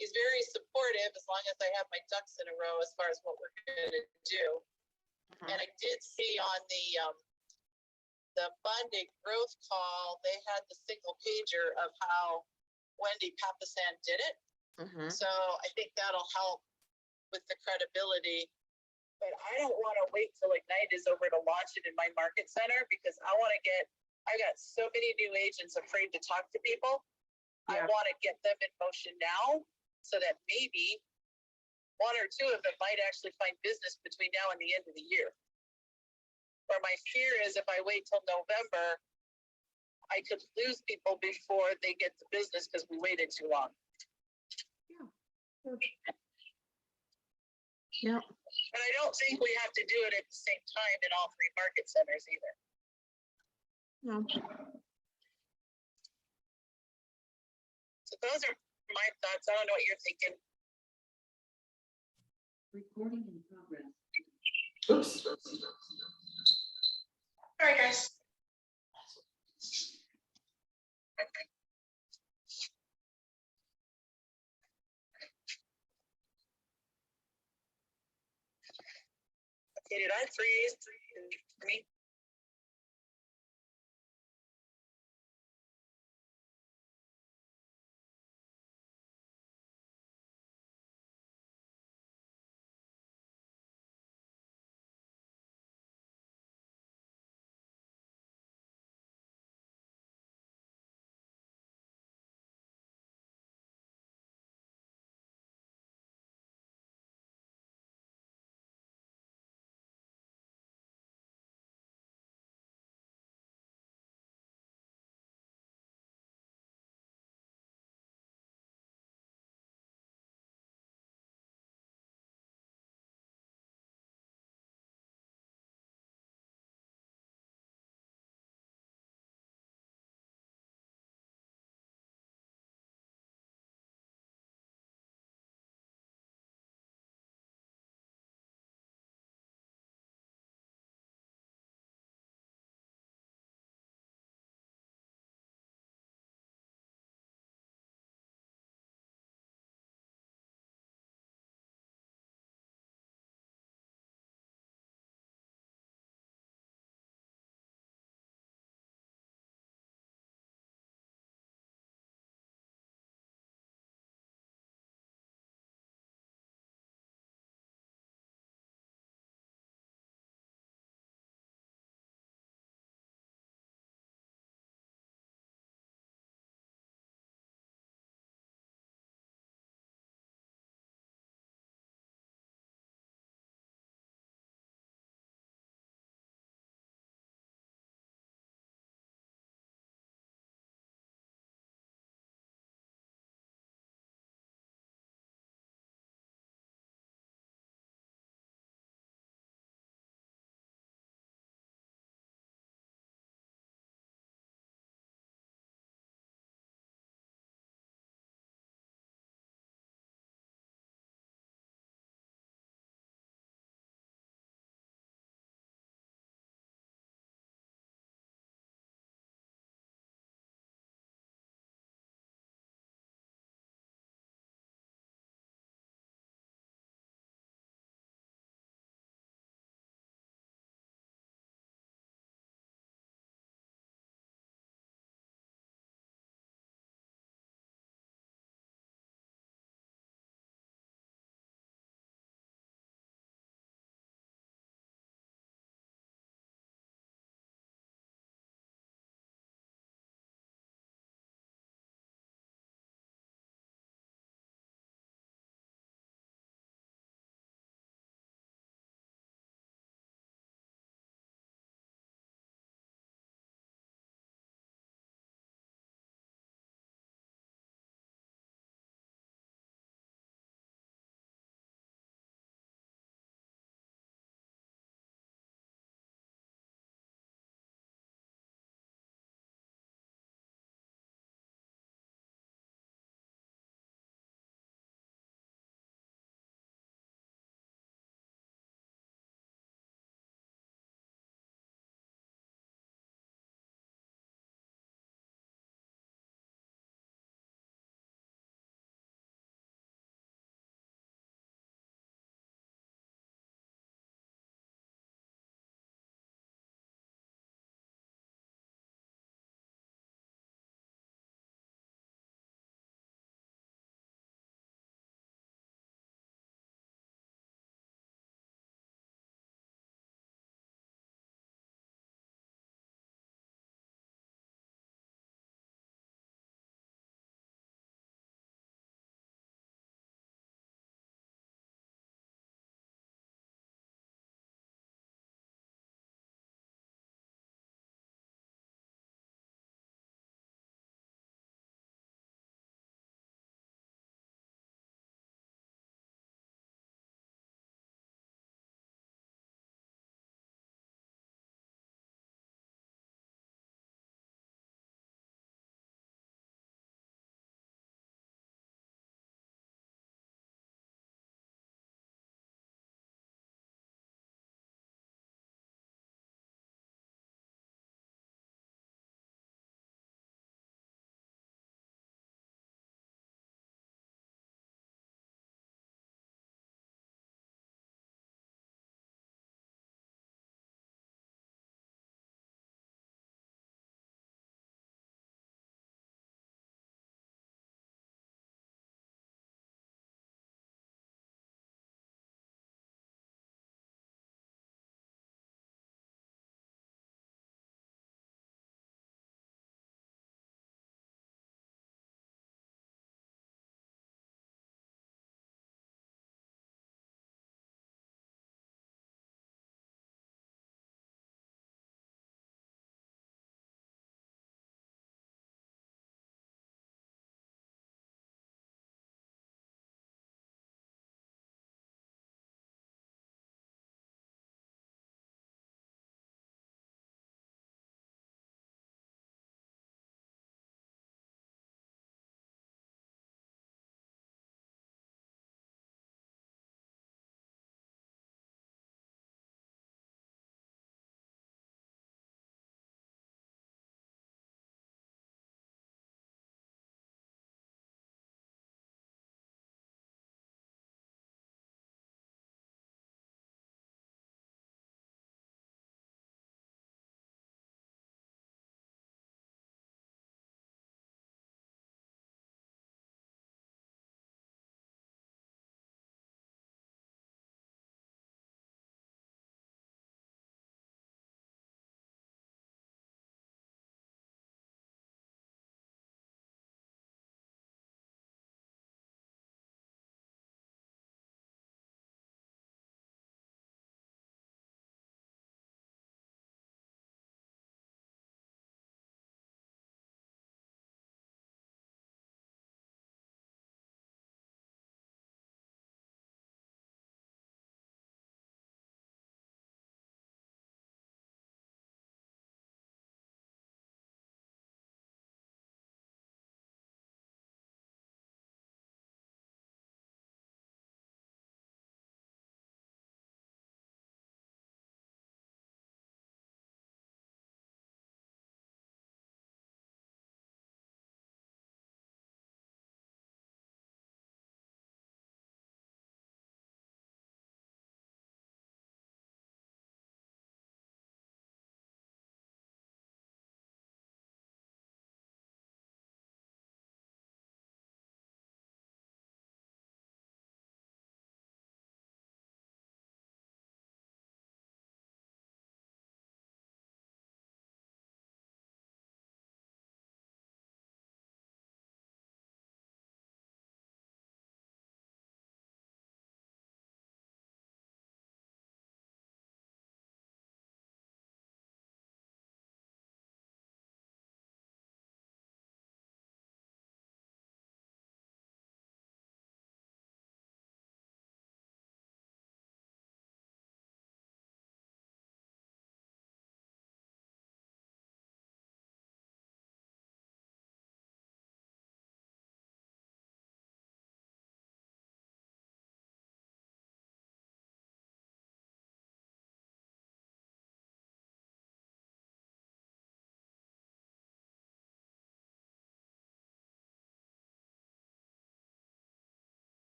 he's very supportive as long as I have my ducks in a row as far as what we're going to do. And I did see on the Monday growth call, they had the single pager of how Wendy Papasan did it. So I think that'll help with the credibility. But I don't want to wait till Ignite is over to launch it in my market center because I got so many new agents afraid to talk to people. Yeah. I want to get them in motion now so that maybe one or two of them might actually find business between now and the end of the year. Or my fear is if I wait till November, I could lose people before they get the business because we waited too long. Yeah. But I don't think we have to do it at the same time in all three market centers either. No. So those are my thoughts. I don't know what you're thinking. Recording in progress. Oops. All right, guys. Okay, did I freeze? Me?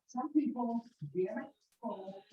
Some people very full.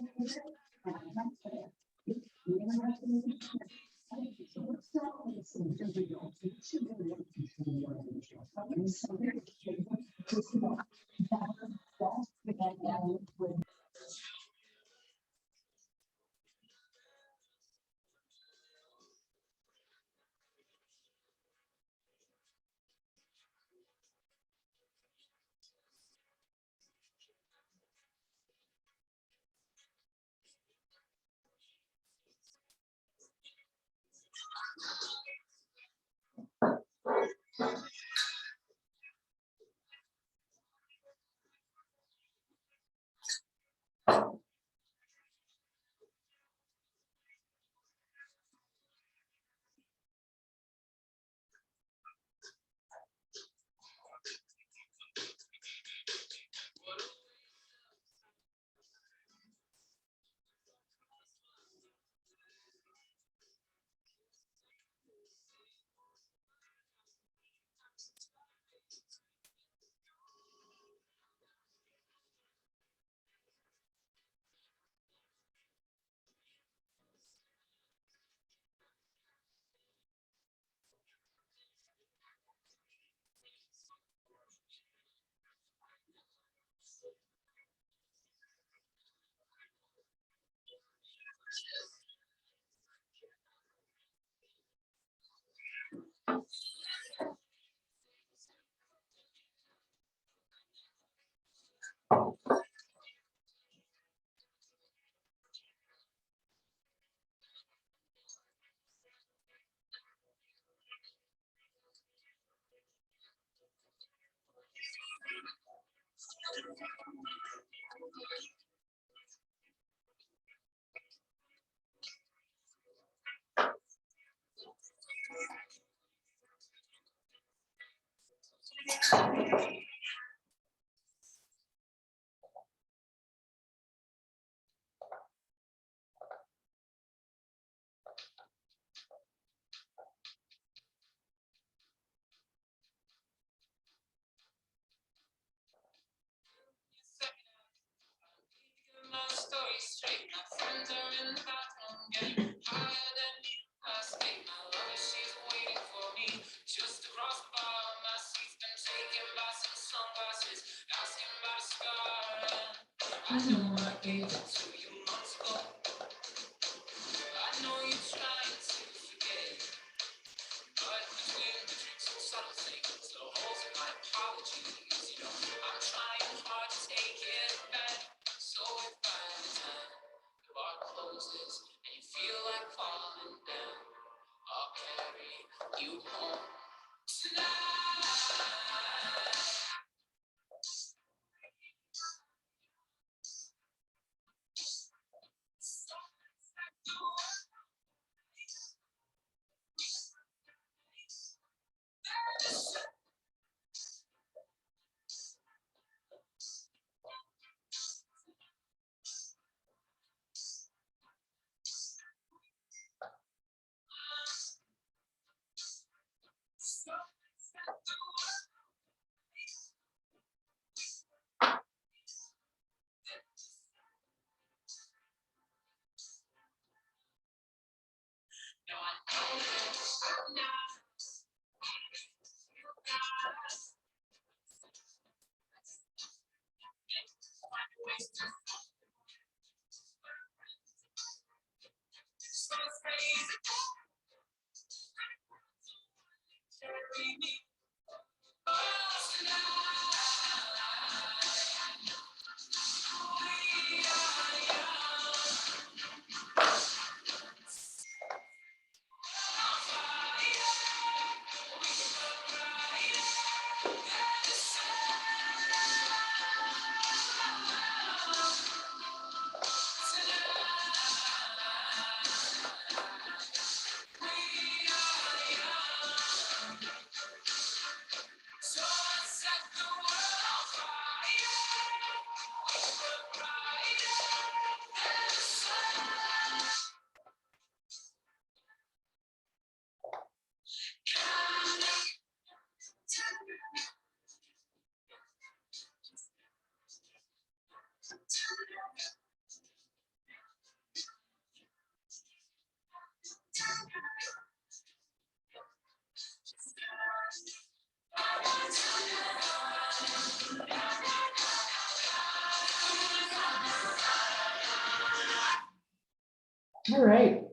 All right.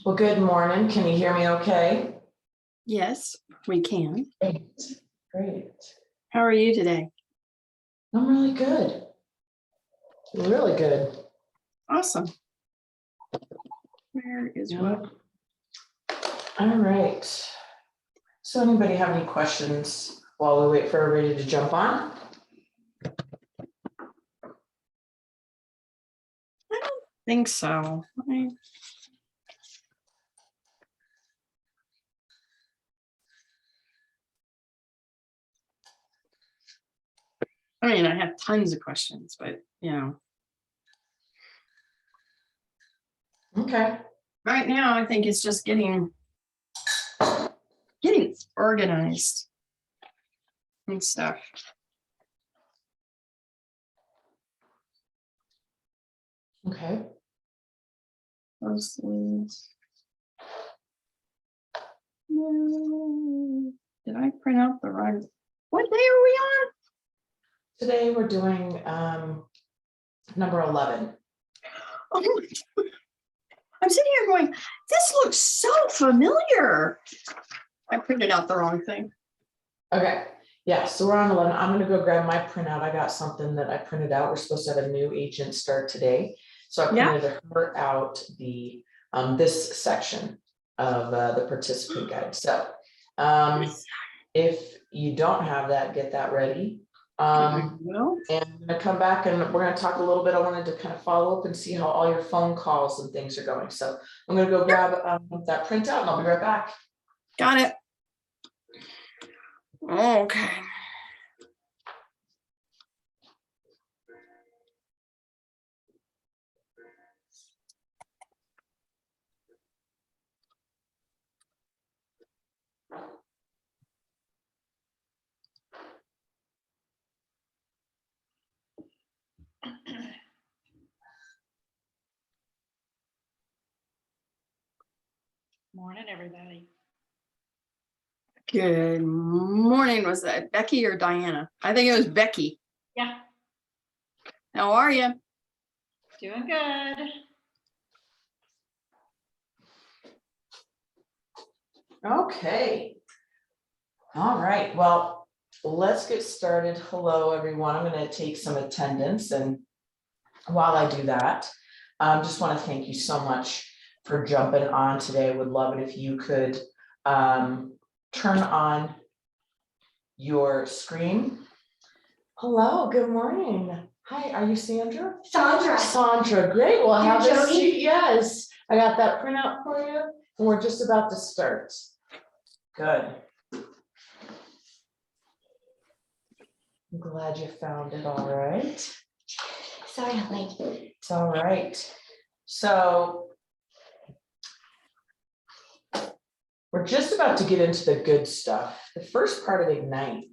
Well, good morning. Can you hear me okay? Yes, we can. Great. Great. How are you today? I'm really good. Really good. Awesome. Where is Yeah. Rob? All right. So anybody have any questions while we wait for everybody to jump on? Think so. I mean, I have tons of questions, but Okay. right now I think it's just getting organized and stuff. Okay. Those things. No. Did I print out the right? What day are we on? Today we're doing number 11. Oh, I'm sitting here going, this looks so familiar. I printed out the wrong thing. Okay. Yeah, so we're on 11. I'm going to go grab my printout. I got something that I printed out. We're supposed to have a new agent start today. So I Yeah. printed her out the this section of the participant guide. So If you don't have that, get that ready. Well, And I'm gonna come back and we're gonna talk a little bit. I wanted to kind of follow up and see how all your phone calls and things are going. So I'm gonna go grab that printout and I'll be right back. got it. Okay. Morning, everybody. Good morning. Was that Becky or Diana? I think it was Becky. Yeah, How are you? doing good. Okay. All right, well, let's get started. Hello, everyone. I'm gonna take some attendance, and while I do that, just want to thank you so much for jumping on today. Would love it if you could turn on your screen. Hello, good morning. Hi, are you Sandra? Sandra. Sandra, great. Well, You're have a Jody? seat. Yes, I got that printout for you, and we're just about to start. Good. I'm glad you found it. All right. Sorry, I'm late. It's all right. So we're just about to get into the good stuff. The first part of Ignite,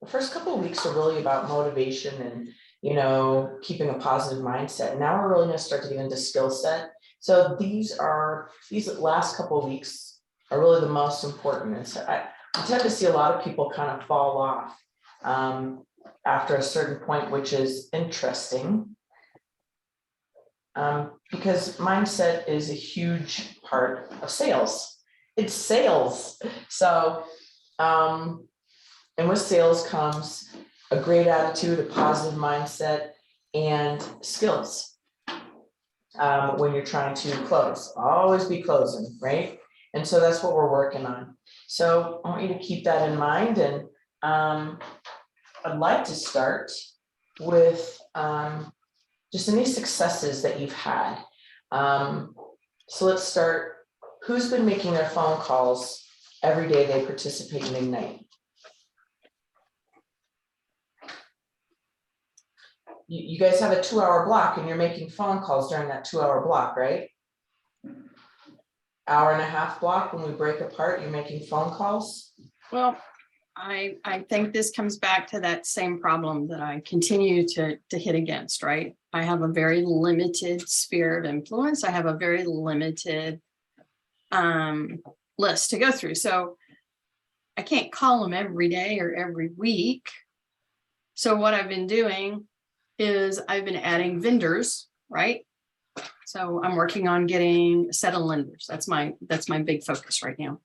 the first couple of weeks are really about motivation and, you know, keeping a positive mindset. Now we're really going to start to get into skill set. So these last couple of weeks are really the most important. And so I tend to see a lot of people kind of fall off after a certain point, which is interesting. Because mindset is a huge part of sales. It's sales. So, and with sales comes a great attitude, a positive mindset, and skills. When you're trying to close, always be closing, right? And so that's what we're working on. So I want you to keep that in mind. And I'd like to start with just any successes that you've had. So let's start. Who's been making their phone calls every day they participate in Ignite? You guys have a 2-hour block and you're making phone calls during that 2-hour block, right? Hour and a half block when we break apart, you're making phone calls? Well, I think this comes back to that same problem that I continue to hit against, right? I have a very limited sphere of influence. I have a very limited list to go through. So I can't call them every day or every week. So what I've been doing is I've been adding vendors, right? So I'm working on getting a set of lenders. That's my big focus right now.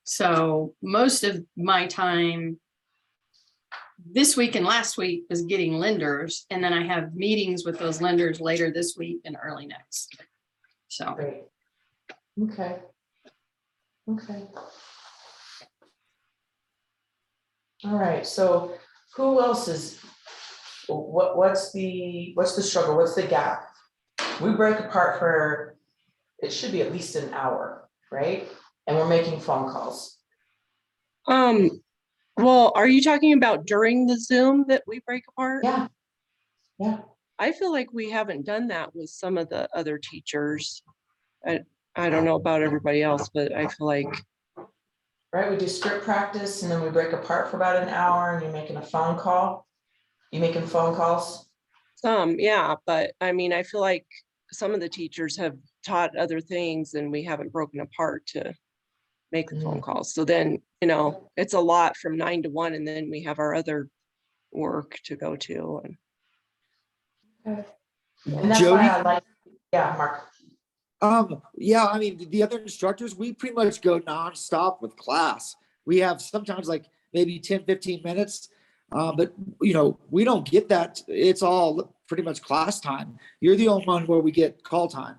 So most of my time this week and last week is getting lenders, and then I have meetings with those lenders later this week and early next. So Great. Okay. Okay. All right, so who else is, what's the struggle? What's the gap? We break apart for, it should be at least an hour, right? And we're making phone calls. Well, are you talking about during the Zoom that we break apart? Yeah. Yeah. I feel like we haven't done that with some of the other teachers. I don't know about everybody else, but I feel like. Right, we do script practice and then we break apart for about an hour and you're making a phone call. You making phone calls? Some, yeah, but I mean, I feel like some of the teachers have taught other things and we haven't broken apart to make the phone calls. So then, you know, it's a lot from 9 to 1 and then we have our other work to go to. And that's Jody? why I like, yeah, Mark. Yeah, I mean, the other instructors, we pretty much go nonstop with class. We have sometimes like maybe 10, 15 minutes. But you know, we don't get that. It's all pretty much class time. You're the only one where we get call time.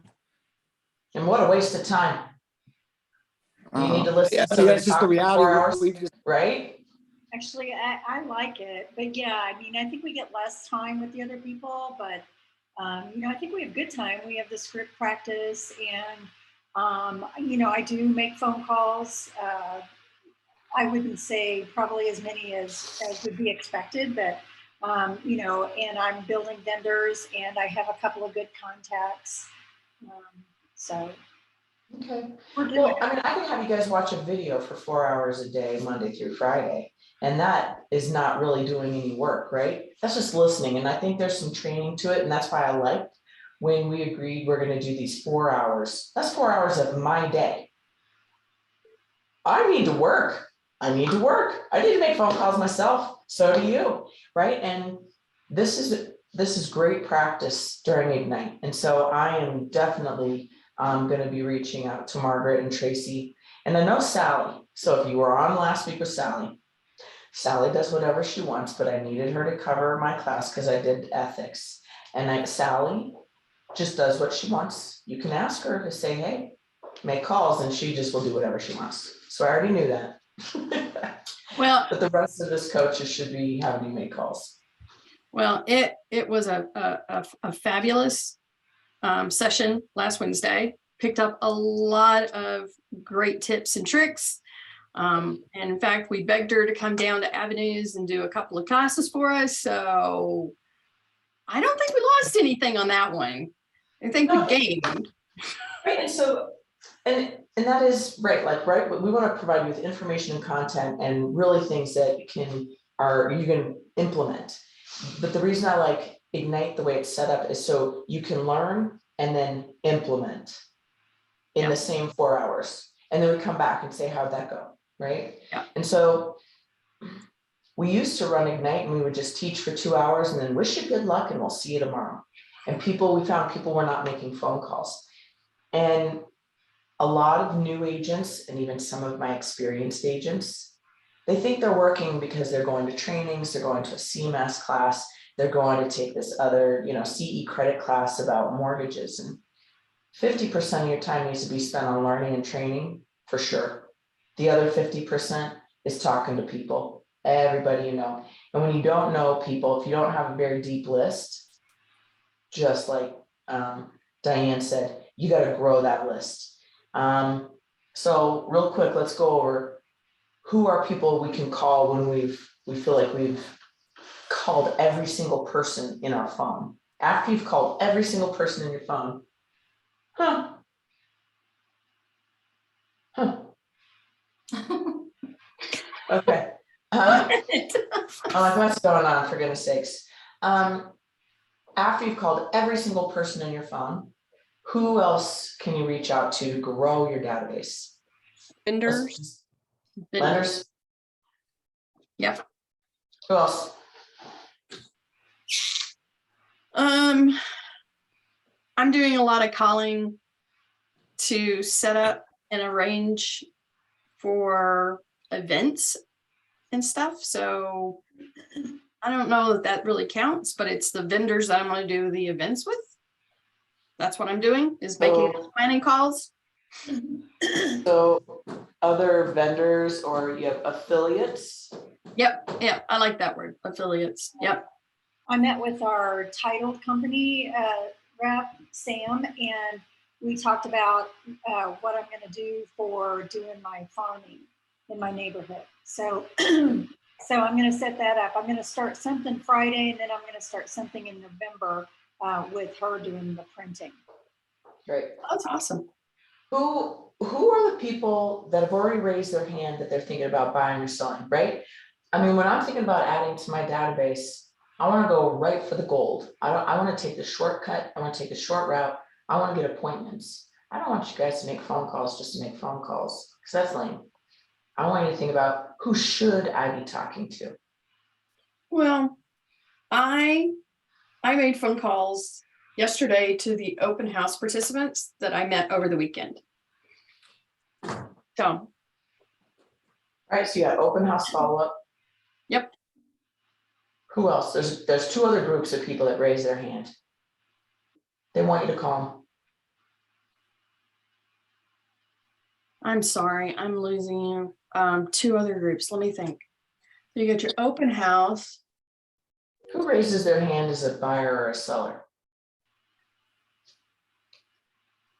And what a waste of time. You need to listen Yeah, to somebody that's just the talk for reality. 4 hours, We just, right? Actually, I like it, but yeah, I mean, I think we get less time with the other people, but, I think we have good time. We have the script practice and, I do make phone calls. I wouldn't say probably as many as would be expected, but, and I'm building vendors and I have a couple of good contacts. So Okay. we're doing Well, I mean, I can have you guys watch a video for 4 hours a day, Monday through Friday. And that is not really doing any work, right? That's just listening. And I think there's some training to it. And that's why I liked when we agreed we're gonna do these 4 hours. That's 4 hours of my day. I need to work. I need to work. I need to make phone calls myself. So do you, right? And this is great practice during Ignite. And so I am definitely going to be reaching out to Margaret and Tracy. And I know Sally. So if you were on last week with Sally, Sally does whatever she wants, but I needed her to cover my class because I did ethics. And Sally just does what she wants. You can ask her to say, hey, make calls, and she just will do whatever she wants. So I already knew that. Well, But the rest of us coaches should be having you make calls. well, it was a fabulous session last Wednesday. Picked up a lot of great tips and tricks. And in fact, we begged her to come down to Avenues and do a couple of classes for us. So I don't think we lost anything on that one. I think we No. gained. Right, and so, and that is right, like, right, we want to provide you with information and content and really things that you can implement. But the reason I like Ignite the way it's set up is so you can learn and then implement in Yeah. the same 4 hours. And then we come back and say, how'd that go, right? Yeah. And so we used to run Ignite and we would just teach for 2 hours and then wish you good luck and we'll see you tomorrow. And we found people were not making phone calls. And a lot of new agents and even some of my experienced agents, they think they're working because they're going to trainings, they're going to a CMAS class, they're going to take this other, CE credit class about mortgages. And 50% of your time needs to be spent on learning and training, for sure. The other 50% is talking to people, everybody you know. And when you don't know people, if you don't have a very deep list, just like Diane said, you got to grow that list. So real quick, let's go over who are people we can call when we feel like we've called every single person in our phone. After you've called every single person in your phone, okay. I'm like, what's going on, for goodness sakes? After you've called every single person in your phone, who else can you reach out to grow your database? Vendors, Lenders? Yep. Who else? I'm doing a lot of calling to set up and arrange for events and stuff. So I don't know if that really counts, but it's the vendors that I'm going to do the events with. That's what I'm doing, is making So- planning calls. So other vendors or you have affiliates? Yep, I like that word, affiliates. Yep. I met with our title company rep, Sam, and we talked about what I'm going to do for doing my farming in my neighborhood. So, so I'm going to set that up. I'm going to start something Friday, and then I'm going to start something in November with her doing the printing. Right. That's awesome. Who are the people that have already raised their hand that they're thinking about buying or selling, right? I mean, when I'm thinking about adding to my database, I want to go right for the gold. I want to take the shortcut. I want to take the short route. I want to get appointments. I don't want you guys to make phone calls just to make phone calls, because that's lame. I want you to think about, who should I be talking to? Well, I made phone calls yesterday to the open house participants that I met over the weekend. So, All right, so you got open house follow-up. Yep. Who else? There's two other groups of people that raise their hand. They want you to call them. I'm sorry, I'm losing you. Two other groups, let me think. You got your open house. Who raises their hand as a buyer or a seller?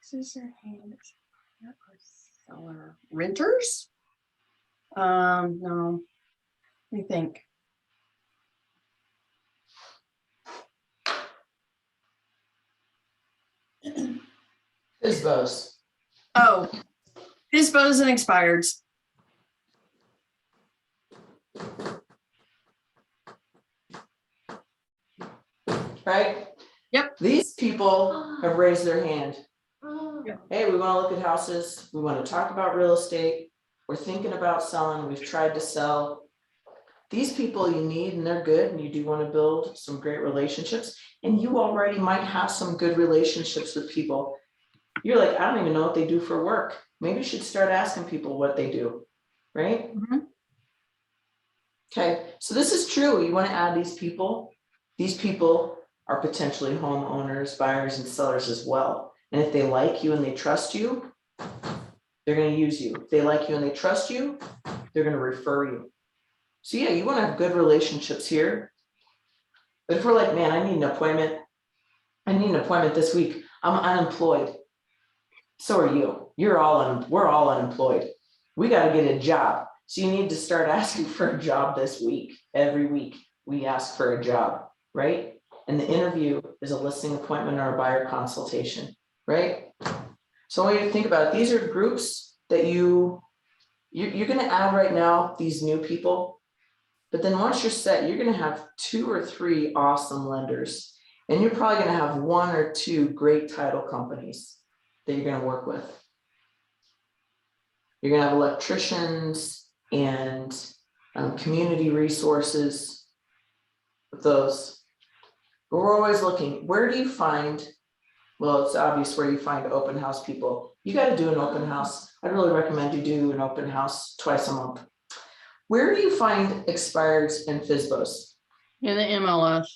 This is their hand. Seller. Renters? No. Let me think. FSBOs. Oh, FSBOs and expireds. Right? Yep. These people have raised their hand. Yep. Hey, we want to look at houses. We want to talk about real estate. We're thinking about selling. We've tried to sell. These people you need, and they're good, and you do want to build some great relationships. And you already might have some good relationships with people. You're like, I don't even know what they do for work. Maybe you should start asking people what they do, right? Mhm. Okay, so this is true. You want to add these people. These people are potentially homeowners, buyers, and sellers as well. And if they like you and they trust you, they're going to use you. If they like you and they trust you, they're going to refer you. So yeah, you want to have good relationships here. But if we're like, man, I need an appointment. I need an appointment this week. I'm unemployed. So are you. We're all unemployed. We got to get a job. So you need to start asking for a job this week. Every week we ask for a job, right? And the interview is a listing appointment or a buyer consultation, right? So when you think about it, these are groups that you're going to add right now, these new people. But then once you're set, you're going to have 2 or 3 awesome lenders. And you're probably going to have 1 or 2 great title companies that you're going to work with. You're going to have electricians and community resources with those. But we're always looking, where do you find, well, it's obvious where you find open house people. You got to do an open house. I'd really recommend you do an open house twice a month. Where do you find expireds and FSBOs? In the MLS.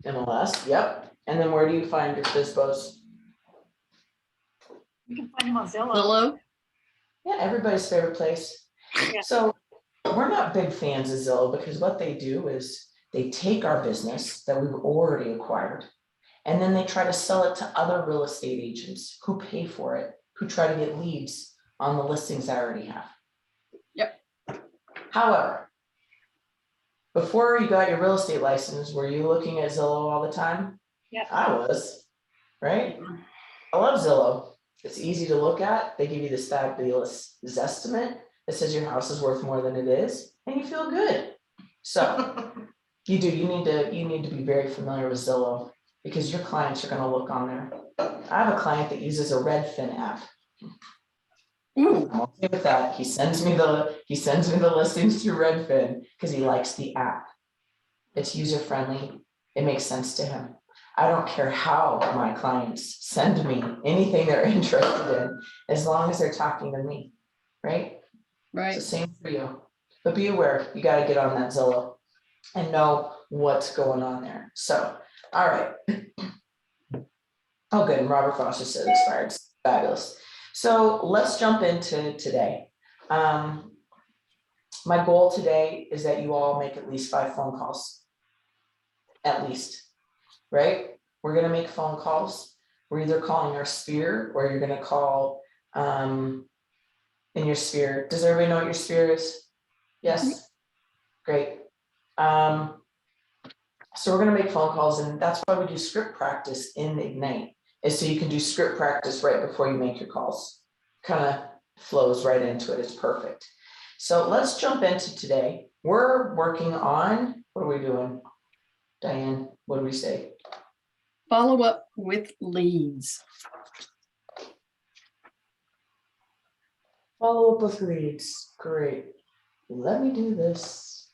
MLS, yep. And then where do you find your FSBOs? You can find them on Zillow. Zillow. Yeah, everybody's favorite place. Yeah. So we're not big fans of Zillow because what they do is they take our business that we've already acquired and then they try to sell it to other real estate agents who pay for it, who try to get leads on the listings I already have. Yep. However, before you got your real estate license, were you looking at Zillow all the time? Yeah. I was, right? I love Zillow. It's easy to look at. They give you this fabulous estimate that says your house is worth more than it is, and you feel good. So you need to be very familiar with Zillow because your clients are going to look on there. I have a client that uses a Redfin app. Ooh. I'm okay with that. He sends me the listings through Redfin because he likes the app. It's user friendly. It makes sense to him. I don't care how my clients send me anything they're interested in, as long as they're talking to me, right? Right. It's the same for you. But be aware, you got to get on that Zillow and know what's going on there. So, all right. Oh, good. And Robert Foster said expired. Fabulous. So let's jump into today. My goal today is that you all make at least 5 phone calls. At least, right? We're going to make phone calls. We're either calling our sphere or you're going to call in your sphere. Does everybody know what your sphere is? Yes? Great. So we're going to make phone calls, and that's why we do script practice in Ignite, is so you can do script practice right before you make your calls. Kind of flows right into it. It's perfect. So let's jump into today. We're working on, what are we doing? Diane, what do we say? Follow up with leads. Follow up with leads. Great. Let me do this.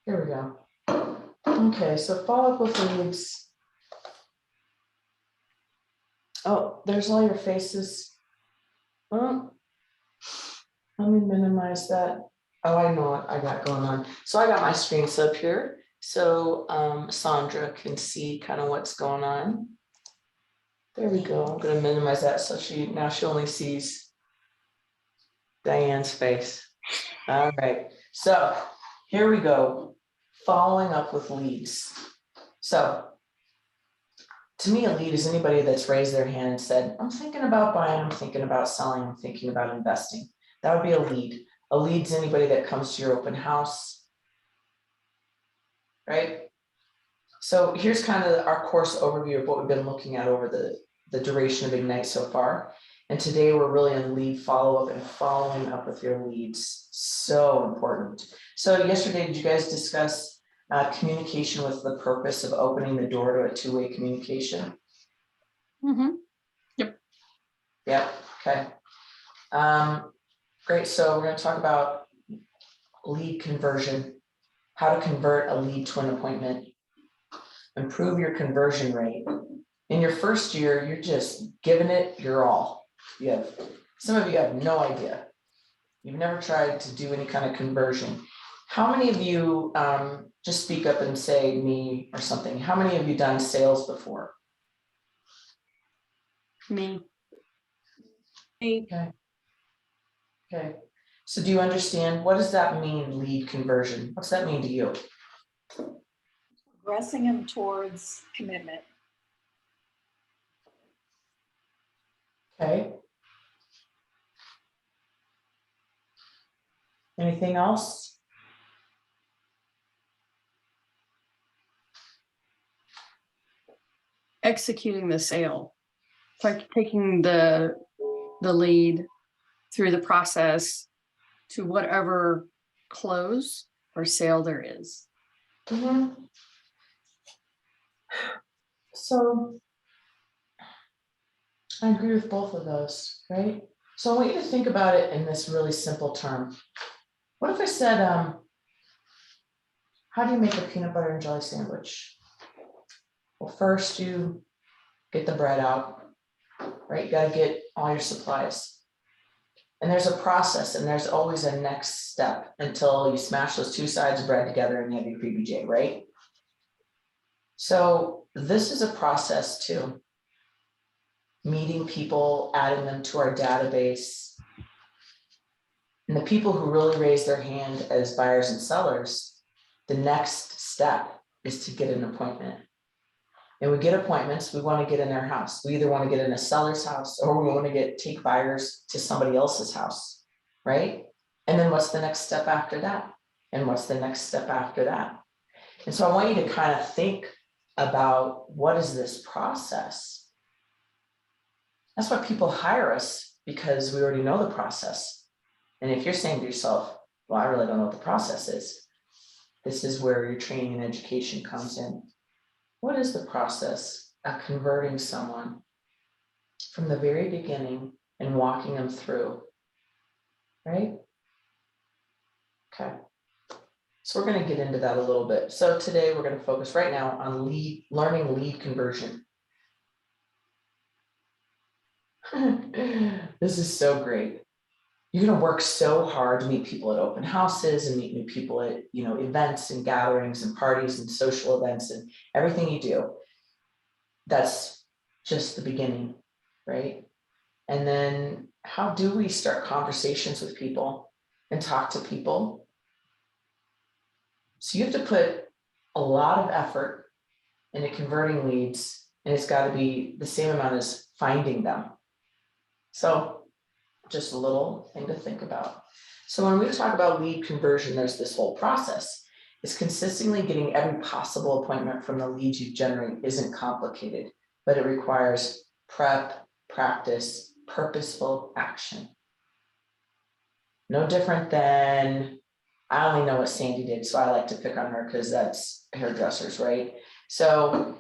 Here we go. Okay, so follow up with leads. Oh, there's all your faces. Oh, let me minimize that. Oh, I know what I got going on. So I got my screen up here. So Sandra can see kind of what's going on. There we go. I'm gonna minimize that so now she only sees Diane's face. All right, so here we go. Following up with leads. So to me, a lead is anybody that's raised their hand and said, I'm thinking about buying, I'm thinking about selling, I'm thinking about investing. That would be a lead. A lead's anybody that comes to your open house. Right? So here's kind of our course overview of what we've been looking at over the duration of Ignite so far. And today we're really in lead follow-up and following up with your leads. So important. So yesterday, did you guys discuss communication with the purpose of opening the door to a two-way communication? Yep, okay. Great, so we're gonna talk about lead conversion, how to convert a lead to an appointment, improve your conversion rate. In your first year, you're just giving it your all. Some of you have no idea. You've never tried to do any kind of conversion. How many of you, just speak up and say me or something, how many of you done sales before? Me. Okay. Okay, so do you understand, what does that mean, lead conversion? What's that mean to you? Progressing them towards commitment. Okay. Anything else? Executing the sale. It's like taking the lead through the process to whatever close or sale there is. So I agree with both of those, right? So I want you to think about it in this really simple term. What if I said, how do you make a peanut butter and jelly sandwich? Well, first you get the bread out, right? You gotta get all your supplies. And there's a process and there's always a next step until you smash those two sides of bread together and you have your PBJ, right? So this is a process too. Meeting people, adding them to our database. And the people who really raise their hand as buyers and sellers, the next step is to get an appointment. And we get appointments, we want to get in their house. We either want to get in a seller's house or we want to take buyers to somebody else's house, right? And then what's the next step after that? And what's the next step after that? And so I want you to kind of think about what is this process? That's why people hire us, because we already know the process. And if you're saying to yourself, well, I really don't know what the process is, this is where your training and education comes in. What is the process of converting someone from the very beginning and walking them through, right? Okay, so we're going to get into that a little bit. So today we're going to focus right now on learning lead conversion. This is so great. You're going to work so hard to meet people at open houses and meet new people at, events and gatherings and parties and social events and everything you do. That's just the beginning, right? And then how do we start conversations with people and talk to people? So you have to put a lot of effort into converting leads, and it's got to be the same amount as finding them. So just a little thing to think about. So when we talk about lead conversion, there's this whole process. It's consistently getting every possible appointment from the leads you generate isn't complicated, but it requires prep, practice, purposeful action. No different than, I only know what Sandy did, so I like to pick on her because that's hairdressers, right? So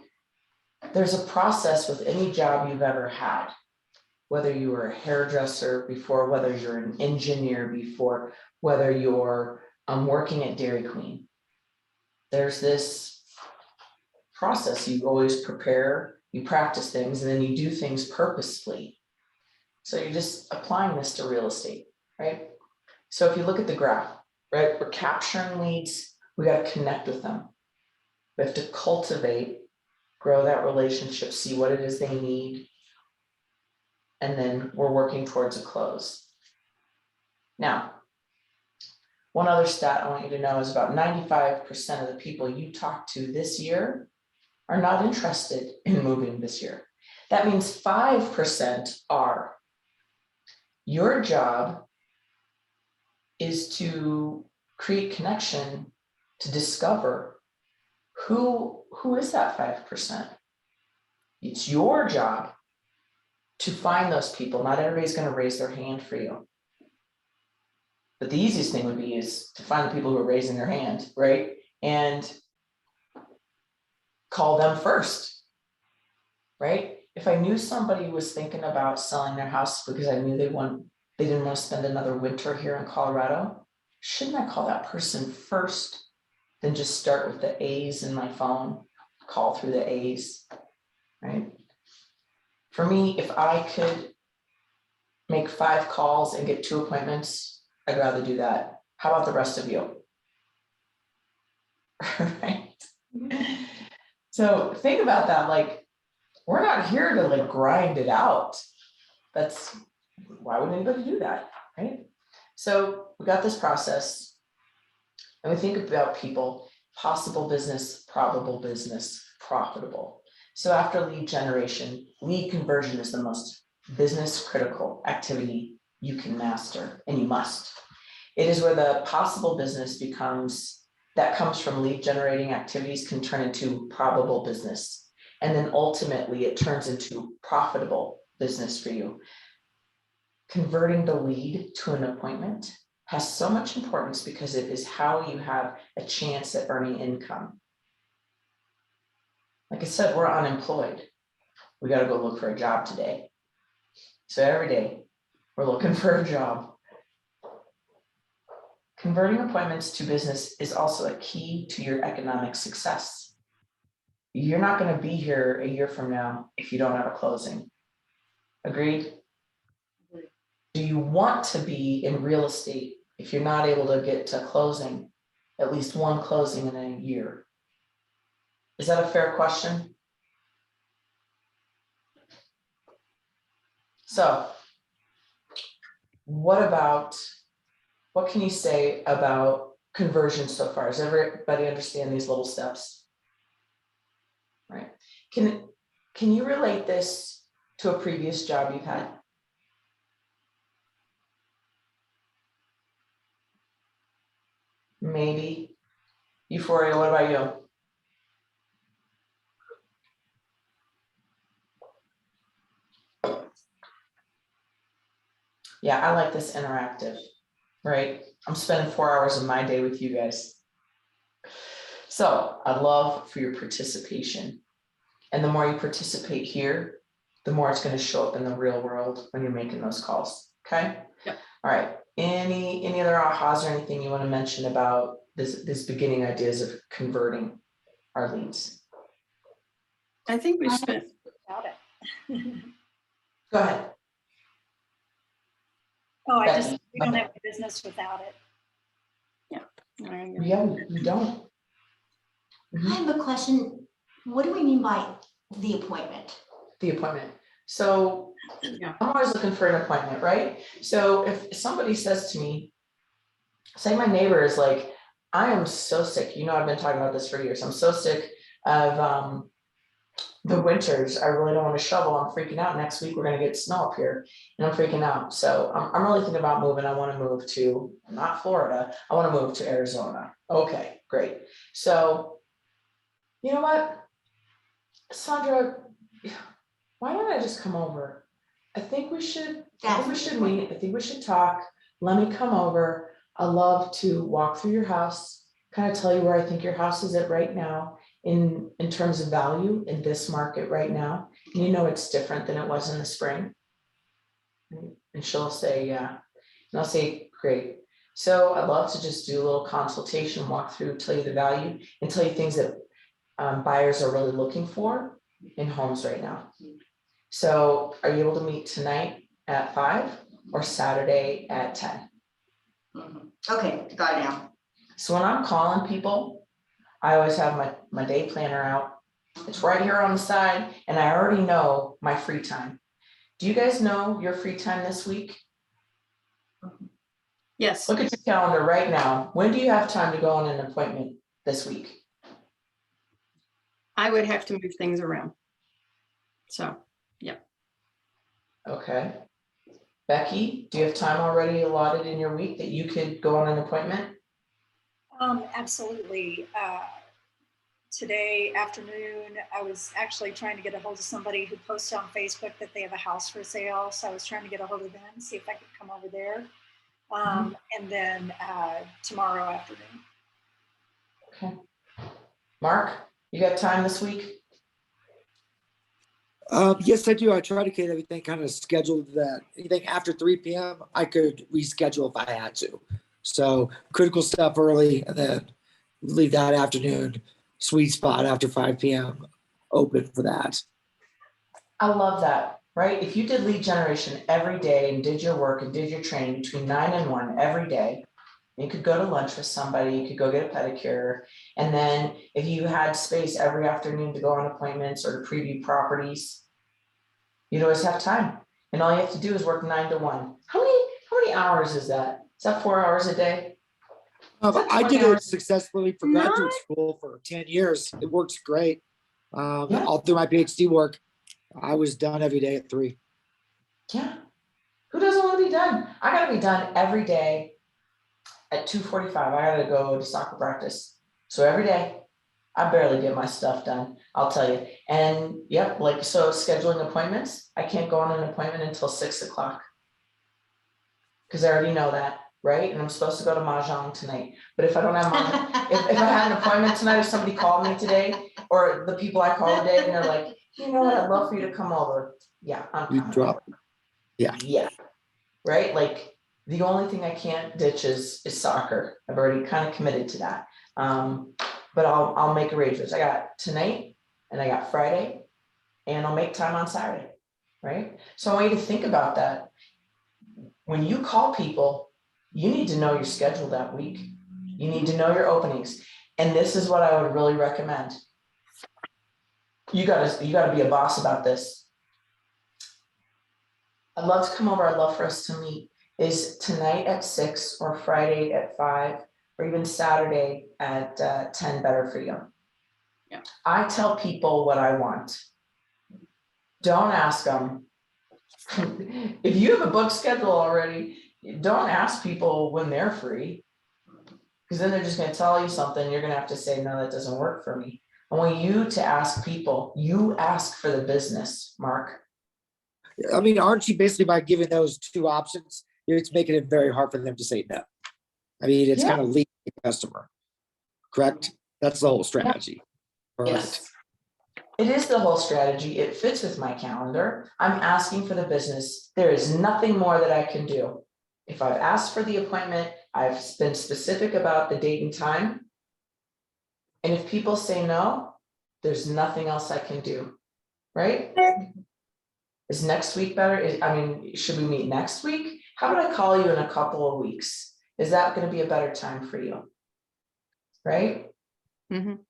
there's a process with any job you've ever had. Whether you were a hairdresser before, whether you're an engineer before, whether you're working at Dairy Queen. There's this process. You always prepare, you practice things, and then you do things purposefully. So you're just applying this to real estate, right? So if you look at the graph, right, we're capturing leads, we got to connect with them. We have to cultivate, grow that relationship, see what it is they need, and then we're working towards a close. Now, one other stat I want you to know is about 95% of the people you talk to this year are not interested in moving this year. That means 5% are. Your job is to create connection, to discover who is that 5%. It's your job to find those people. Not everybody's going to raise their hand for you. But the easiest thing would be is to find the people who are raising their hand, right? And call them first, right? If I knew somebody was thinking about selling their house because I knew they didn't want to spend another winter here in Colorado, shouldn't I call that person first? Then just start with the A's in my phone, call through the A's, right? For me, if I could make 5 calls and get 2 appointments, I'd rather do that. How about the rest of you? Right? So think about that, like, we're not here to like grind it out. Why would anybody do that, right? So we got this process and we think about people, possible business, probable business, profitable. So after lead generation, lead conversion is the most business critical activity you can master, and you must. It is where the possible business comes from lead generating activities can turn into probable business. And then ultimately it turns into profitable business for you. Converting the lead to an appointment has so much importance because it is how you have a chance at earning income. Like I said, we're unemployed. We got to go look for a job today. So every day we're looking for a job. Converting appointments to business is also a key to your economic success. You're not going to be here a year from now if you don't have a closing. Agreed? Do you want to be in real estate if you're not able to get to closing, at least one closing in a year? Is that a fair question? So, what can you say about conversion so far? Does everybody understand these little steps? Right. Can you relate this to a previous job you've had? Maybe. Euphoria, what about you? Yeah, I like this interactive, right? I'm spending 4 hours of my day with you guys. So I'd love for your participation. And the more you participate here, the more it's going to show up in the real world when you're making those calls. Okay? Yep. All right. Any other ahas or anything you want to mention about this beginning ideas of converting our leads? I think we spent, Without it. Go ahead. Oh, Becky, we don't have a business without it. Yeah, we don't. I have a question. What do we mean by the appointment? The appointment. So Yeah. I'm always looking for an appointment, right? So if somebody says to me, say my neighbor is like, I am so sick. You know, I've been talking about this for years. I'm so sick of the winters. I really don't want to shovel. I'm freaking out. Next week, we're going to get snow up here and I'm freaking out. So I'm really thinking about moving. I want to move to, not Florida. I want to move to Arizona. Okay, great. So you know what, Sandra, why don't I just come over? I think we should meet. I think we should talk. Let me come over. I'd love to walk through your house, kind of tell you where I think your house is at right now in terms of value in this market right now. And you know it's different than it was in the spring. And she'll say, yeah. And I'll say, great. So I'd love to just do a little consultation, walk through, tell you the value, and tell you things that buyers are really looking for in homes right now. So are you able to meet tonight at 5 or Saturday at 10? Okay, got it now. So when I'm calling people, I always have my day planner out. It's right here on the side, and I already know my free time. Do you guys know your free time this week? Yes, Look at your calendar right now. When do you have time to go on an appointment this week? I would have to move things around. So, Okay. Becky, do you have time already allotted in your week that you could go on an appointment? Absolutely. Today afternoon, I was actually trying to get a hold of somebody who posted on Facebook that they have a house for sale. So I was trying to get a hold of them, see if I could come over there. And then tomorrow afternoon. Okay. Mark, you got time this week? Yes, I do. I try to get everything kind of scheduled that anything after 3 p.m. I could reschedule if I had to. So critical stuff early and then leave that afternoon sweet spot after 5 p.m. open for that. I love that, right? If you did lead generation every day and did your work and did your training between 9 and 1 every day, you could go to lunch with somebody, you could go get a pedicure. And then if you had space every afternoon to go on appointments or to preview properties, you'd always have time. And all you have to do is work 9 to 1. How many hours is that? Is that 4 hours a day? that I 20 did it hours? successfully for graduate school for 10 years. It works great. Yeah. All through my PhD work, I was done every day at 3. Yeah. Who doesn't want to be done? I gotta be done every day at 2:45. I gotta go to soccer practice. So every day, I barely get my stuff done, I'll tell you. And yep, like, so scheduling appointments, I can't go on an appointment until 6 o'clock. Because I already know that, right? And I'm supposed to go to Mahjong tonight. But if I don't have Mahjong, if I had an appointment tonight, if somebody called me today, or the people I call today, and they're like, you know what, I'd love for you to come over. Yeah, I'm You coming drop. over. Yeah. Yeah, right? Like, the only thing I can't ditch is soccer. I've already kind of committed to that. But I'll make arrangements. I got tonight and I got Friday, and I'll make time on Saturday, right? So I want you to think about that. When you call people, you need to know your schedule that week. You need to know your openings. And this is what I would really recommend. You gotta be a boss about this. I'd love to come over. I'd love for us to meet. Is tonight at 6 or Friday at 5 or even Saturday at 10 better for you? Yeah. I tell people what I want. Don't ask them. If you have a book schedule already, don't ask people when they're free. Because then they're just gonna tell you something, you're gonna have to say, no, that doesn't work for me. I want you to ask people, you ask for the business, Mark. I mean, aren't you basically by giving those 2 options, it's making it very hard for them to say no? I mean, it's Yeah. kind of leading the customer, correct? That's the whole strategy. Correct. Yes. It is the whole strategy. It fits with my calendar. I'm asking for the business. There is nothing more that I can do. If I've asked for the appointment, I've been specific about the date and time. And if people say no, there's nothing else I can do, right? Is next week better? Should we meet next week? How about I call you in a couple of weeks? Is that going to be a better time for you? Right? Mhm.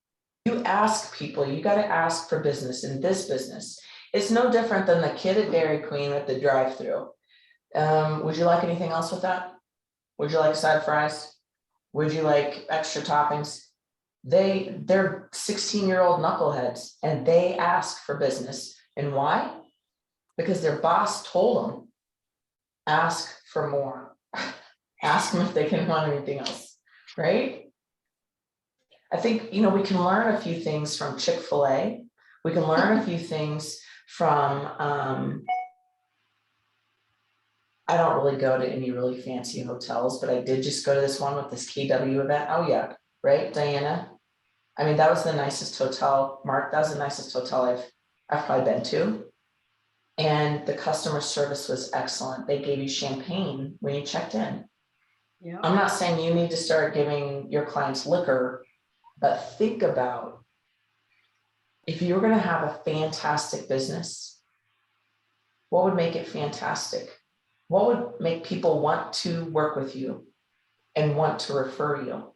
You ask people, you got to ask for business in this business. It's no different than the kid at Dairy Queen at the drive-through. Would you like anything else with that? Would you like a side of fries? Would you like extra toppings? They're 16-year-old knuckleheads and they ask for business. And why? Because their boss told them, ask for more. Ask them if they can run anything else, right? I think, we can learn a few things from Chick-fil-A. We can learn a few things from, I don't really go to any really fancy hotels, but I did just go to this one with this KW event. Oh yeah, right, Diana? I mean, that was the nicest hotel, Mark, that was the nicest hotel I've probably been to. And the customer service was excellent. They gave you champagne when you checked in. Yeah. I'm not saying you need to start giving your clients liquor, but think about if you're going to have a fantastic business, what would make it fantastic? What would make people want to work with you and want to refer you?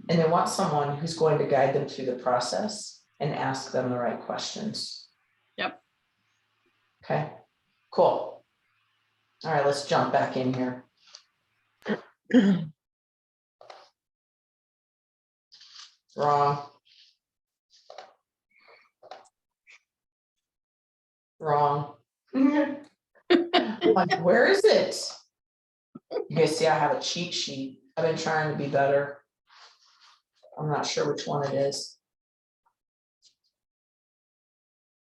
And they want someone who's going to guide them through the process and ask them the right questions. Okay, cool. All right, let's jump back in here. Wrong. Wrong. Like, where is it? You guys see, I have a cheat sheet. I've been trying to be better. I'm not sure which one it is.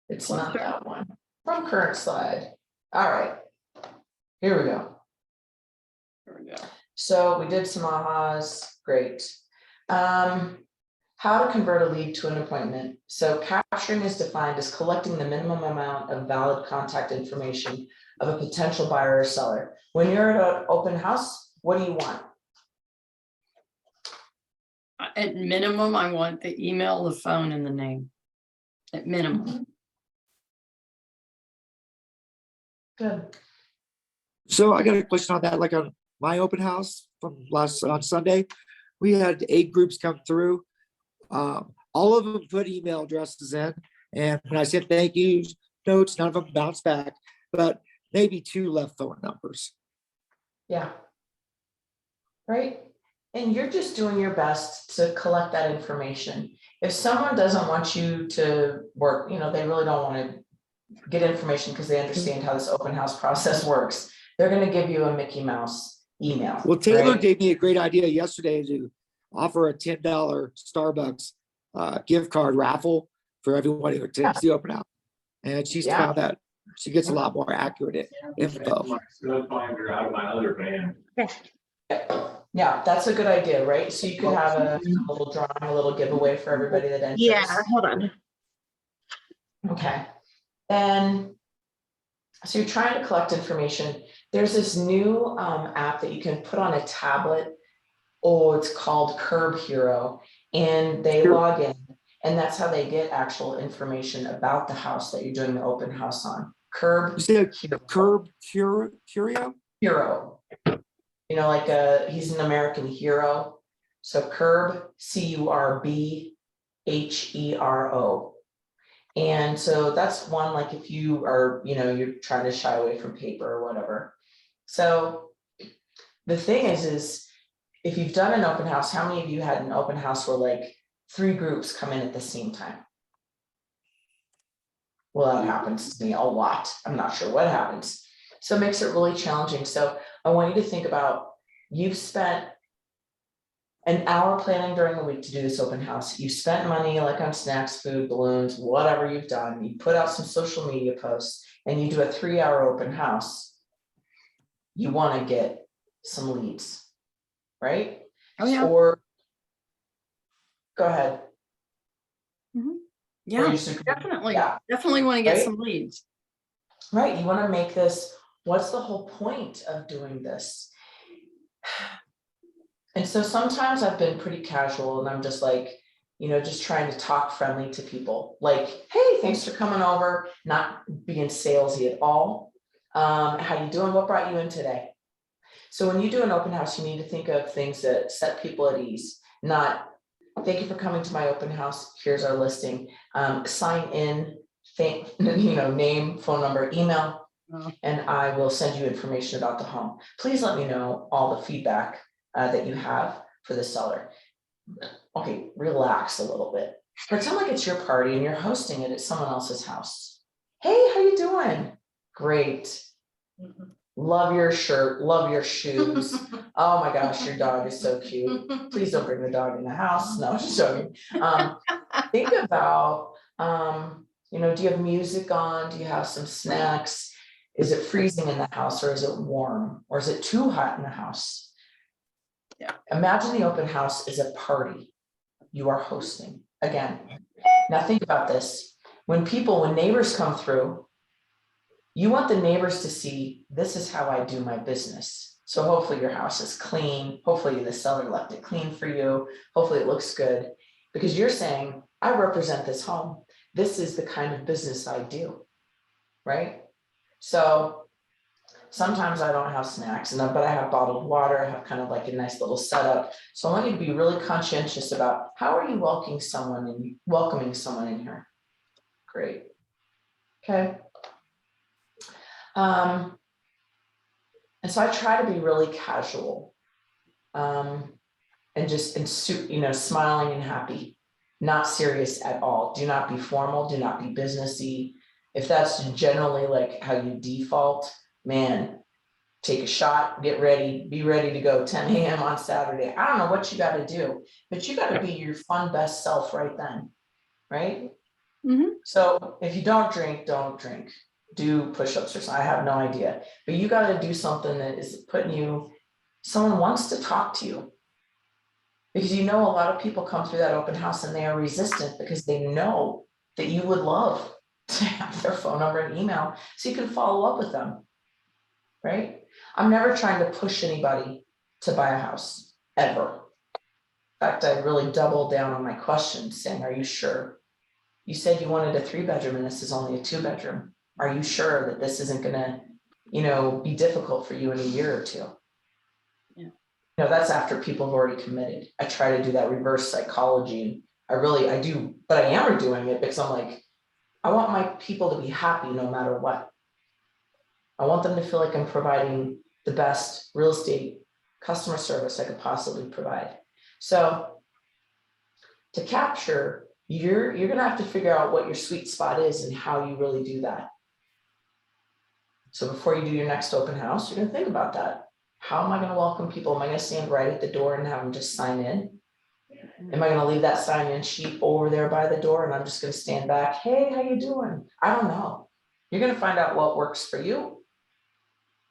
It's not that one. From current slide. All right. Here we go. There we go. So we did some ahas, great. How to convert a lead to an appointment. So capturing is defined as collecting the minimum amount of valid contact information of a potential buyer or seller. When you're at an open house, what do you want? At minimum, I want the email, the phone, and the name. At minimum. Good. So I got a question on that, like on my open house from on Sunday, we had 8 groups come through. All of them put email addresses in, and when I said thank yous, notes, none of them bounced back, but maybe 2 left phone numbers. Yeah. Right? And you're just doing your best to collect that information. If someone doesn't want you to work, you know, they really don't want to get information because they understand how this open house process works, they're going to give you a Mickey Mouse email. Well, Taylor right? gave me a great idea yesterday to offer a $10 Starbucks gift card raffle for everyone who attends the open house. And she's Yeah. found that she gets a lot more accurate info. Yeah, that's a good idea, right? So you could have a little drawing, a little giveaway for everybody that enters. hold on. Okay. And so you're trying to collect information. There's this new app that you can put on a tablet. Oh, it's called Curb Hero, and they Sure. log in, and that's how they get actual information about the house that you're doing the open house on. Curb You said Hero. Curb Curio? Hero. You know, like he's an American hero. So Curb, CURBHERO. And so that's one, like if you are, you know, you're trying to shy away from paper or whatever. So the thing is if you've done an open house, how many of you had an open house where like 3 groups come in at the same time? Well, that happens to me a lot. I'm not sure what happens. So it makes it really challenging. So I want you to think about, you've spent an hour planning during the week to do this open house. You spent money like on snacks, food, balloons, whatever you've done. You put out some social media posts and you do a 3-hour open house. You want to get some leads, right? Oh, yeah. Or go ahead. Or Yeah, you should- definitely. Yeah. Definitely want to get Right? some leads. Right, you want to make this, what's the whole point of doing this? And so sometimes I've been pretty casual and I'm just like, you know, just trying to talk friendly to people. Like, hey, thanks for coming over, not being salesy at all. How you doing? What brought you in today? So when you do an open house, you need to think of things that set people at ease, not, thank you for coming to my open house. Here's our listing. Sign in, name, phone number, email, and I will send you information about the home. Please let me know all the feedback that you have for the seller. Okay, relax a little bit. Pretend like it's your party and you're hosting it at someone else's house. Hey, how you doing? Great. Love your shirt, love your shoes. Oh my gosh, your dog is so cute. Please don't bring the dog in the house. No, just joking. Think about, do you have music on? Do you have some snacks? Is it freezing in the house or is it warm? Or is it too hot in the house? Yeah. Imagine the open house is a party you are hosting. Again, now think about this. When neighbors come through, you want the neighbors to see, this is how I do my business. So hopefully your house is clean. Hopefully the seller left it clean for you. Hopefully it looks good because you're saying, I represent this home. This is the kind of business I do, right? So sometimes I don't have snacks, but I have bottled water. I have kind of like a nice little setup. So I want you to be really conscientious about how are you welcoming someone in here. Great. Okay. And so I try to be really casual. And just smiling and happy, not serious at all. Do not be formal, do not be businessy. If that's generally like how you default, man, take a shot, get ready, be ready to go 10 a.m. on Saturday. I don't know what you got to do, but you got to be your fun best self right then, right? Mhm. So if you don't drink, do push-ups or something. I have no idea, but you got to do something that is putting you, someone wants to talk to you. Because a lot of people come through that open house and they are resistant because they know that you would love to have their phone number and email so you can follow up with them, right? I'm never trying to push anybody to buy a house, ever. In fact, I really doubled down on my questions saying, are you sure? You said you wanted a 3-bedroom and this is only a 2-bedroom. Are you sure that this isn't gonna, be difficult for you in a year or two? That's after people have already committed. I try to do that reverse psychology. And I do, but I am doing it because I'm like, I want my people to be happy no matter what. I want them to feel like I'm providing the best real estate customer service I could possibly provide. So to capture, you're gonna have to figure out what your sweet spot is and how you really do that. So before you do your next open house, you're gonna think about that. How am I gonna welcome people? Am I gonna stand right at the door and have them just sign in? Am I gonna leave that sign-in sheet over there by the door and I'm just gonna stand back? Hey, how you doing? I don't know. You're gonna find out what works for you.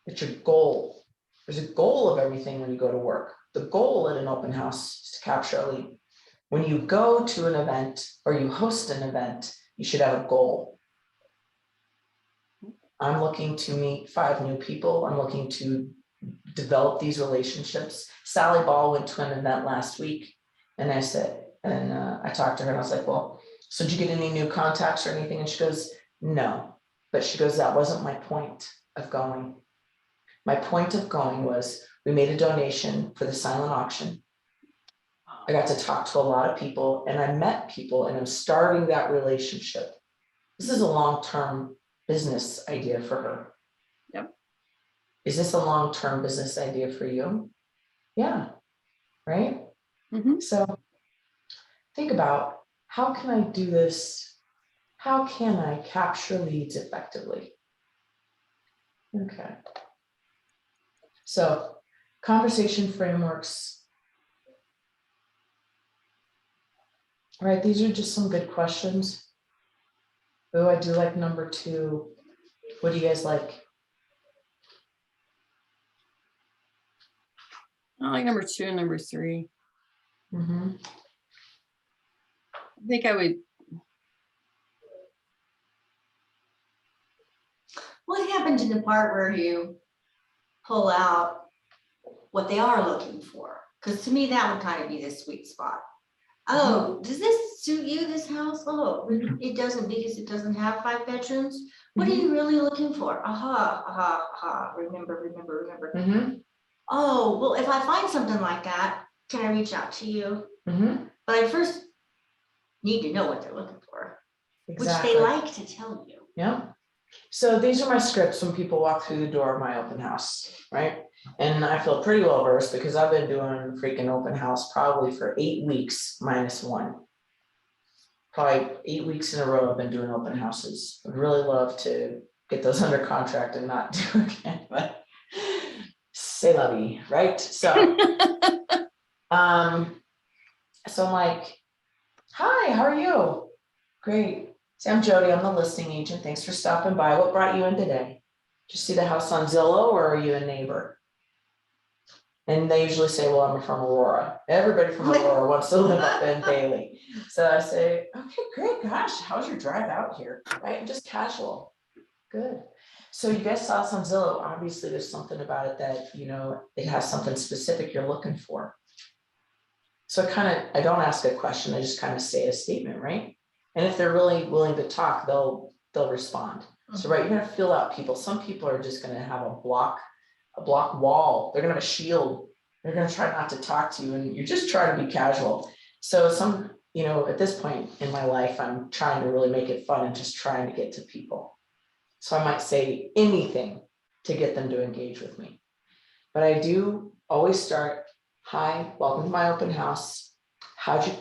It's your goal. There's a goal of everything when you go to work. The goal at an open house is to capture a lead. When you go to an event or you host an event, you should have a goal. I'm looking to meet 5 new people. I'm looking to develop these relationships. Sally Ball went to an event last week and I said, I talked to her and I was like, well, so did you get any new contacts or anything? And she goes, no, but she goes, that wasn't my point of going. My point of going was we made a donation for the silent auction. I got to talk to a lot of people and I met people and I'm starting that relationship. This is a long-term business idea for her. Yep. Is this a long-term business idea for you? Yeah, right? Mhm. So think about, how can I do this? How can I capture leads effectively? Okay. So conversation frameworks. All right, these are just some good questions. Oh, I do like number 2. What do you guys like? I like number 2 and number 3. Mm-hmm. I think I would. What happens in the part where you pull out what they are looking for? Because to me, that would kind of be the sweet spot. Oh, does this suit you, this house? Oh, it doesn't because it doesn't have 5 bedrooms. What are you really looking for? Aha, aha, aha. Remember. Mm-hmm. Oh, well, if I find something like that, can I reach out to you? Mm-hmm. But I first need to know what they're looking for, Exactly. which they like to tell you. Yeah. So these are my scripts when people walk through the door of my open house, right? And I feel pretty well versed because I've been doing freaking open house probably for 8 weeks minus 1. Probably 8 weeks in a row I've been doing open houses. I'd really love to get those under contract and not do it again, but c'est la vie, right? So, so I'm like, hi, how are you? Great. Say, I'm Jody, I'm the listing agent. Thanks for stopping by. What brought you in today? Did you see the house on Zillow or are you a neighbor? And they usually say, well, I'm from Aurora. Everybody from Aurora wants to live up in Bailey. So I say, okay, great, gosh, how's your drive out here? Right, just casual, good. So you guys saw us on Zillow. Obviously there's something about it that, it has something specific you're looking for. So I don't ask a question, I just kind of say a statement, right? And if they're really willing to talk, they'll respond. So right, you're gonna fill out people. Some people are just gonna have a block wall. They're gonna have a shield. They're gonna try not to talk to you, and you're just trying to be casual. So at this point in my life, I'm trying to really make it fun and just trying to get to people. So I might say anything to get them to engage with me. But I do always start, hi, welcome to my open house. How'd you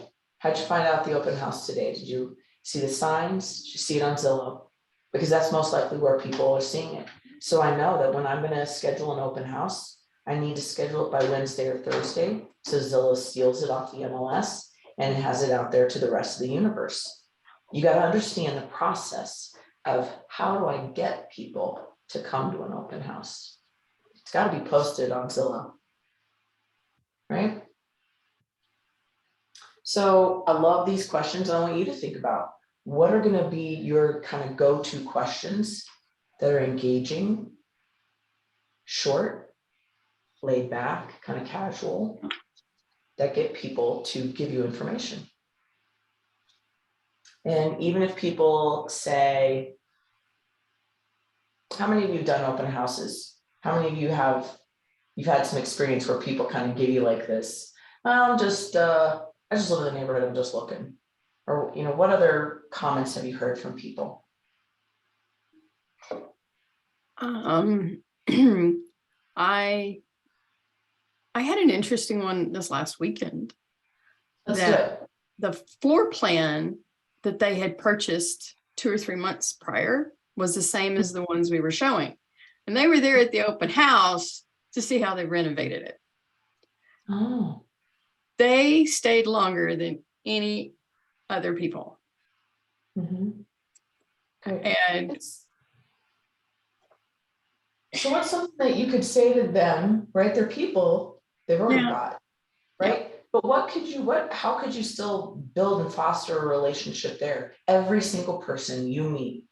find out the open house today? Did you see the signs? Did you see it on Zillow? Because that's most likely where people are seeing it. So I know that when I'm gonna schedule an open house, I need to schedule it by Wednesday or Thursday. So Zillow steals it off the MLS and has it out there to the rest of the universe. You gotta understand the process of how do I get people to come to an open house? It's gotta be posted on Zillow. Right? So I love these questions. I want you to think about what are gonna be your kind of go-to questions that are engaging, short, laid back, kind of casual, that get people to give you information. And even if people say, how many of you have done open houses? How many of you you've had some experience where people kind of give you like this, I just live in the neighborhood, I'm just looking. Or, you know, what other comments have you heard from people? I had an interesting one this last weekend. Let's do That it. the floor plan that they had purchased 2 or 3 months prior was the same as the ones we were showing. And they were there at the open house to see how they renovated it. Oh, They stayed longer than any other people. mhm. Great. And So what's something that you could say to them, right? They're people, they've already Yeah. bought, right? But how could you still build and foster a relationship there? Every single person you meet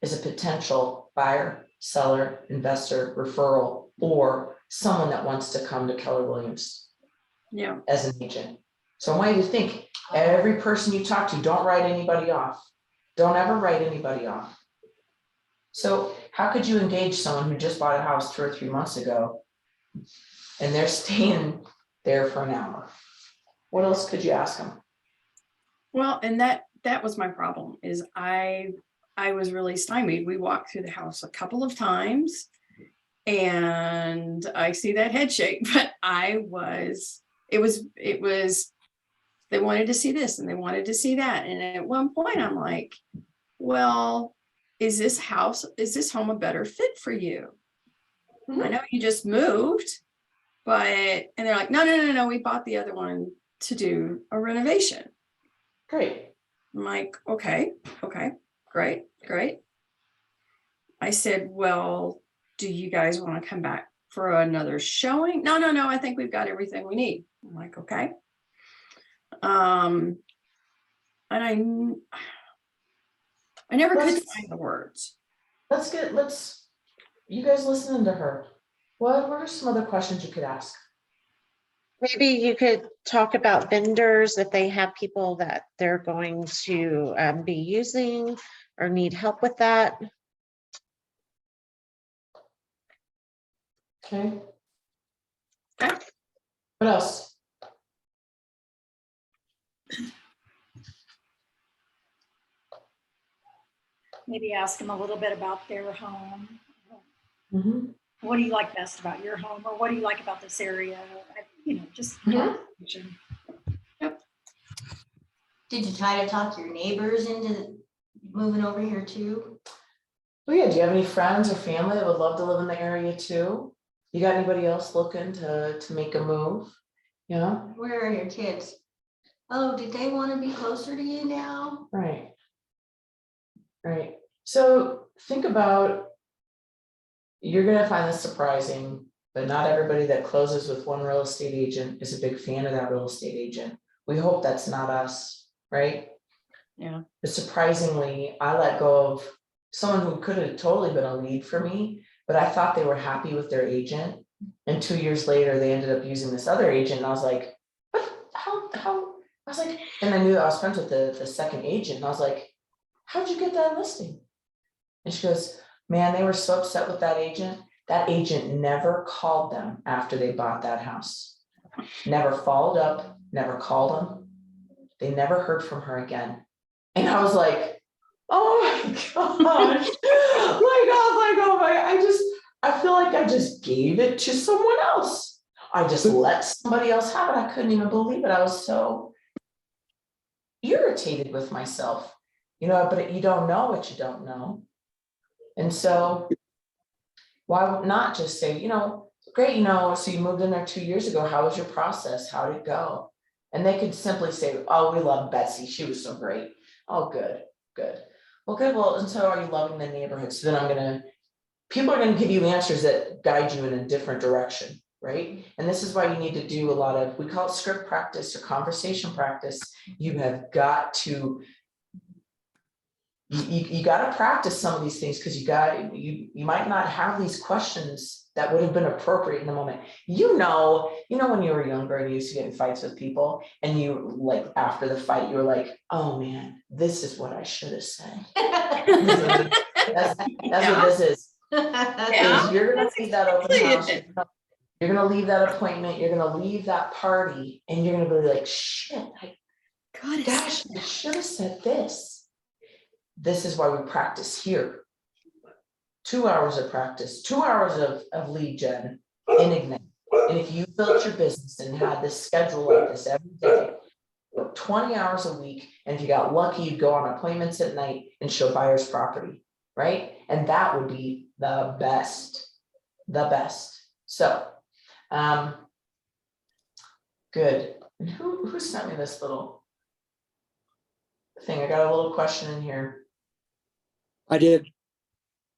is a potential buyer, seller, investor, referral, or someone that wants to come to Keller Williams yeah, as an agent. So I want you to think, every person you talk to, don't write anybody off. Don't ever write anybody off. So how could you engage someone who just bought a house 2 or 3 months ago and they're staying there for an hour? What else could you ask them? well, and that was my problem is I was really stymied. We walked through the house a couple of times and I see that head shake, but it was, they wanted to see this and they wanted to see that. And at one point I'm like, well, is this home a better fit for you? I know you just moved, and they're like, no, we bought the other one to do a renovation. Great. I'm like, okay, great. I said, well, do you guys want to come back for another showing? No, I think we've got everything we need. I'm like, okay. And I never could find the words. You guys listening to her. What are some other questions you could ask? Maybe you could talk about vendors if they have people that they're going to be using or need help with that. Okay. Okay. What else? Maybe ask them a little bit about their home. Mhm. What do you like best about your home, or what do you like about this area? Just Mhm. Did you try to talk your neighbors into moving over here too? Oh yeah, do you have any friends or family that would love to live in the area too? You got anybody else looking to make a move? Yeah, Where are your kids? Oh, did they want to be closer to you now? right. Right. So think about, you're gonna find this surprising, but not everybody that closes with one real estate agent is a big fan of that real estate agent. We hope that's not us, right? Yeah. But surprisingly, I let go of someone who could have totally been a lead for me, but I thought they were happy with their agent. And 2 years later, they ended up using this other agent. And I was like, what? How? I was like, and I knew I was friends with the second agent. And I was like, how'd you get that listing? And she goes, man, they were so upset with that agent. That agent never called them after they bought that house. Never followed up, never called them. They never heard from her again. And I was like, Oh my gosh. Oh my, I feel like I just gave it to someone else. I just let somebody else have it. I couldn't even believe it. I was so irritated with myself, but you don't know what you don't know. And so why not just say, great, so you moved in there 2 years ago. How was your process? How did it go? And they could simply say, oh, we love Betsy. She was so great. Oh, good, good. Well, good. Well, and so are you loving the neighborhood? So then people are going to give you answers that guide you in a different direction, right? And this is why you need to do a lot of, we call it script practice or conversation practice. You have got to, you got to practice some of these things, because you might not have these questions that would have been appropriate in the moment. When you were younger and you used to get in fights with people, and you like after the fight, you were like, oh man, this is what I should have said. That's what this is. Yeah, Is you're gonna that's leave that open exactly house. it. You're gonna leave that appointment, you're gonna leave that party, and you're gonna be like, shit, gosh, I should have said this. This is why we practice here. 2 hours of practice, 2 hours of lead gen in Ignite. And if you built your business and had this schedule like this every day, 20 hours a week, and if you got lucky, you'd go on appointments at night and show buyers property, right? And that would be the best. So, good. And who sent me this little thing? I got a little question in here. I did.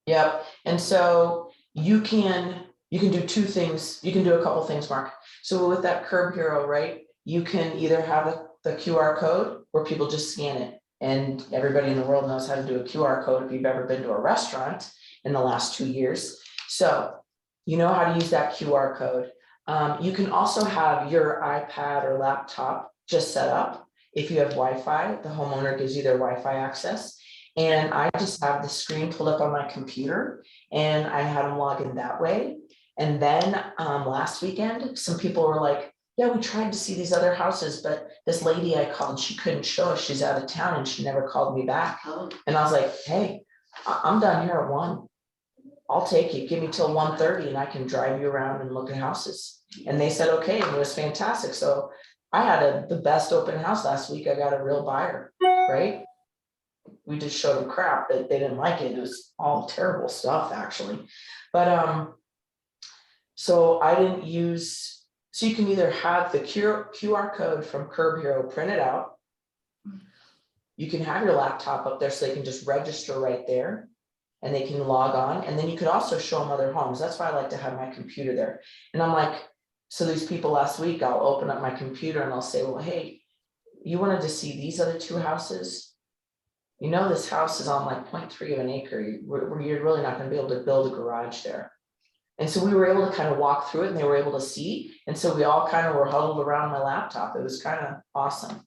Yep. And so you can do two things. You can do a couple things, Mark. So with that Curb Hero, right? You can either have the QR code where people just scan it, and everybody in the world knows how to do a QR code if you've ever been to a restaurant in the last 2 years. So you know how to use that QR code. You can also have your iPad or laptop just set up. If you have Wi-Fi, the homeowner gives you their Wi-Fi access. And I just have the screen pulled up on my computer, and I had them log in that way. And then last weekend, some people were like, yeah, we tried to see these other houses, but this lady I called, she couldn't show us. She's out of town and she never called me back. Oh. And I was like, hey, I'm done here at 1. I'll take it. Give me till 1:30 and I can drive you around and look at houses. And they said, okay, and it was fantastic. So I had the best open house last week. I got a real buyer, right? We just showed them crap that they didn't like it. It was all terrible stuff, actually. But so I didn't use, so you can either have the QR code from Curb Hero printed out. You can have your laptop up there so they can just register right there and they can log on. And then you could also show them other homes. That's why I like to have my computer there. And I'm like, so these people last week, I'll open up my computer and I'll say, well, hey, you wanted to see these other 2 houses? This house is on like 0.3 of an acre. You're really not going to be able to build a garage there. And so we were able to kind of walk through it and they were able to see. And so we all kind of were huddled around my laptop. It was kind of awesome.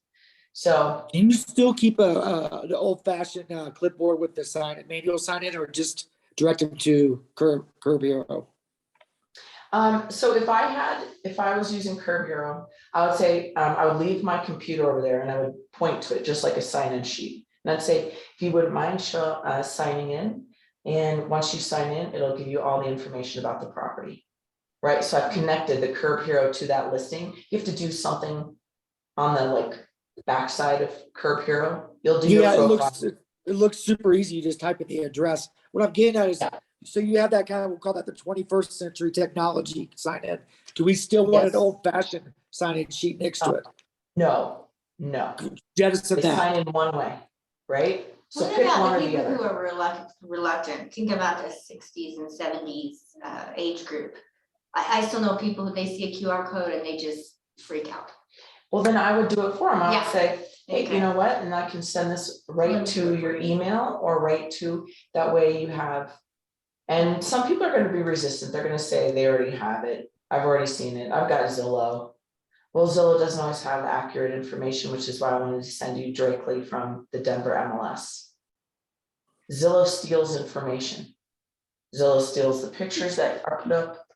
So Can you still keep the old fashioned clipboard with the manual sign in, or just direct them to Curb Hero? So if I was using Curb Hero, I would say I would leave my computer over there and I would point to it just like a sign-in sheet. And I'd say, if you wouldn't mind signing in, and once you sign in, it'll give you all the information about the property, right? So I've connected the Curb Hero to that listing. You have to do something on the backside of Curb Hero. You'll do your profile. It looks super easy. You just type in the address. What I'm getting at is, so you have that kind of, we'll call that the 21st century technology sign in. Do we still want an old fashioned sign-in sheet next to it? No. Jettison They that. sign in one way, right? So What pick one about or the the people who other. are reluctant? Think about the 60s and 70s age group. I still know people who, they see a QR code and they just freak out. Well, then I would do it for them. I would Yeah. say, hey, Okay. you know what? And I can send this right to your email or right to, that way you have. And some people are going to be resistant. They're going to say they already have it. I've already seen it. I've got Zillow. Well, Zillow doesn't always have accurate information, which is why I wanted to send you directly from the Denver MLS. Zillow steals information. Zillow steals the pictures that are put up,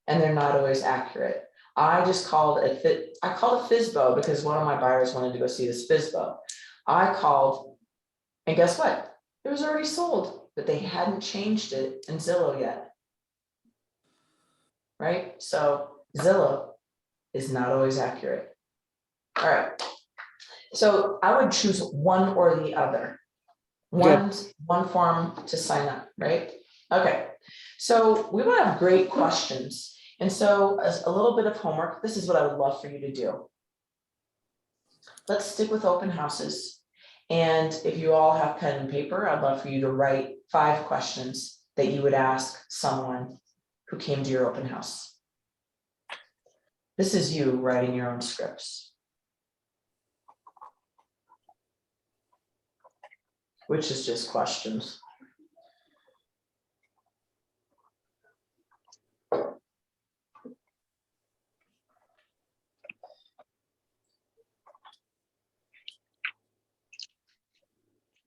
and they're not always accurate. I called a FSBO because one of my buyers wanted to go see this FSBO. I called, and guess what? it was already sold, but they hadn't changed it in Zillow yet. Right? So Zillow is not always accurate. All right. So I would choose one or the other. One form to sign up, right? Okay. So we want to have great questions. And so as a little bit of homework, this is what I would love for you to do. Let's stick with open houses. And if you all have pen and paper, I'd love for you to write 5 questions that you would ask someone who came to your open house. This is you writing your own scripts, which is just questions.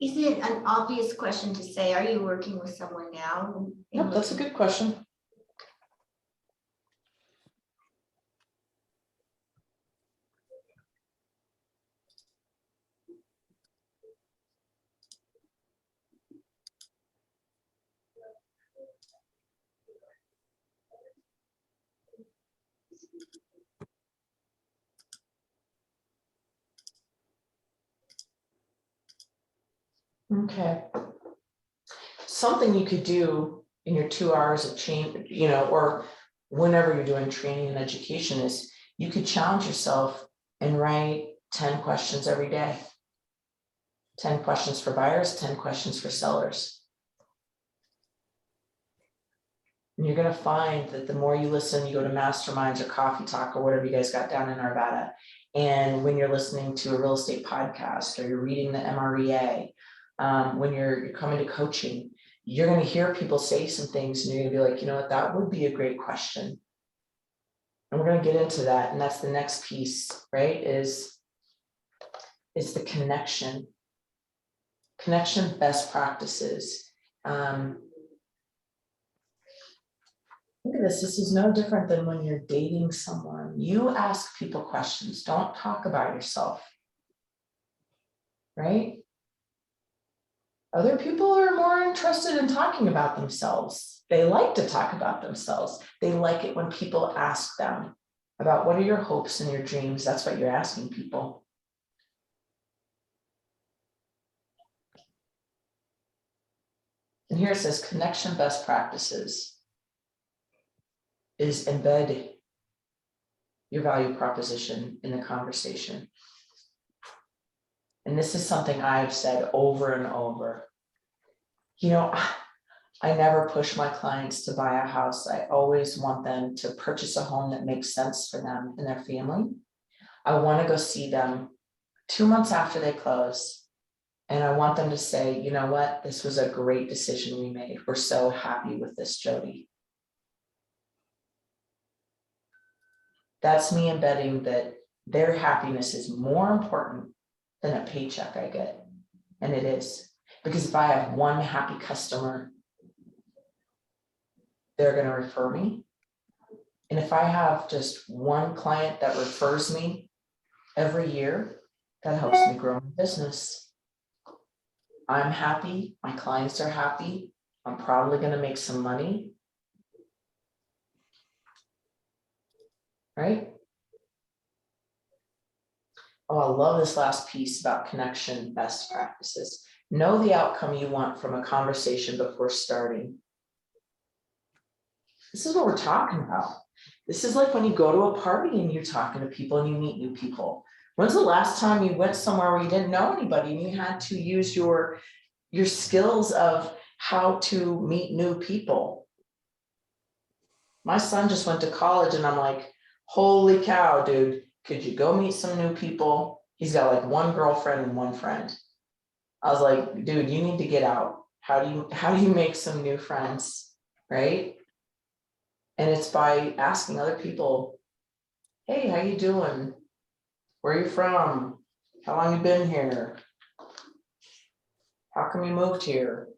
Is it an obvious question to say, are you working with someone now? Yep, that's a good question. Okay. Something you could do in your 2 hours of change, you know, or whenever you're doing training and education is you could challenge yourself and write 10 questions every day. 10 questions for buyers, 10 questions for sellers. And you're going to find that the more you listen, you go to masterminds or coffee talk or whatever you guys got down in Arvada. And when you're listening to a real estate podcast or you're reading the MREA, when you're coming to coaching, you're going to hear people say some things and you're going to be like, you know what, that would be a great question. And we're going to get into that. And that's the next piece, right? Is the connection. Connection best practices. Look at this. This is no different than when you're dating someone. You ask people questions. Don't talk about yourself. Right? Other people are more interested in talking about themselves. They like to talk about themselves. They like it when people ask them about what are your hopes and your dreams. That's what you're asking people. And here it says connection best practices is embed your value proposition in the conversation. And this is something I've said over and over. You know, I never push my clients to buy a house. I always want them to purchase a home that makes sense for them and their family. I want to go see them 2 months after they close. And I want them to say, you know what, this was a great decision we made. We're so happy with this, Jody. That's me embedding that their happiness is more important than a paycheck I get. And it is. Because if I have one happy customer, they're going to refer me. And if I have just one client that refers me every year, that helps me grow my business. I'm happy. My clients are happy. I'm probably going to make some money. Right? Oh, I love this last piece about connection best practices. Know the outcome you want from a conversation before starting. This is what we're talking about. This is like when you go to a party and you're talking to people and you meet new people. When's the last time you went somewhere where you didn't know anybody and you had to use your skills of how to meet new people? My son just went to college and I'm like, holy cow, dude, could you go meet some new people? He's got like one girlfriend and one friend. I was like, dude, you need to get out. How do you make some new friends, right? And it's by asking other people, hey, how you doing? Where are you from? How long you been here? How come you moved here?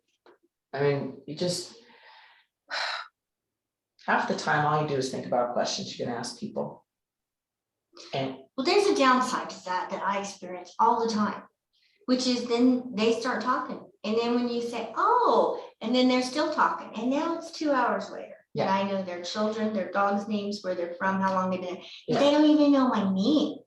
I mean, you just, half the time, all you do is think about questions you're gonna ask people. And Well, there's a downside to that I experience all the time, which is then they start talking And then when you say, oh, and then they're still talking, and now it's 2 hours later. And Yeah. I know their children, their dogs' names, where they're from, how long they've been, there. Yeah. They don't even know my name.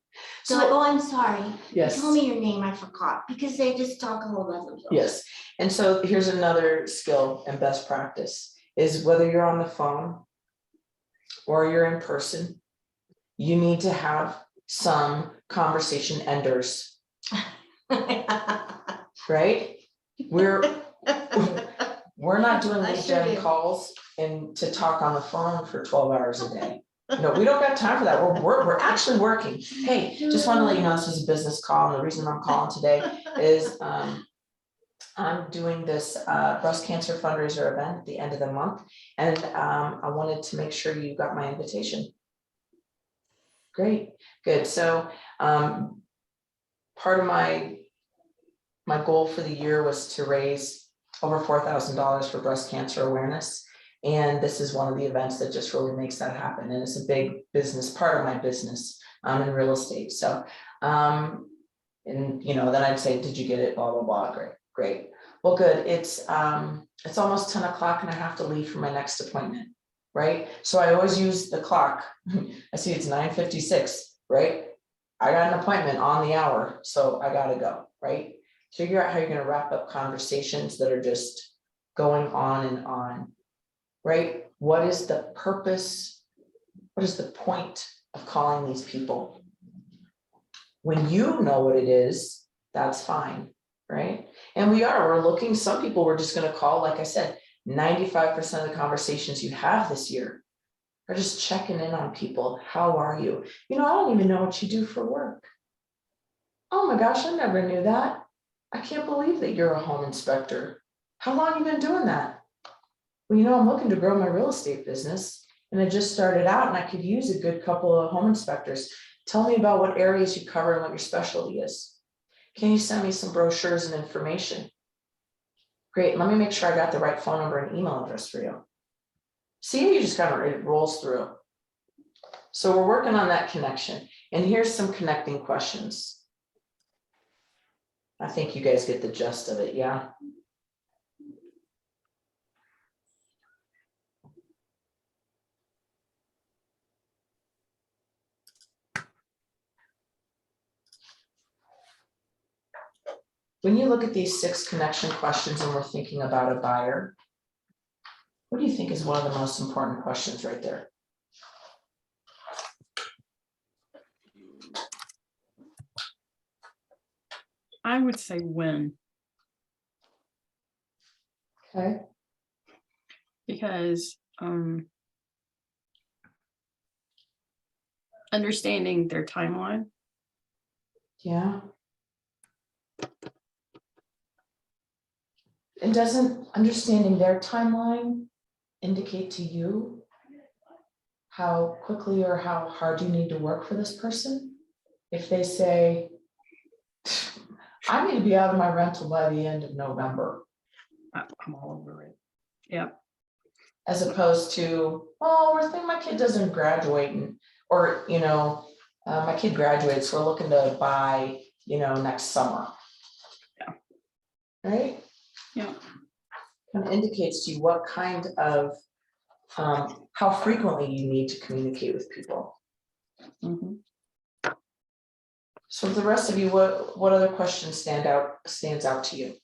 So I go, I'm sorry, you Yes. told me your name, I forgot, because they just talk a whole other. Yes, and so here's another skill and best practice is whether you're on the phone or you're in person, you need to have some conversation enders, right? We're not doing I these sure damn do. calls and to talk on the phone for 12 hours a day. No, we don't got time for that. We're actually working. Hey, just want to let you know this is a business call, and the reason I'm calling today is I'm doing this breast cancer fundraiser event at the end of the month, and I wanted to make sure you got my invitation. Great, good. So part of my goal for the year was to raise over $4,000 for breast cancer awareness. And this is one of the events that just really makes that happen. And it's a big business, part of my business in real estate. So, and then I'd say, did you get it? Blah, blah, blah. Great, great. Well, good. It's almost 10 o'clock and I have to leave for my next appointment, right? So I always use the clock. I see it's 9:56, right? I got an appointment on the hour, so I gotta go, right? Figure out how you're gonna wrap up conversations that are just going on and on, right? What is the purpose? What is the point of calling these people? When you know what it is, that's fine, right? And we're looking, some people we're just gonna call, like I said, 95% of the conversations you have this year are just checking in on people. How are you? I don't even know what you do for work. Oh my gosh, I never knew that. I can't believe that you're a home inspector. How long have you been doing that? Well, I'm looking to grow my real estate business and I just started out and I could use a good couple of home inspectors. Tell me about what areas you cover and what your specialty is. Can you send me some brochures and information? Great, let me make sure I got the right phone number and email address for you. See, you just it rolls through. So we're working on that connection. And here's some connecting questions. I think you guys get the gist of it, yeah? When you look at these 6 connection questions and we're thinking about a buyer, what do you think is one of the most important questions right there? I would say when, Okay. because understanding their timeline. Yeah. And doesn't understanding their timeline indicate to you how quickly or how hard you need to work for this person? If they say, I need to be out of my rental by the end of November. I'm all over it. Yeah. As opposed to, oh, we're thinking my kid doesn't graduate or my kid graduates, we're looking to buy, next summer. Yeah. Right? Yeah. Kind of indicates to you what kind of, how frequently you need to communicate with people. Mhm. So the rest of you, what other questions stands out to you?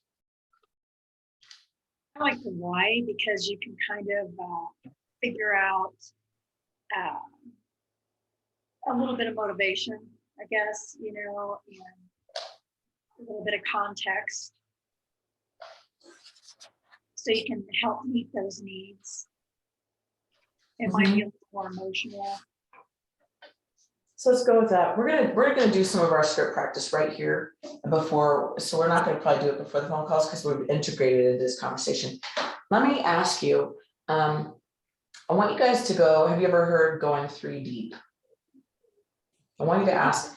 I like the why because you can kind of figure out a little bit of motivation, I guess, and a little bit of context. So you can help meet those needs. It might be a little more emotional. So let's go with that. We're gonna do some of our script practice right here before. So we're not gonna probably do it before the phone calls because we've integrated into this conversation. Let me ask you. I want you guys to go. Have you ever heard going 3 deep? I want you to ask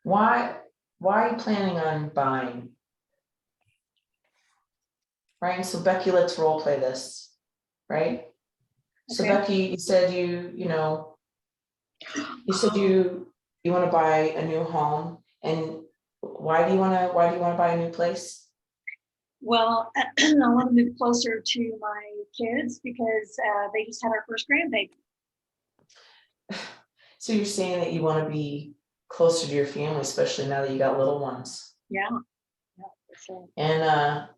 why are you planning on buying? Right. So Becky, let's role play this. Right. So Okay. Becky, you said you said you want to buy a new home, and why do you want to buy a new place? Well, I want to move closer to my kids because they just had our first grandbaby. So you're saying that you want to be closer to your family, especially now that you got little ones. Yeah. Yeah, for sure. And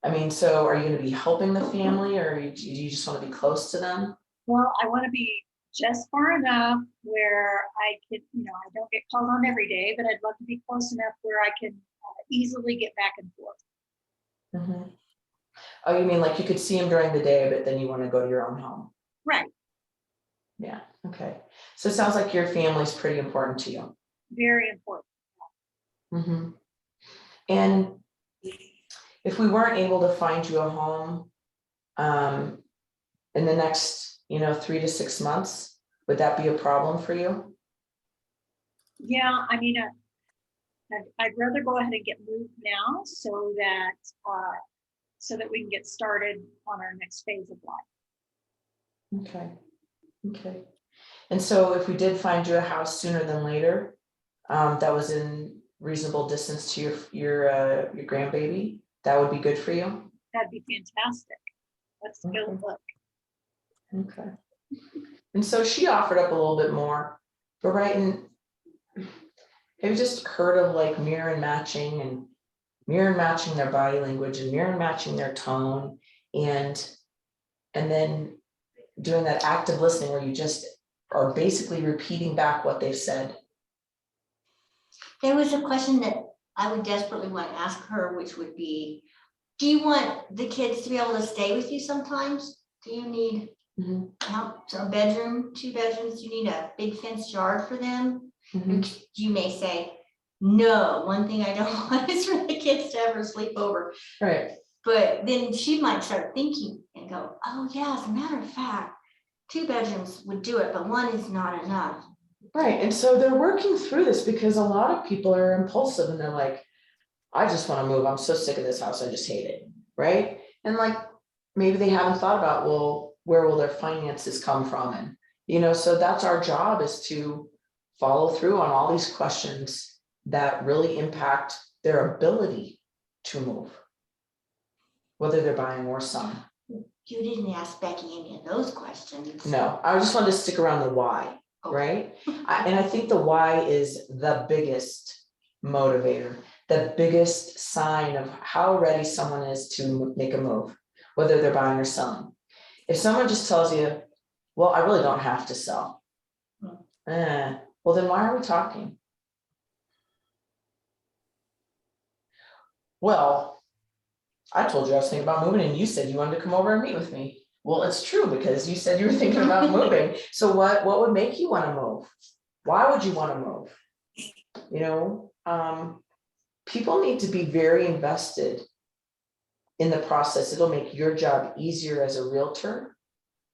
I mean, so are you going to be helping the family, or do you just want to be close to them? Well, I want to be just far enough where I could, I don't get called on every day, but I'd love to be close enough where I can easily get back and forth. Mhm. Oh, you mean like you could see them during the day, but then you want to go to your own home? Right. Yeah, okay. So it sounds like your family's pretty important to you. Very important. Mhm. And if we weren't able to find you a home in the next, 3 to 6 months, would that be a problem for you? Yeah, I mean, I'd rather go ahead and get moved now so that we can get started on our next phase of life. Okay, okay. And so if we did find you a house sooner than later, that was in reasonable distance to your grandbaby, that would be good for you? That'd be fantastic. Let's go look. Okay. And so she offered up a little bit more, but right, and have you just heard of like mirror and matching their body language and mirror and matching their tone, and then doing that active listening where you just are basically repeating back what they've said? There was a question that I would desperately want to ask her, which would be, do you want the kids to be able to stay with you sometimes? Do you need Mhm. a bedroom, 2 bedrooms? Do you need a big fenced yard for them? Mhm. You may say, no, one thing I don't want is for the kids to ever sleep over. Right. But then she might start thinking and go, oh yeah, as a matter of fact, 2 bedrooms would do it, but 1 is not enough. Right, and so they're working through this because a lot of people are impulsive and they're like, I just want to move, I'm so sick of this house, I just hate it, right? And like, maybe they haven't thought about, well, where will their finances come from? And, so that's our job, is to follow through on all these questions that really impact their ability to move, whether they're buying or selling. You didn't ask Becky any of those questions. No, I just wanted to stick around the why, right? And I think the why is the biggest motivator, the biggest sign of how ready someone is to make a move, whether they're buying or selling. If someone just tells you, well, I really don't have to sell. Well, then why are we talking? Well, I told you I was thinking about moving and you said you wanted to come over and meet with me. Well, it's true because you said you were thinking about moving. So what would make you want to move? Why would you want to move? People need to be very invested in the process. It'll make your job easier as a realtor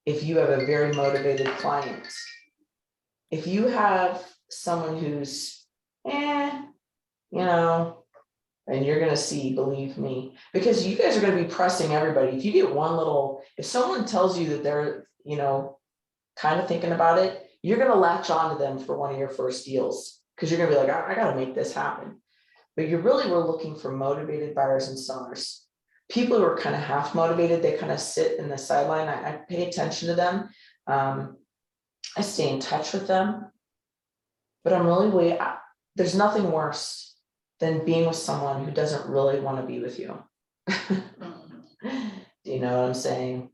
if you have a very motivated client. If you have someone who's, and you're gonna see, believe me, because you guys are gonna be pressing everybody. If you get if someone tells you that they're, kind of thinking about it, you're gonna latch on to them for one of your first deals, because you're gonna be like, I gotta make this happen. But you really were looking for motivated buyers and sellers. People who are kind of half motivated, they kind of sit in the sideline. I pay attention to them. I stay in touch with them, but there's nothing worse than being with someone who doesn't really want to be with you. Do you know what I'm saying?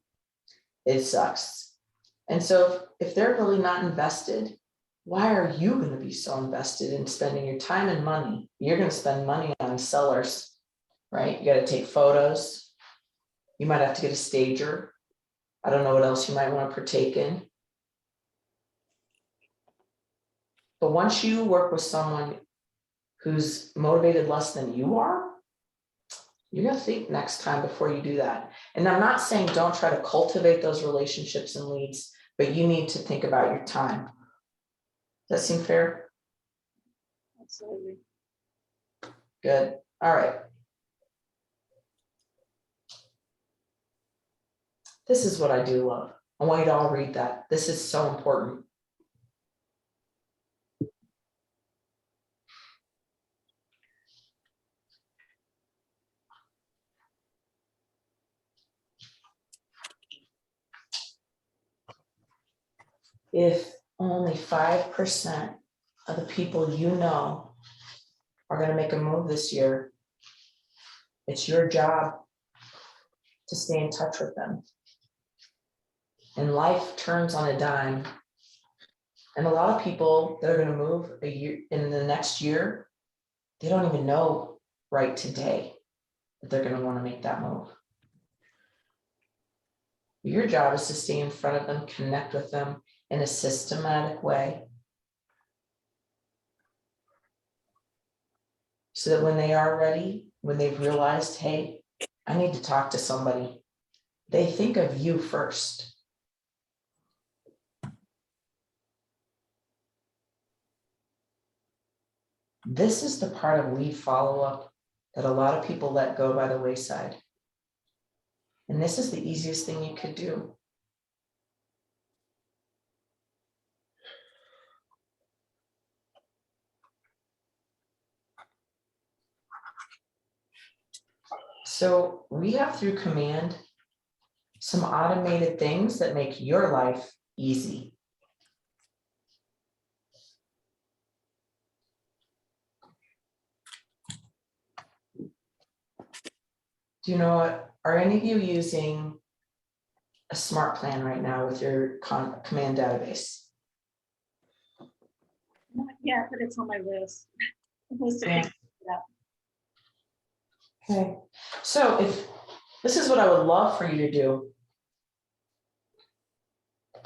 It sucks. And so if they're really not invested, why are you going to be so invested in spending your time and money? You're going to spend money on sellers, right? You got to take photos. You might have to get a stager. I don't know what else you might want to partake in. But once you work with someone who's motivated less than you are, you're going to think next time before you do that. And I'm not saying don't try to cultivate those relationships and leads, but you need to think about your time. Does that seem fair? Absolutely. Good. All right. This is what I do love. I want you to all read that. This is so important. if only 5% of the people you know are gonna make a move this year, it's your job to stay in touch with them. And life turns on a dime. And a lot of people that are gonna move a year, in the next year, they don't even know right today that they're gonna wanna make that move. Your job is to stay in front of them, connect with them in a systematic way. So that when they are ready, when they've realized, hey, I need to talk to somebody, they think of you first. This is the part of lead follow-up that a lot of people let go by the wayside. And this is the easiest thing you could do. So we have through Command some automated things that make your life easy. Do you know what? Are any of you using a smart plan right now with your Command database? Not yet, but it's on my list. Yeah. Okay, so if this is what I would love for you to do. I'm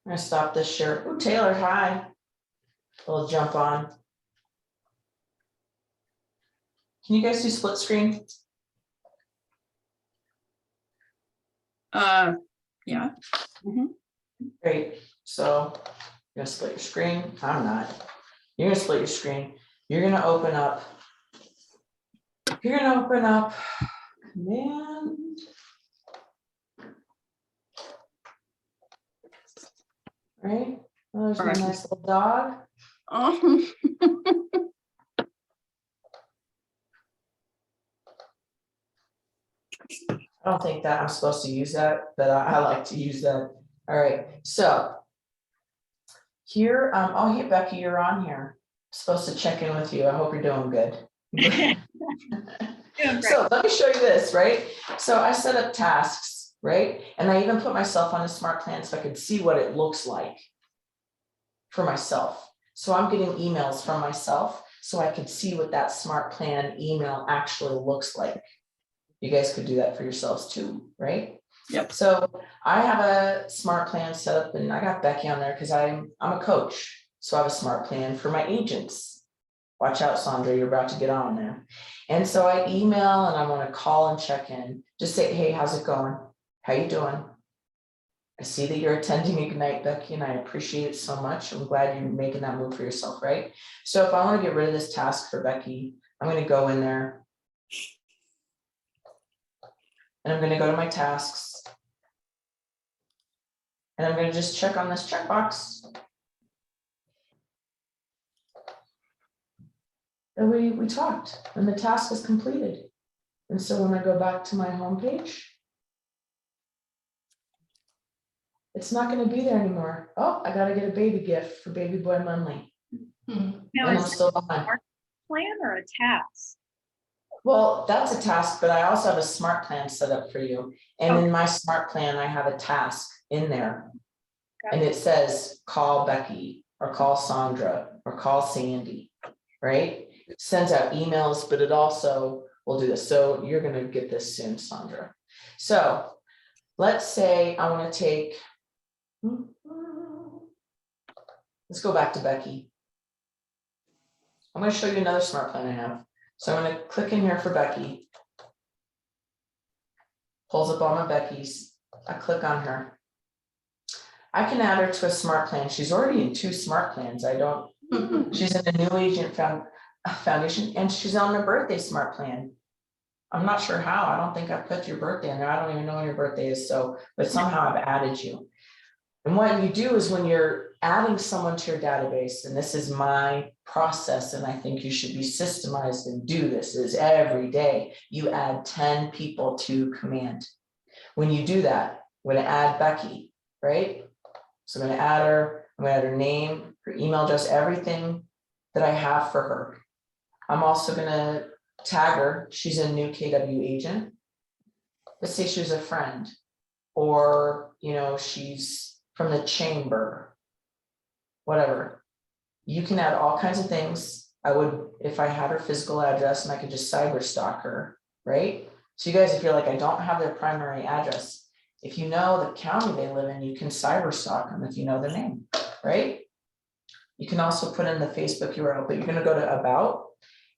gonna stop this share. Oh, Taylor, hi. We'll jump on. Can you guys do split screen? Yeah. Great, so you're gonna split your screen. I'm not. You're gonna split your screen. You're gonna open up. You're gonna open up Command. Right? Oh, there's my Right. nice little dog. Oh. I don't think that I'm supposed to use that, but I like to use that. All right, so here, oh, hey, Becky, you're on here. Supposed to check in with you. I hope you're doing good. Doing great. So let me show you this, right? So I set up tasks, right? And I even put myself on a smart plan so I could see what it looks like for myself. So I'm getting emails from myself so I could see what that smart plan email actually looks like. You guys could do that for yourselves too, right? Yep. So I have a smart plan set up and I got Becky on there because I'm a coach. So I have a smart plan for my agents. Watch out, Sandra, you're about to get on there. And so I email and I want to call and check in. Just say, hey, how's it going? How you doing? I see that you're attending Ignite, Becky, and I appreciate it so much. I'm glad you're making that move for yourself, right? So if I want to get rid of this task for Becky, I'm going to go in there. And I'm going to go to my tasks. And I'm going to just check on this checkbox. And we talked and the task is completed. And so when I go back to my homepage, it's not going to be there anymore. Oh, I got to get a baby gift for baby boy Munley. Now, And I'm is still it behind. a plan or a task? Well, that's a task, but I also have a smart plan set up for you. And in my smart plan, I have a task in there. And it says, call Becky or call Sandra or call Sandy, right? It sends out emails, but it also will do this. So you're going to get this soon, Sandra. So let's say I want to take, let's go back to Becky. I'm going to show you another smart plan I have. So I'm going to click in here for Becky. Pulls up all my Becky's. I click on her. I can add her to a smart plan. She's already in 2 smart plans. She's in a new agent foundation and she's on her birthday smart plan. I'm not sure how. I don't think I put your birthday in there. I don't even know when your birthday is. So, but somehow I've added you. And what you do is when you're adding someone to your database, and this is my process, and I think you should be systemized and do this, is every day you add 10 people to Command. When you do that, I'm going to add Becky, right? So I'm gonna add her, I'm gonna add her name, her email address, everything that I have for her. I'm also gonna tag her, she's a new KW agent. Let's say she was a friend, or, you know, she's from the chamber, whatever. You can add all kinds of things. I would, if I had her physical address and I could just cyber stalk her, right? So you guys, if you're like, I don't have their primary address, if you know the county they live in, you can cyber stalk them if you know their name, right? You can also put in the Facebook URL, but you're gonna go to about,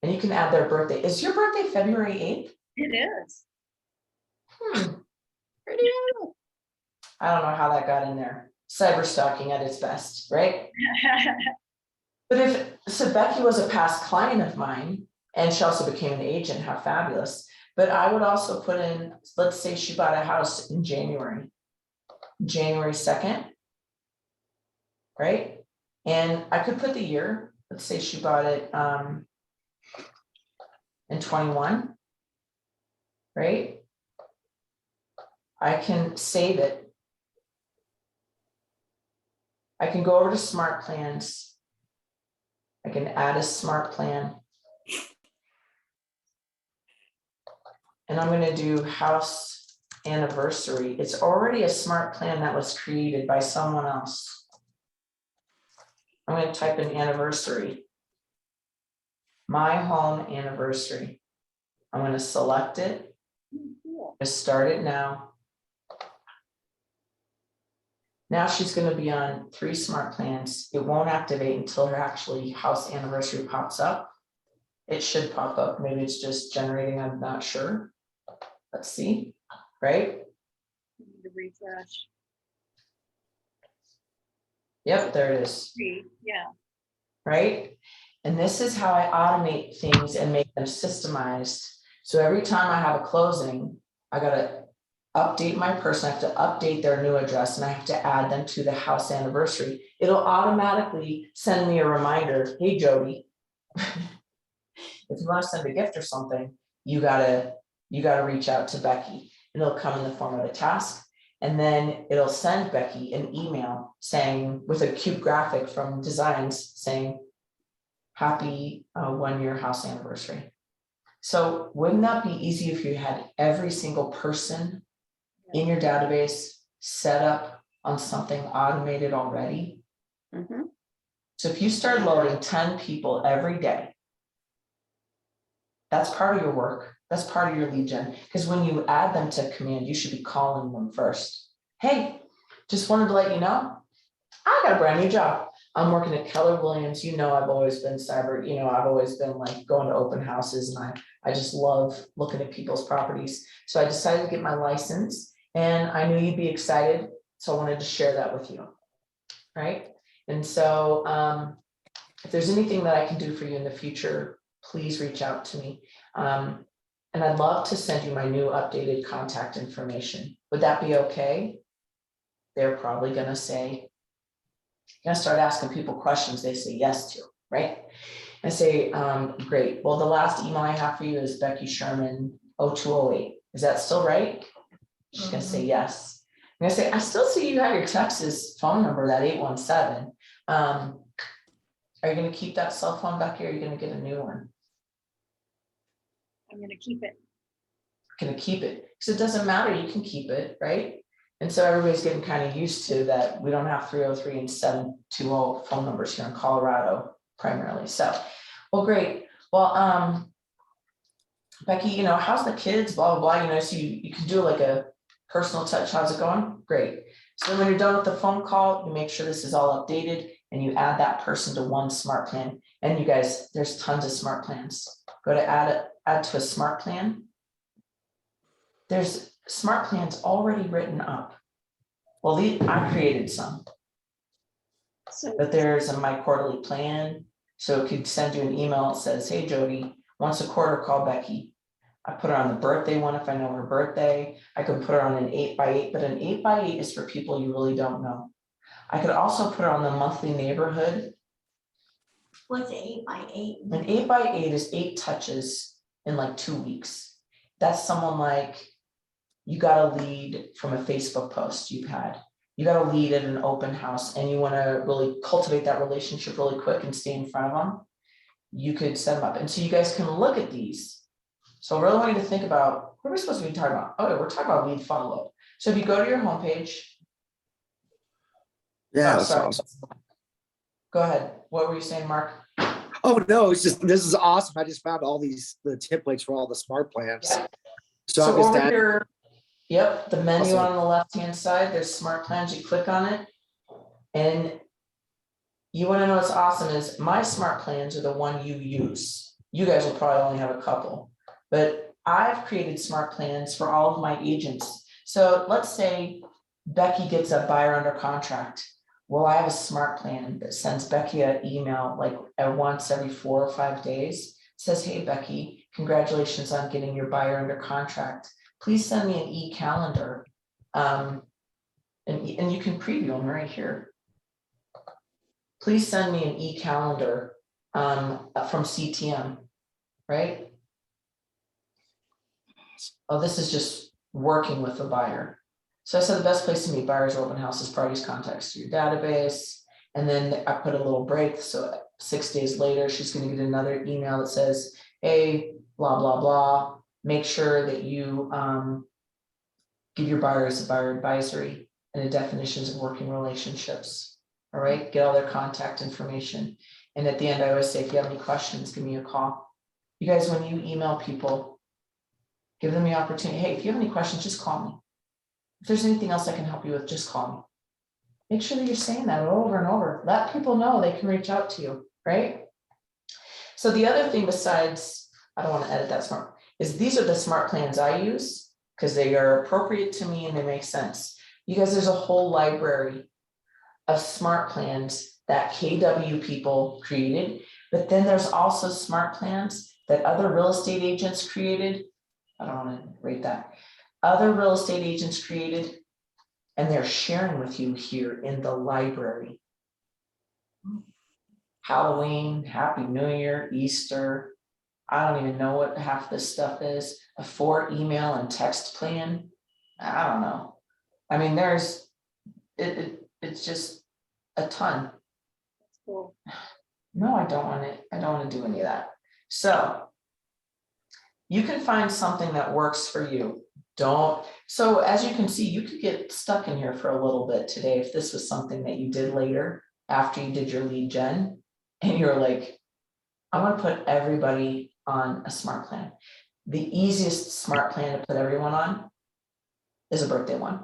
and you can add their birthday. Is your birthday February 8th? It is. Pretty good. I don't know how that got in there. Cyber stalking at its best, right? But if, so Becky was a past client of mine, and she also became an agent, how fabulous. But I would also put in, let's say she bought a house in January 2nd, right? And I could put the year, let's say she bought it in 21, right? I can save it. I can go over to Smart Plans. I can add a smart plan. And I'm gonna do house anniversary. It's already a smart plan that was created by someone else. I'm gonna type in anniversary. My home anniversary. I'm gonna select it. Just start it now. Now she's gonna be on 3 smart plans. It won't activate until her actually house anniversary pops up. It should pop up. Maybe it's just generating, I'm not sure. Let's see, right? The refresh. Yep, there it is, Yeah. right? And this is how I automate things and make them systemized. So every time I have a closing, I gotta update my person, I have to update their new address, and I have to add them to the house anniversary. It'll automatically send me a reminder, hey Jody. If you want to send a gift or something, you gotta reach out to Becky, and it'll come in the form of a task. And then it'll send Becky an email saying, with a cute graphic from Designs saying, happy 1-year house anniversary. So wouldn't that be easy if you had every single person in your database set up on something automated already? Mhm. So if you start loading 10 people every day, that's part of your work. That's part of your lead gen. Because when you add them to command, you should be calling them first. Hey, just wanted to let you know, I got a brand new job. I'm working at Keller Williams. You know, I've always been cyber, you know, I've always been like going to open houses, and I just love looking at people's properties. So I decided to get my license, and I knew you'd be excited. So I wanted to share that with you. Right. And so if there's anything that I can do for you in the future, please reach out to me. And I'd love to send you my new updated contact information. Would that be okay? They're probably gonna say, you're gonna start asking people questions they say yes to, right? I say, great. Well, the last email I have for you is Becky Sherman 0208. Is that still right? She's gonna say yes. I'm gonna say, I still see you have your Texas phone number, that 817. Are you gonna keep that cell phone, Becky, or are you gonna get a new one? I'm gonna keep it. Gonna keep it, because it doesn't matter, you can keep it, right? And so everybody's getting kind of used to that. We don't have 303 and 720 phone numbers here in Colorado primarily. So, well, great. Well, Becky, you know, how's the kids, blah, blah, blah, you know, so you can do like a personal touch. How's it going? Great. So then when you're done with the phone call, you make sure this is all updated and you add that person to one smart plan. And you guys, there's tons of smart plans. Go to add to a smart plan. There's smart plans already written up. Well, I created some, So but there's a my quarterly plan. So it could send you an email that says, hey, Jody, once a quarter, call Becky. I put her on the birthday one if I know her birthday. I could put her on an 8x8, but an 8x8 is for people you really don't know. I could also put her on the monthly neighborhood. What's 8x8? An 8x8 is 8 touches in like 2 weeks. That's someone like, you got a lead from a Facebook post you've had. you got a lead at an open house and you want to really cultivate that relationship really quick and stay in front of them, you could set them up. And so you guys can look at these. So I really want you to think about, what are we supposed to be talking about? Oh, we're talking about lead follow-up. So if you go to your homepage. Yeah, Oh, that's sorry. awesome. Go ahead. What were you saying, Mark? Oh, no, it's just, this is awesome. I just found all these, the templates for all the smart plans. Yeah. So I'm So just over adding, here, yep, the menu Awesome. on the left-hand side, there's smart plans, you click on it. And you wanna know what's awesome is my smart plans are the one you use. You guys will probably only have a couple, but I've created smart plans for all of my agents. So let's say Becky gets a buyer under contract. Well, I have a smart plan that sends Becky an email like at once every 4 or 5 days. Says, hey, Becky, congratulations on getting your buyer under contract. Please send me an e-calendar. And you can preview them right here. Please send me an e-calendar from CTM, right? Oh, this is just working with the buyer. So I said the best place to meet buyers or open houses, parties, contacts to your database. And then I put a little break. So 6 days later, she's going to get another email that says, hey, blah, blah, blah. Make sure that you give your buyers a buyer advisory and the definitions of working relationships. All right, get all their contact information. And at the end, I always say, if you have any questions, give me a call. You guys, when you email people, give them the opportunity. Hey, if you have any questions, just call me. If there's anything else I can help you with, just call me. Make sure that you're saying that over and over. Let people know they can reach out to you, right? So the other thing besides, I don't want to edit that smart, is these are the smart plans I use because they are appropriate to me and they make sense. You guys, there's a whole library of smart plans that KW people created, but then there's also smart plans that other real estate agents created. I don't want to rate that. Other real estate agents created, and they're sharing with you here in the library. Halloween, Happy New Year, Easter. I don't even know what half this stuff is. A 4 email and text plan. I don't know. I mean, there's, it's just a ton. Cool. No, I don't want it. I don't want to do any of that. So you can find something that works for you. So as you can see, you could get stuck in here for a little bit today if this was something that you did later after you did your lead gen and you're like, I want to put everybody on a smart plan. The easiest smart plan to put everyone on is a birthday one.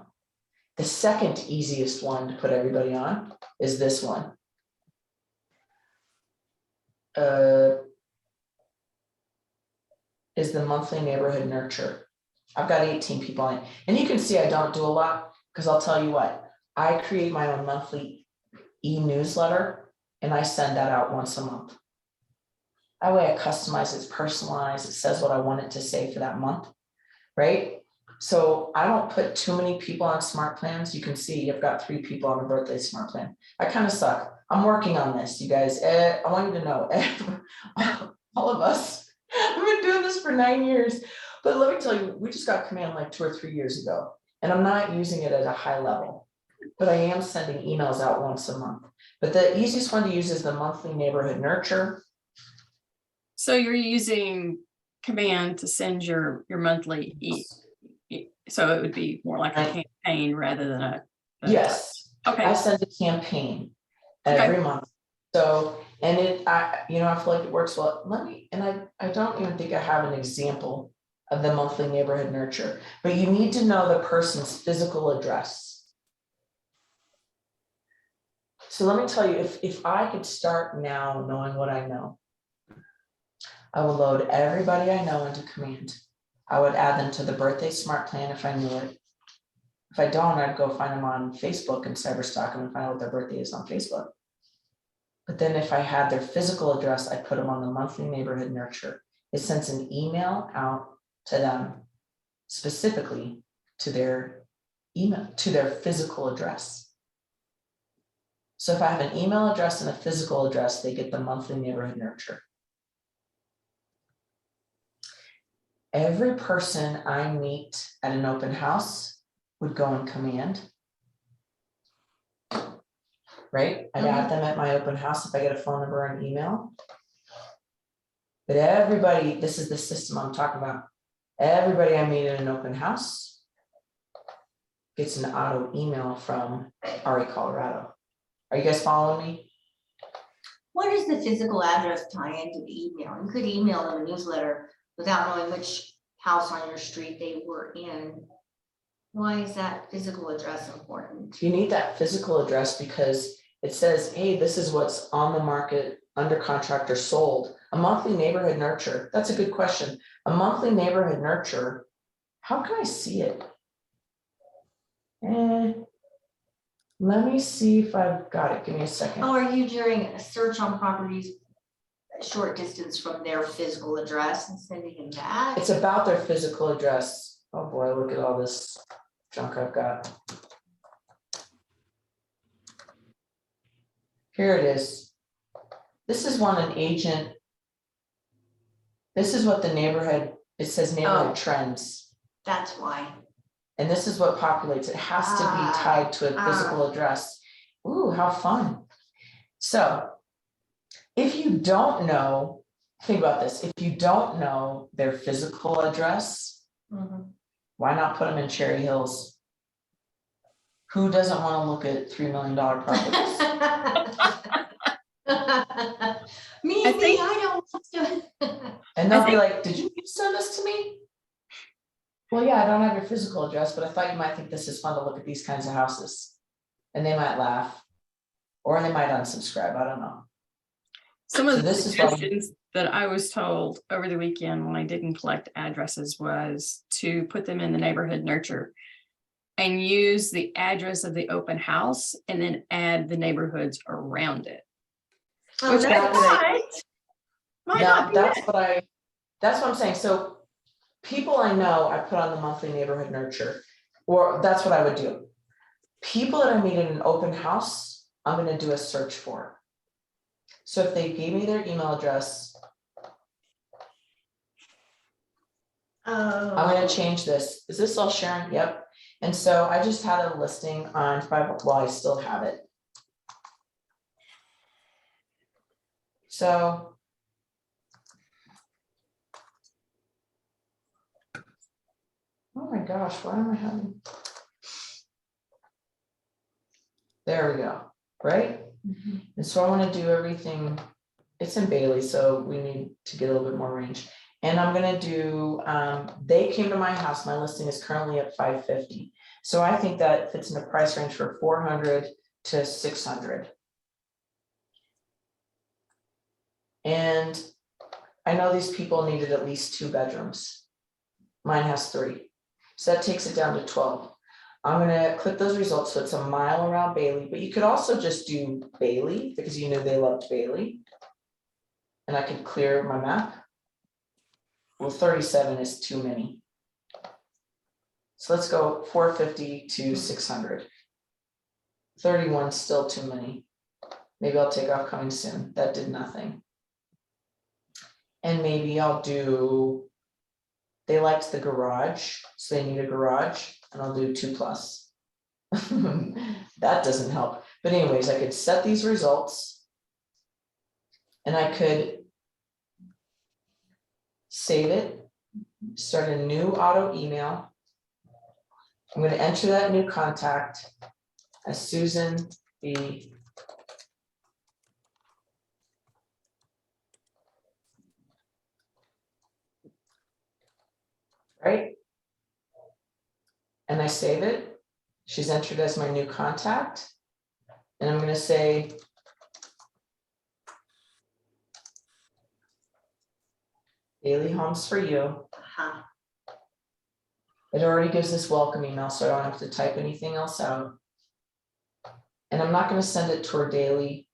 The second easiest one to put everybody on is this one. Is the monthly neighborhood nurture. I've got 18 people on it. And you can see I don't do a lot because I'll tell you what, I create my own monthly e-newsletter and I send that out once a month. That way I customize it, it's personalized, it says what I want it to say for that month, right? So I don't put too many people on smart plans. You can see I've got 3 people on a birthday smart plan. I kind of suck. I'm working on this, you guys. I want you to know, all of us, I've been doing this for 9 years. But let me tell you, we just got command like 2 or 3 years ago, and I'm not using it at a high level, but I am sending emails out once a month. But the easiest one to use is the monthly neighborhood nurture. So you're using command to send your monthly so it would be more like a campaign rather than a. Yes. Okay. I send a campaign every month. So, and I feel like it works well. I don't even think I have an example of the monthly neighborhood nurture, but you need to know the person's physical address. So let me tell you, if I could start now knowing what I know, I would load everybody I know into command. I would add them to the birthday smart plan if I knew it. If I don't, I'd go find them on Facebook and cyberstalk them and find out what their birthday is on Facebook. But then if I had their physical address, I'd put them on the monthly neighborhood nurture. It sends an email out to them specifically to their email, to their physical address. So if I have an email address and a physical address, they get the monthly neighborhood nurture. Every person I meet at an open house would go in command. right? I'd add them at my open house if I get a phone number and email. But everybody, this is the system I'm talking about. Everybody I meet in an open house gets an auto email from RE Colorado. Are you guys following me? What does the physical address tie into the email? You could email them a newsletter without knowing which house on your street they were in. Why is that physical address important? You need that physical address because it says, hey, this is what's on the market, under contract or sold. A monthly neighborhood nurture. That's a good question. A monthly neighborhood nurture. How can I see it? Let me see if I've got it. Give me a second. Oh, are you doing a search on properties a short distance from their physical address and sending them that? It's about their physical address. Oh boy, look at all this junk I've got. Here it is. This is one an agent. This is what the neighborhood, it says neighborhood Oh. trends. That's why. And this is what populates. It has to be tied to a physical address. Ooh, how fun. So if you don't know, think about this. If you don't know their physical address, why not put them in Cherry Hills? Who doesn't want to look at $3 million properties? Me, I don't want to. And they'll be like, did you send this to me? Well, yeah, I don't have your physical address, but I thought you might think this is fun to look at these kinds of houses. And they might laugh, or they might unsubscribe, I don't know. Some of So the this is why- suggestions that I was told over the weekend when I didn't collect addresses was to put them in the neighborhood nurture and use the address of the open house and then add the neighborhoods around it. Oh, Which that's I a good idea. might Now, not be it. that's what I'm saying. So people I know, I put on the monthly neighborhood nurture, or that's what I would do. People that I meet in an open house, I'm gonna do a search for. So if they gave me their email address, I'm gonna change this. Is this all Sharon? Yep. And so I just had a listing on well, I still have it. So. Oh my gosh, why am I having? There we go, right? And so I want to do everything, it's in Bailey, so we need to get a little bit more range. And I'm gonna do, they came to my house, my listing is currently at 550. So I think that fits in a price range for 400 to 600. And I know these people needed at least 2 bedrooms. Mine has 3. So that takes it down to 12. I'm gonna click those results, so it's a mile around Bailey, but you could also just do Bailey because you know they loved Bailey. And I could clear my map. Well, 37 is too many. So let's go 450 to 600. 31 still too many. Maybe I'll take off coming soon. That did nothing. And maybe I'll do, they liked the garage, so they need a garage, and I'll do 2+. That doesn't help. But anyways, I could set these results and I could save it, start a new auto email. I'm going to enter that new contact as Susan B. Right? And I save it. She's entered as my new contact. And I'm going to say, Daily Homes for You. Uh-huh. It already gives this welcome email, so I don't have to type anything else out. And I'm not going to send it to her daily.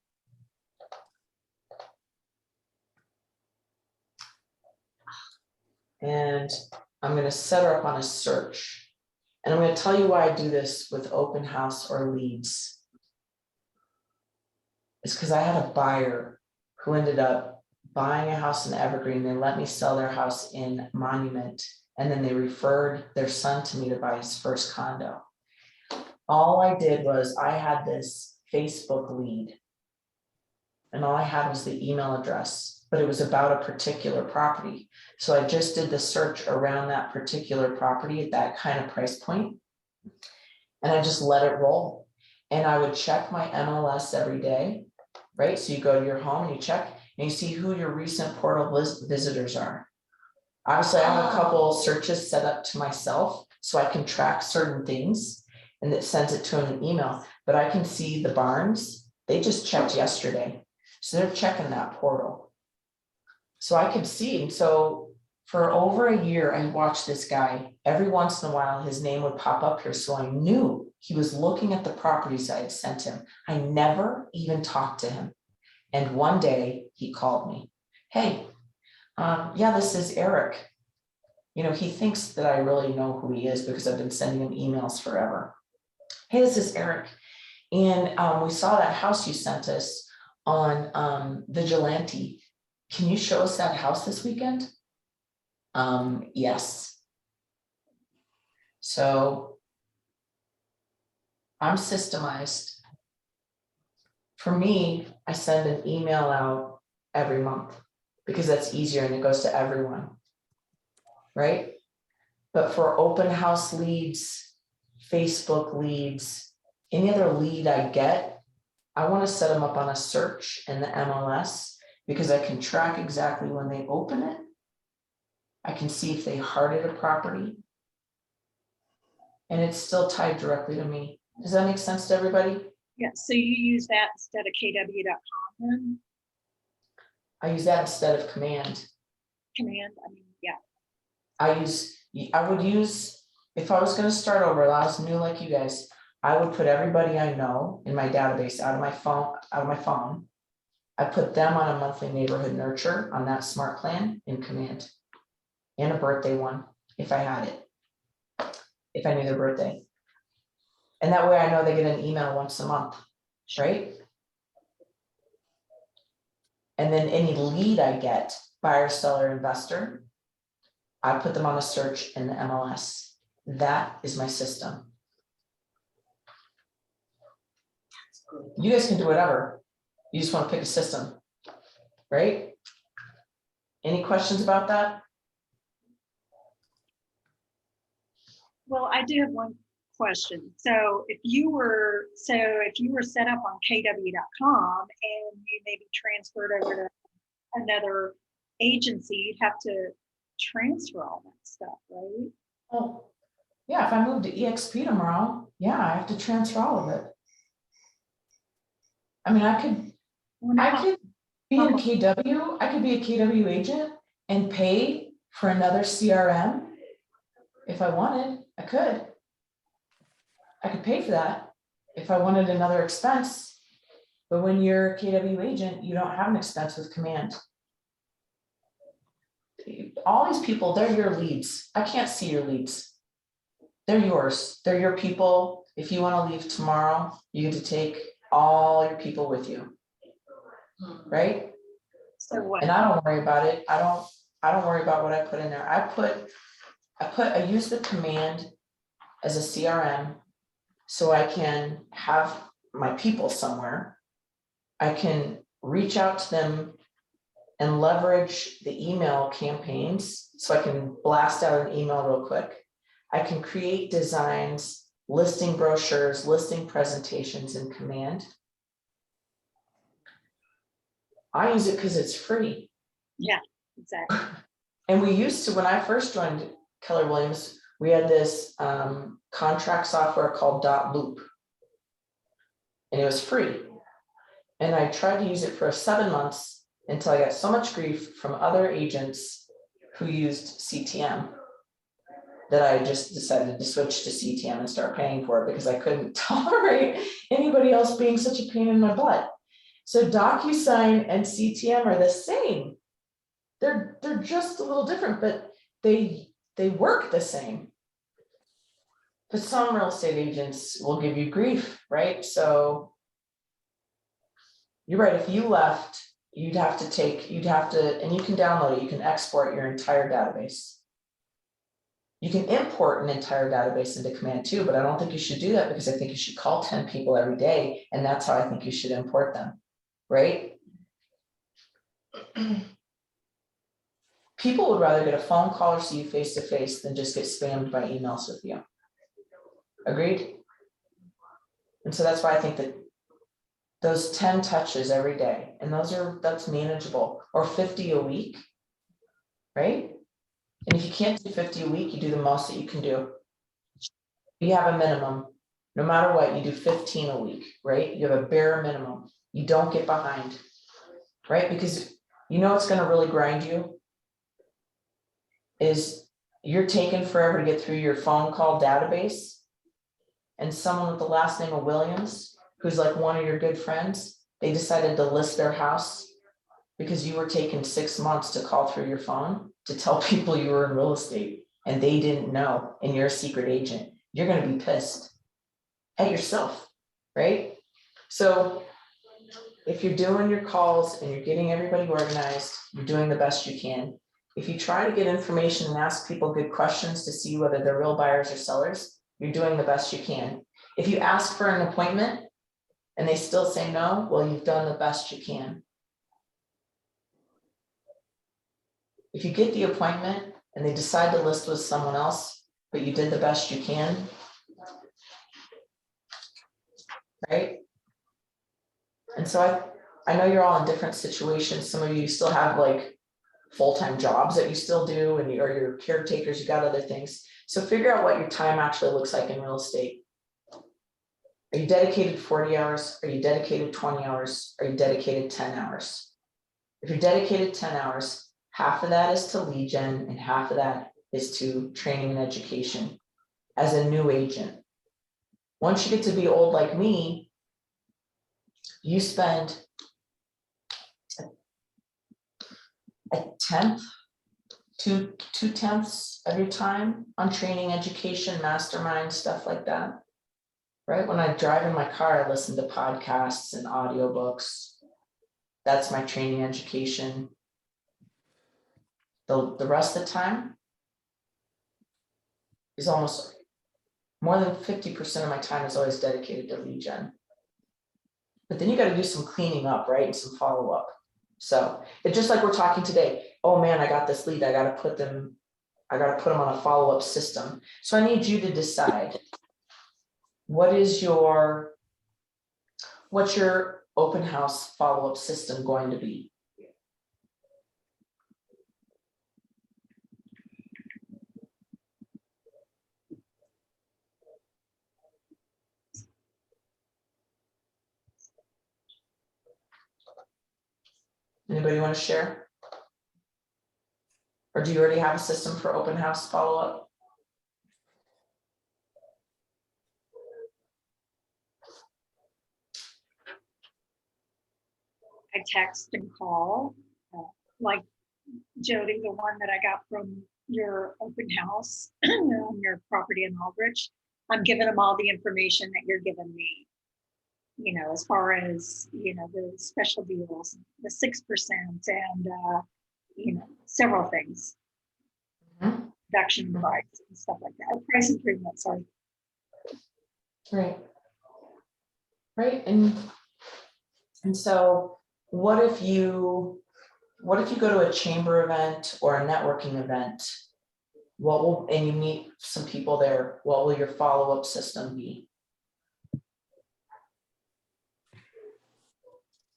And I'm going to set her up on a search. And I'm going to tell you why I do this with open house or leads. It's because I had a buyer who ended up buying a house in Evergreen. They let me sell their house in Monument. And then they referred their son to me to buy his first condo. All I did was I had this Facebook lead. And all I had was the email address, but it was about a particular property. So I just did the search around that particular property at that kind of price point. And I just let it roll. And I would check my MLS every day, right? So you go to your home and you check and you see who your recent portal visitors are. Obviously, I have a couple searches set up to myself so I can track certain things and it sends it to an email, but I can see the Barnes, they just checked yesterday. So they're checking that portal. So I could see, and so for over a year, I watched this guy. Every once in a while, his name would pop up here. So I knew he was looking at the properties I had sent him. I never even talked to him. And one day he called me. Hey, yeah, this is Eric. You know, he thinks that I really know who he is because I've been sending him emails forever. Hey, this is Eric. And we saw that house you sent us on Vigilante. Can you show us that house this weekend? Yes. So I'm systemized. For me, I send an email out every month because that's easier and it goes to everyone, right? But for open house leads, Facebook leads, any other lead I get, I want to set them up on a search in the MLS because I can track exactly when they open it. I can see if they hearted a property. And it's still tied directly to me. Does that make sense to everybody? Yeah, so you use that instead of kw.com then? I use that instead of command. Command, I mean, yeah. I would use, if I was going to start over, I was new like you guys, I would put everybody I know in my database out of my phone. I put them on a monthly neighborhood nurture on that smart plan in command. And a birthday one, if I had it, if I knew their birthday. And that way I know they get an email once a month, right? And then any lead I get, buyer, seller, investor, I put them on a search in the MLS. That is my system. You guys can do whatever. You just want to pick a system, right? Any questions about that? Well, I do have one question. So if you were set up on kw.com and you maybe transferred over to another agency, you'd have to transfer all that stuff, right? Oh, yeah, if I move to EXP tomorrow, yeah, I have to transfer all of it. I mean, I could be in KW, I could be a KW agent and pay for another CRM. If I wanted, I could pay for that if I wanted another expense. But when you're a KW agent, you don't have an expense with command. All these people, they're your leads. I can't see your leads. They're yours. They're your people. If you want to leave tomorrow, you get to take all your people with you. Right? So what? And I don't worry about it. I don't worry about what I put in there. I use the command as a CRM so I can have my people somewhere. I can reach out to them and leverage the email campaigns so I can blast out an email real quick. I can create designs, listing brochures, listing presentations in command. I use it because it's free. Yeah, exactly. And we used to, when I first joined Keller Williams, we had this contract software called .loop. And it was free. And I tried to use it for 7 months until I got so much grief from other agents who used CTM that I just decided to switch to CTM and start paying for it because I couldn't tolerate anybody else being such a pain in my butt. So DocuSign and CTM are the same. They're just a little different, but they work the same. But some real estate agents will give you grief, right? So you're right, if you left, you'd have to, and you can download it, you can export your entire database. You can import an entire database into Command too, but I don't think you should do that because I think you should call 10 people every day, and that's how I think you should import them, right? People would rather get a phone call or see you face to face than just get spammed by emails with you. Agreed? And so that's why I think that those 10 touches every day, and that's manageable, or 50 a week, right? And if you can't do 50 a week, you do the most that you can do. You have a minimum, no matter what, you do 15 a week, right? You have a bare minimum. You don't get behind, right? Because you know what's gonna really grind you is you're taking forever to get through your phone call database, and someone with the last name of Williams, who's like one of your good friends, they decided to list their house because you were taking 6 months to call through your phone to tell people you were in real estate and they didn't know, and you're a secret agent. You're gonna be pissed at yourself, right? So if you're doing your calls and you're getting everybody organized, you're doing the best you can. If you try to get information and ask people good questions to see whether they're real buyers or sellers, you're doing the best you can. If you ask for an appointment and they still say no, well, you've done the best you can. If you get the appointment and they decide to list with someone else, but you did the best you can, right? And so I know you're all in different situations. Some of you still have like full-time jobs that you still do, and or you're caretakers, you got other things. So figure out what your time actually looks like in real estate. Are you dedicated 40 hours? Are you dedicated 20 hours? Are you dedicated 10 hours? If you're dedicated 10 hours, half of that is to lead gen and half of that is to training and education as a new agent. Once you get to be old like me, you spend a tenth, two tenths of your time on training, education, mastermind, stuff like that. Right? When I drive in my car, I listen to podcasts and audiobooks. That's my training, education. The rest of the time is almost more than 50% of my time is always dedicated to lead gen. But then you got to do some cleaning up, right? And some follow-up. So it's just like we're talking today. Oh man, I got this lead. I got to put them on a follow-up system. So I need you to decide what's your open house follow-up system going to be? Anybody want to share? Or do you already have a system for open house follow-up? I text and call, like Jody, the one that I got from your open house on your property in Aldrich. I'm giving them all the information that you're giving me. You know, as far as, you know, the special deals, the 6% and, you know, several things. Mm-hmm. Reduction in price and stuff like that. Price improvement, sorry. Right. Right. And so what if you go to a chamber event or a networking event? And you meet some people there, what will your follow-up system be?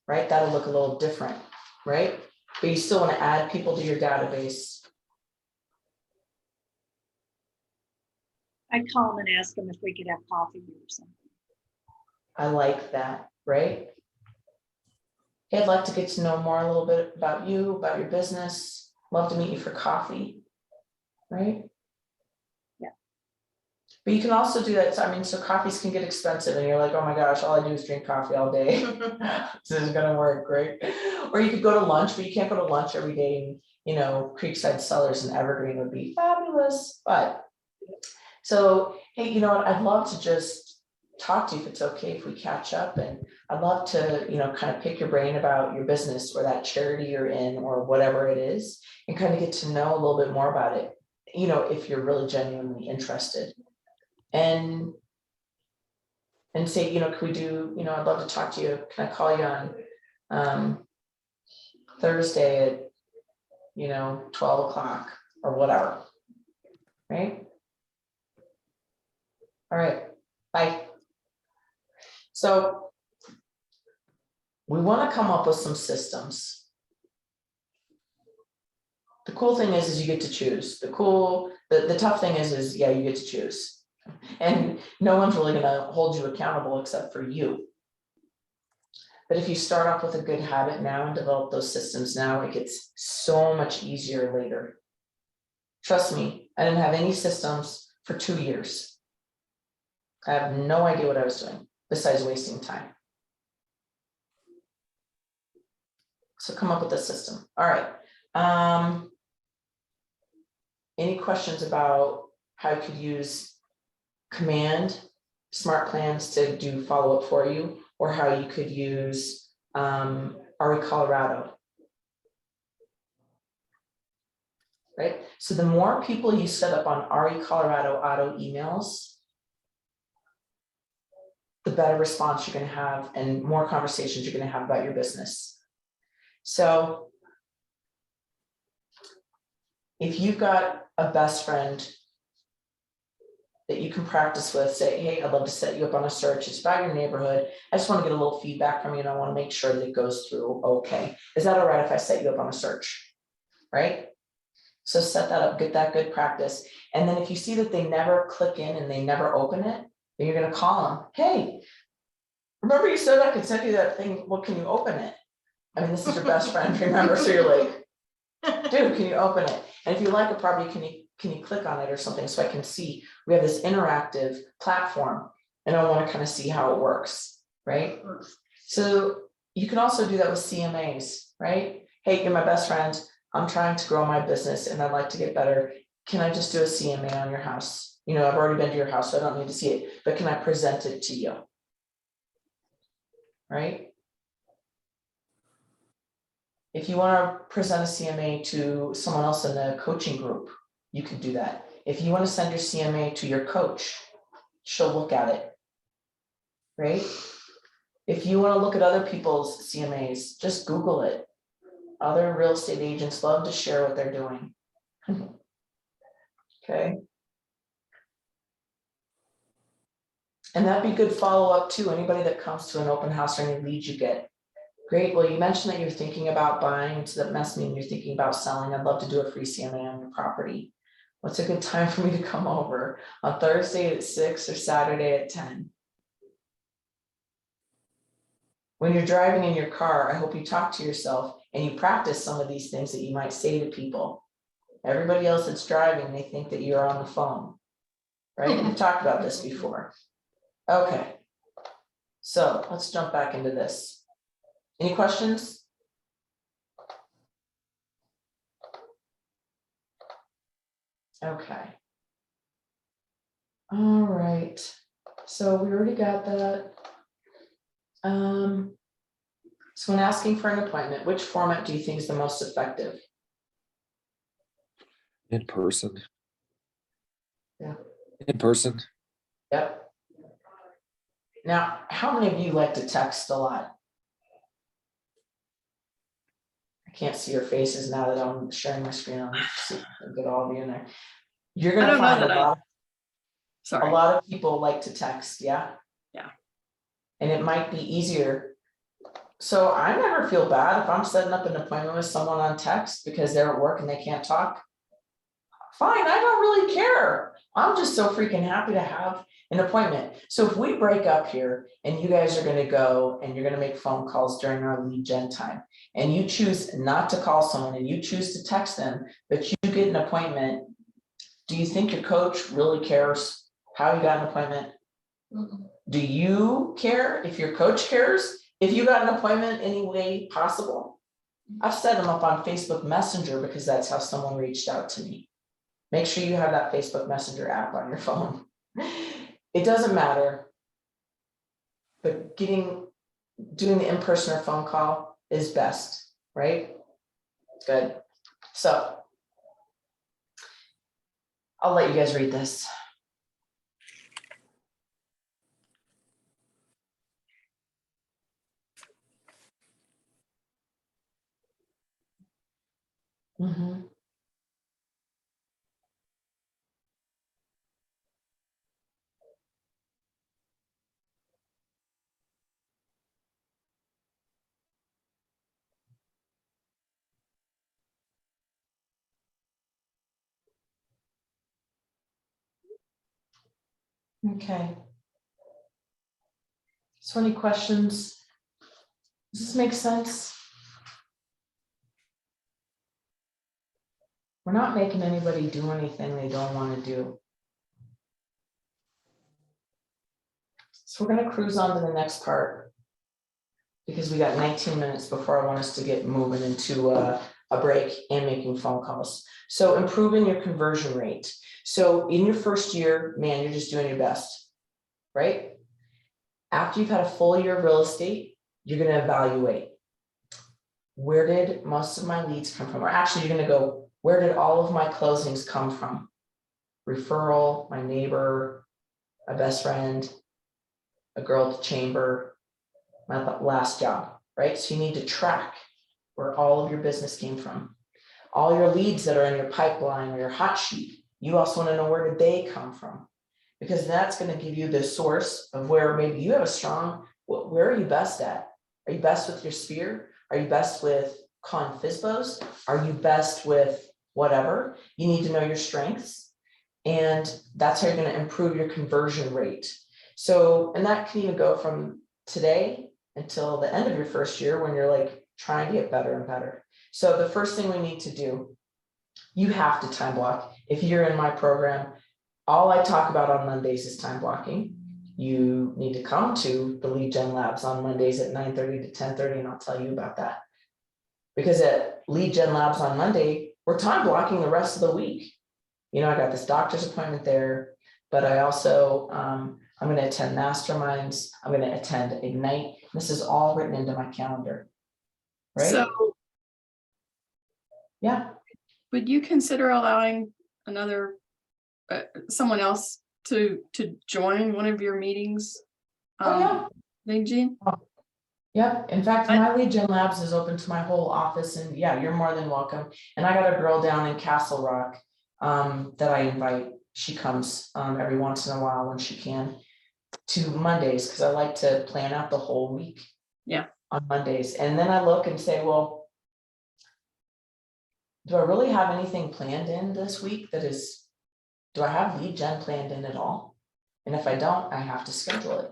Right, that'll look a little different, right? But you still want to add people to your database. I'd call them and ask them if we could have coffee or something. I like that, right? Hey, I'd like to get to know more a little bit about you, about your business. Love to meet you for coffee, right? Yeah. But you can also do that. I mean, so coffees can get expensive and you're like, oh my gosh, all I do is drink coffee all day. This is gonna work, right? Or you could go to lunch, but you can't go to lunch every day. And, you know, Creekside Cellars and Evergreen would be fabulous. But so, hey, you know what? I'd love to just talk to you if it's okay if we catch up, and I'd love to, you know, kind of pick your brain about your business or that charity you're in or whatever it is, and kind of get to know a little bit more about it. you know, if you're really genuinely interested. And say, you know, can we do, you know, I'd love to talk to you. Can I call you on Thursday at, you know, 12 o'clock or whatever, right? All right, bye. So we want to come up with some systems. The cool thing is you get to choose. The tough thing is yeah, you get to choose. And no one's really gonna hold you accountable except for you. But if you start off with a good habit now and develop those systems now, it gets so much easier later. Trust me, I didn't have any systems for 2 years. I have no idea what I was doing besides wasting time. So come up with a system. All right. Any questions about how you could use Command Smart Plans to do follow-up for you, or how you could use RE Colorado? Right, so the more people you set up on RE Colorado auto emails, the better response you're going to have and more conversations you're going to have about your business. So if you've got a best friend that you can practice with, say, hey, I'd love to set you up on a search. It's about your neighborhood. I just want to get a little feedback from you and I want to make sure that it goes through okay. Is that all right if I set you up on a search? Right? So set that up, get that good practice. And then if you see that they never click in and they never open it, then you're going to call them. Hey, remember you said I could send you that thing. Well, can you open it? I mean, this is your best friend, remember? So you're like, dude, can you open it? And if you like it, probably can you click on it or something so I can see we have this interactive platform and I want to kind of see how it works, right? So you can also do that with CMAs, right? Hey, you're my best friend. I'm trying to grow my business and I'd like to get better. Can I just do a CMA on your house? You know, I've already been to your house, so I don't need to see it, but can I present it to you? Right? If you want to present a CMA to someone else in the coaching group, you can do that. If you want to send your CMA to your coach, she'll look at it, right? If you want to look at other people's CMAs, just Google it. Other real estate agents love to share what they're doing. Okay. And that'd be good follow-up too. Anybody that comes to an open house or any leads you get. Great. Well, you mentioned that you're thinking about buying, so that must mean you're thinking about selling. I'd love to do a free CMA on your property. What's a good time for me to come over? On Thursday at 6 or Saturday at 10? When you're driving in your car, I hope you talk to yourself and you practice some of these things that you might say to people. Everybody else that's driving, they think that you're on the phone, right? We've talked about this before. Okay, so let's jump back into this. Any questions? Okay. All right, so we already got that. So when asking for an appointment, which format do you think is the most effective? In person. Yeah. In person. Yep. Now, how many of you like to text a lot? I can't see your faces now that I'm sharing my screen. I'll get all of you in there. You're I gonna don't know find that a Sorry. lot of people like to text, yeah? Yeah. And it might be easier. So I never feel bad if I'm setting up an appointment with someone on text because they're at work and they can't talk. Fine, I don't really care. I'm just so freaking happy to have an appointment. So if we break up here and you guys are going to go and you're going to make phone calls during our lead gen time and you choose not to call someone and you choose to text them, but you get an appointment, do you think your coach really cares how you got an appointment? Do you care if your coach cares if you got an appointment any way possible? I've set them up on Facebook Messenger because that's how someone reached out to me. Make sure you have that Facebook Messenger app on your phone. It doesn't matter, but doing the in-person or phone call is best, right? Good. So I'll let you guys read this. Mhm. Okay. So any questions? Does this make sense? We're not making anybody do anything they don't want to do. So we're gonna cruise on to the next part, because we got 19 minutes before I want us to get moving into a break and making phone calls. So improving your conversion rate. So in your first year, man, you're just doing your best, right? After you've had a full year of real estate, you're gonna evaluate. Where did most of my leads come from? Or actually, you're gonna go, where did all of my closings come from? Referral, my neighbor, my best friend, a girl at the chamber, my last job, right? So you need to track where all of your business came from. All your leads that are in your pipeline or your hot sheet, you also want to know where did they come from? Because that's going to give you the source of where maybe you have a strong, where are you best at? Are you best with your sphere? Are you best with calling FISBOs? Are you best with whatever? You need to know your strengths. And that's how you're going to improve your conversion rate. So, and that can even go from today until the end of your first year when you're like trying to get better and better. So the first thing we need to do, you have to time block. If you're in my program, all I talk about on Mondays is time blocking. You need to come to the Lead Gen Labs on Mondays at 9:30 to 10:30, and I'll tell you about that. Because at Lead Gen Labs on Monday, we're time blocking the rest of the week. You know, I got this doctor's appointment there, but I also, I'm going to attend masterminds. I'm going to attend Ignite. This is all written into my calendar, right? So Yeah. would you consider allowing another, someone else to join one of your meetings? Oh, yeah. Lead Gen? Yep. In fact, my Lead Gen Labs is open to my whole office, and yeah, you're more than welcome. And I got a girl down in Castle Rock that I invite. She comes every once in a while when she can to Mondays, because I like to plan out the whole week. Yeah. On Mondays. And then I look and say, well, do I really have anything planned in this week that is, do I have Lead Gen planned in at all? And if I don't, I have to schedule it.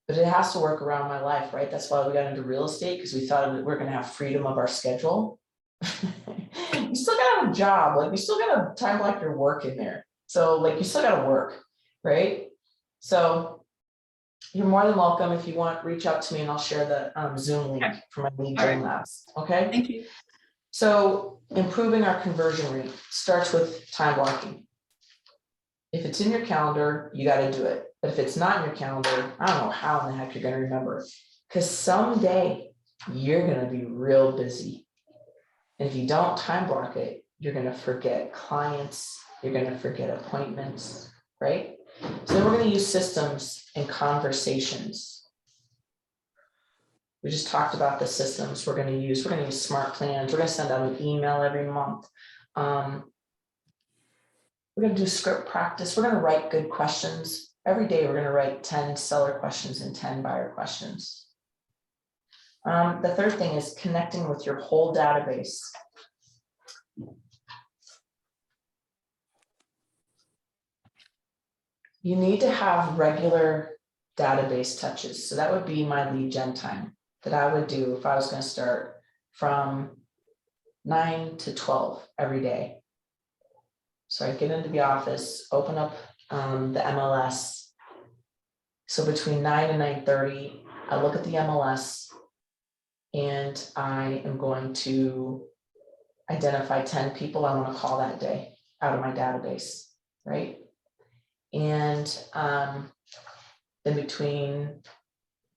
But it has to work around my life, right? That's why we got into real estate, because we thought we're going to have freedom of our schedule. You still got to have a job, like you still got to time block your work in there. So like you still got to work, right? So you're more than welcome. If you want, reach out to me and I'll share the Zoom link for my Lead Gen Labs. Okay. Thank you. So improving our conversion rate starts with time blocking. If it's in your calendar, you got to do it. But if it's not in your calendar, I don't know how in the heck you're going to remember, because someday you're going to be real busy. And if you don't time block it, you're going to forget clients, you're going to forget appointments, right? So then we're going to use systems and conversations. We just talked about the systems we're going to use. We're going to use smart plans. We're going to send out an email every month. We're going to do script practice. We're going to write good questions. Every day we're going to write 10 seller questions and 10 buyer questions. The third thing is connecting with your whole database. You need to have regular database touches. So that would be my Lead Gen time that I would do if I was going to start from 9 to 12 every day. So I get into the office, open up the MLS. So between 9 and 9:30, I look at the MLS and I am going to identify 10 people I want to call that day out of my database, right? And then between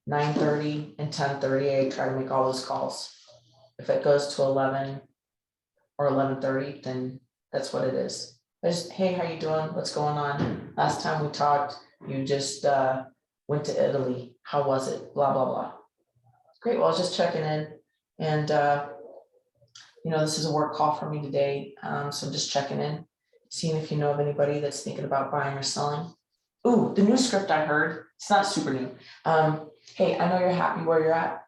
9:30 and 10:30, I try to make all those calls. If it goes to 11 or 11:30, then that's what it is. Just, hey, how you doing? What's going on? Last time we talked, you just went to Italy. How was it? Blah, blah, blah. Great, well, I was just checking in and this is a work call for me today. So I'm just checking in, seeing if you know of anybody that's thinking about buying or selling. Ooh, the new script I heard, it's not super new. Hey, I know you're happy where you're at.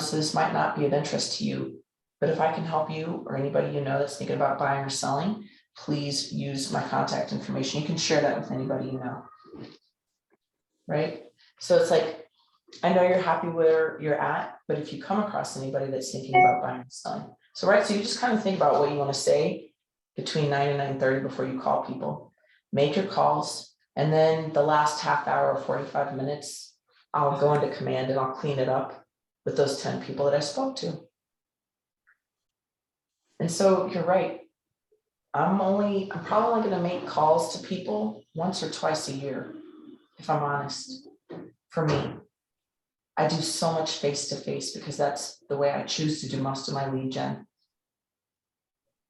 So this might not be of interest to you, but if I can help you or anybody you know that's thinking about buying or selling, please use my contact information. You can share that with anybody you know. Right? So it's like, I know you're happy where you're at, but if you come across anybody that's thinking about buying or selling. So, right, so you just kind of think about what you want to say between 9 and 9:30 before you call people. Make your calls, and then the last half hour or 45 minutes, I'll go into command and I'll clean it up with those 10 people that I spoke to. And so you're right. I'm probably only going to make calls to people once or twice a year, if I'm honest, for me. I do so much face-to-face because that's the way I choose to do most of my lead gen.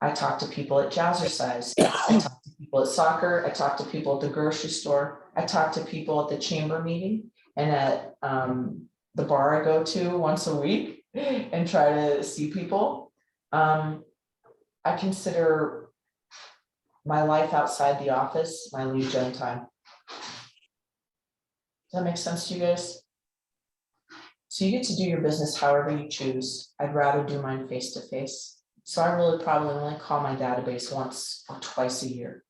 I talk to people at Jazzercise, I talk to people at soccer, I talk to people at the grocery store, I talk to people at the chamber meeting and at the bar I go to once a week and try to see people. I consider my life outside the office my lead gen time. Does that make sense to you guys? So you get to do your business however you choose. I'd rather do mine face to face. So I really probably only call my database once or twice a year.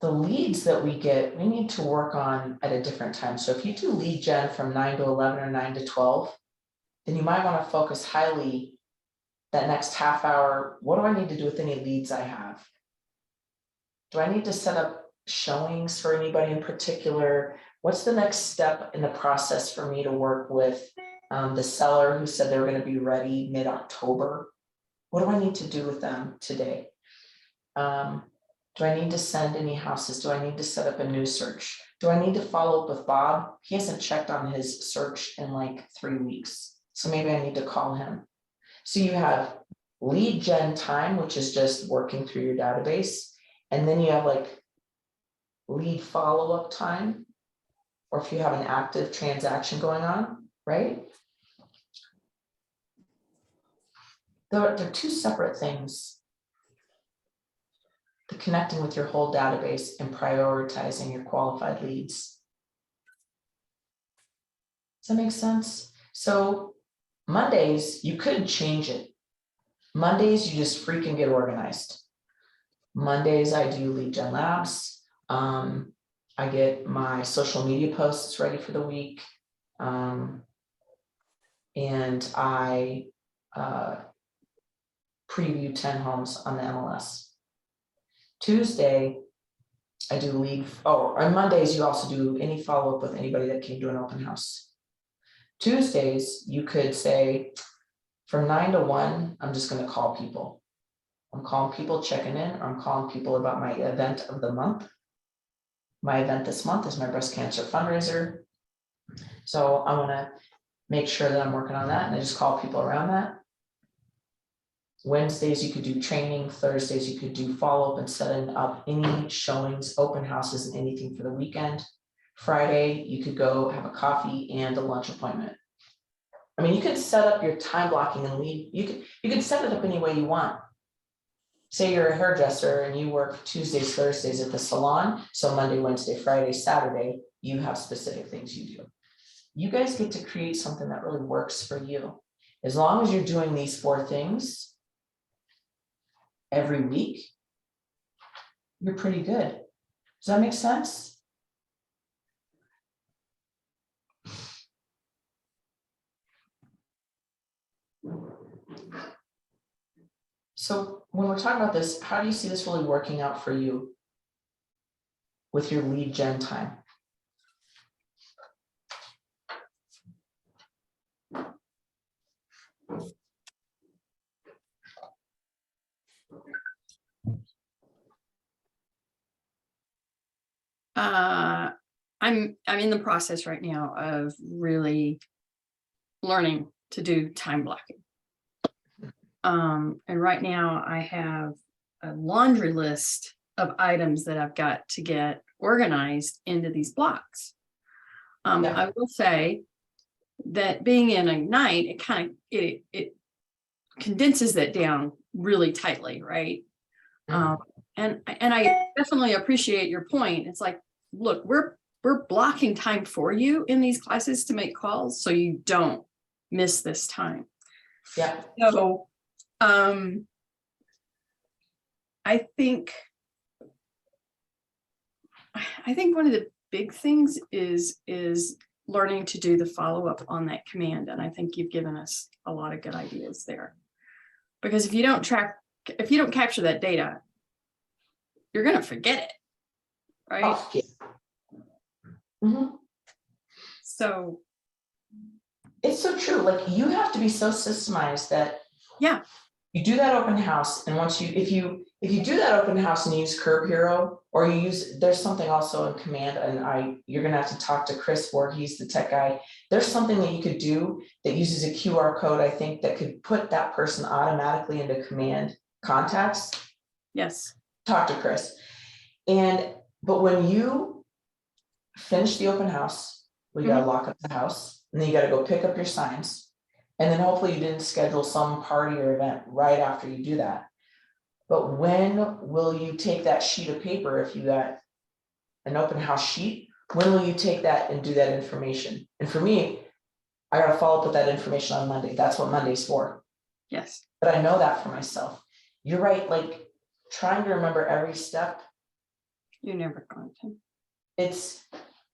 The leads that we get, we need to work on at a different time. So if you do lead gen from 9 to 11 or 9 to 12, then you might want to focus highly that next half hour. What do I need to do with any leads I have? Do I need to set up showings for anybody in particular? What's the next step in the process for me to work with the seller who said they were going to be ready mid-October? What do I need to do with them today? Do I need to send any houses? Do I need to set up a new search? Do I need to follow up with Bob? He hasn't checked on his search in like 3 weeks. So maybe I need to call him. So you have lead gen time, which is just working through your database. And then you have like lead follow-up time, or if you have an active transaction going on, right? They're two separate things. The connecting with your whole database and prioritizing your qualified leads. Does that make sense? So Mondays, you could change it. Mondays, you just freaking get organized. Mondays, I do lead gen labs. I get my social media posts ready for the week. And I preview 10 homes on the MLS. Tuesday, I do lead. Oh, on Mondays, you also do any follow-up with anybody that came to an open house. Tuesdays, you could say from 9 to 1, I'm just going to call people. I'm calling people, checking in, or I'm calling people about my event of the month. My event this month is my breast cancer fundraiser. So I want to make sure that I'm working on that, and I just call people around that. Wednesdays, you could do training. Thursdays, you could do follow-up and setting up any showings, open houses, and anything for the weekend. Friday, you could go have a coffee and a lunch appointment. I mean, you could set up your time blocking and lead. You could set it up any way you want. Say you're a hairdresser and you work Tuesdays, Thursdays at the salon. So Monday, Wednesday, Friday, Saturday, you have specific things you do. You guys get to create something that really works for you. As long as you're doing these 4 things every week, you're pretty good. Does that make sense? So when we're talking about this, how do you see this really working out for you with your lead gen time? I'm in the process right now of really learning to do time blocking. And right now I have a laundry list of items that I've got to get organized into these blocks. Yeah. I will say that being in Ignite, it kind of, it condenses that down really tightly, right? And I definitely appreciate your point. It's like, look, we're blocking time for you in these classes to make calls, so you don't miss this time. Yeah. So, I think one of the big things is learning to do the follow-up on that command. And I think you've given us a lot of good ideas there. Because if you don't capture that data, you're gonna forget it, right? Oh, yeah. Mhm. So, It's so true. Like you have to be so systemized that yeah, you do that open house, and once if you do that open house and you use Curb Hero, or you use, there's something also in Command, and you're gonna have to talk to Chris Ward, he's the tech guy. There's something that you could do that uses a QR code, I think, that could put that person automatically into Command contacts. yes, Talk to Chris. But when you finish the open house, we gotta lock up the house, and then you gotta go pick up your signs. And then hopefully you didn't schedule some party or event right after you do that. But when will you take that sheet of paper, if you got an open house sheet, when will you take that and do that information? And for me, I gotta follow up with that information on Monday. That's what Monday's for. yes, But I know that for myself. You're right, like trying to remember every step, you're never going to. it's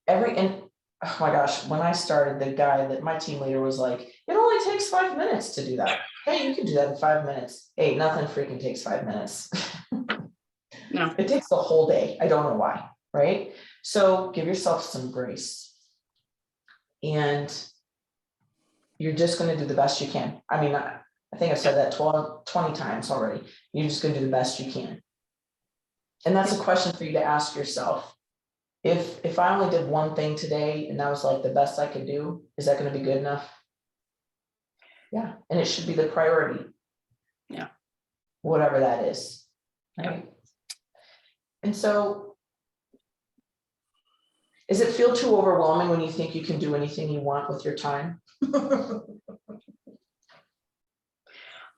and oh my gosh, when I started, the guy that my team leader was like, it only takes 5 minutes to do that. Hey, you can do that in 5 minutes. Hey, nothing freaking takes 5 minutes. No, It takes the whole day. I don't know why, right? So give yourself some grace. And you're just gonna do the best you can. I mean, I think I've said that 20 times already. You're just gonna do the best you can. And that's a question for you to ask yourself. If I only did one thing today and that was like the best I could do, is that gonna be good enough? Yeah, and it should be the priority. Yeah. Whatever that is, Yeah. right? And so, does it feel too overwhelming when you think you can do anything you want with your time?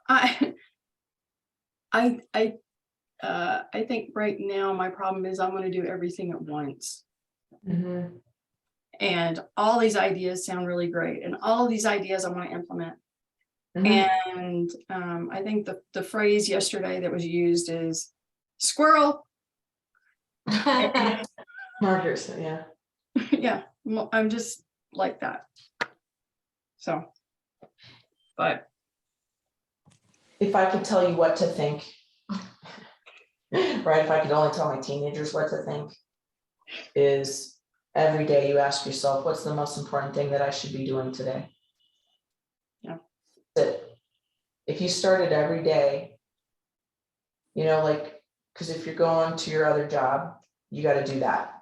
I think right now my problem is I'm going to do everything at once. Mhm. And all these ideas sound really great, and all of these ideas I want to implement. Mhm. And I think the phrase yesterday that was used is squirrel. Margaret, yeah. Yeah, I'm just like that. So, but If I could tell you what to think, right, if I could only tell my teenagers what to think, is every day you ask yourself, what's the most important thing that I should be doing today? Yeah. That if you started every day, you know, like, because if you're going to your other job, you got to do that.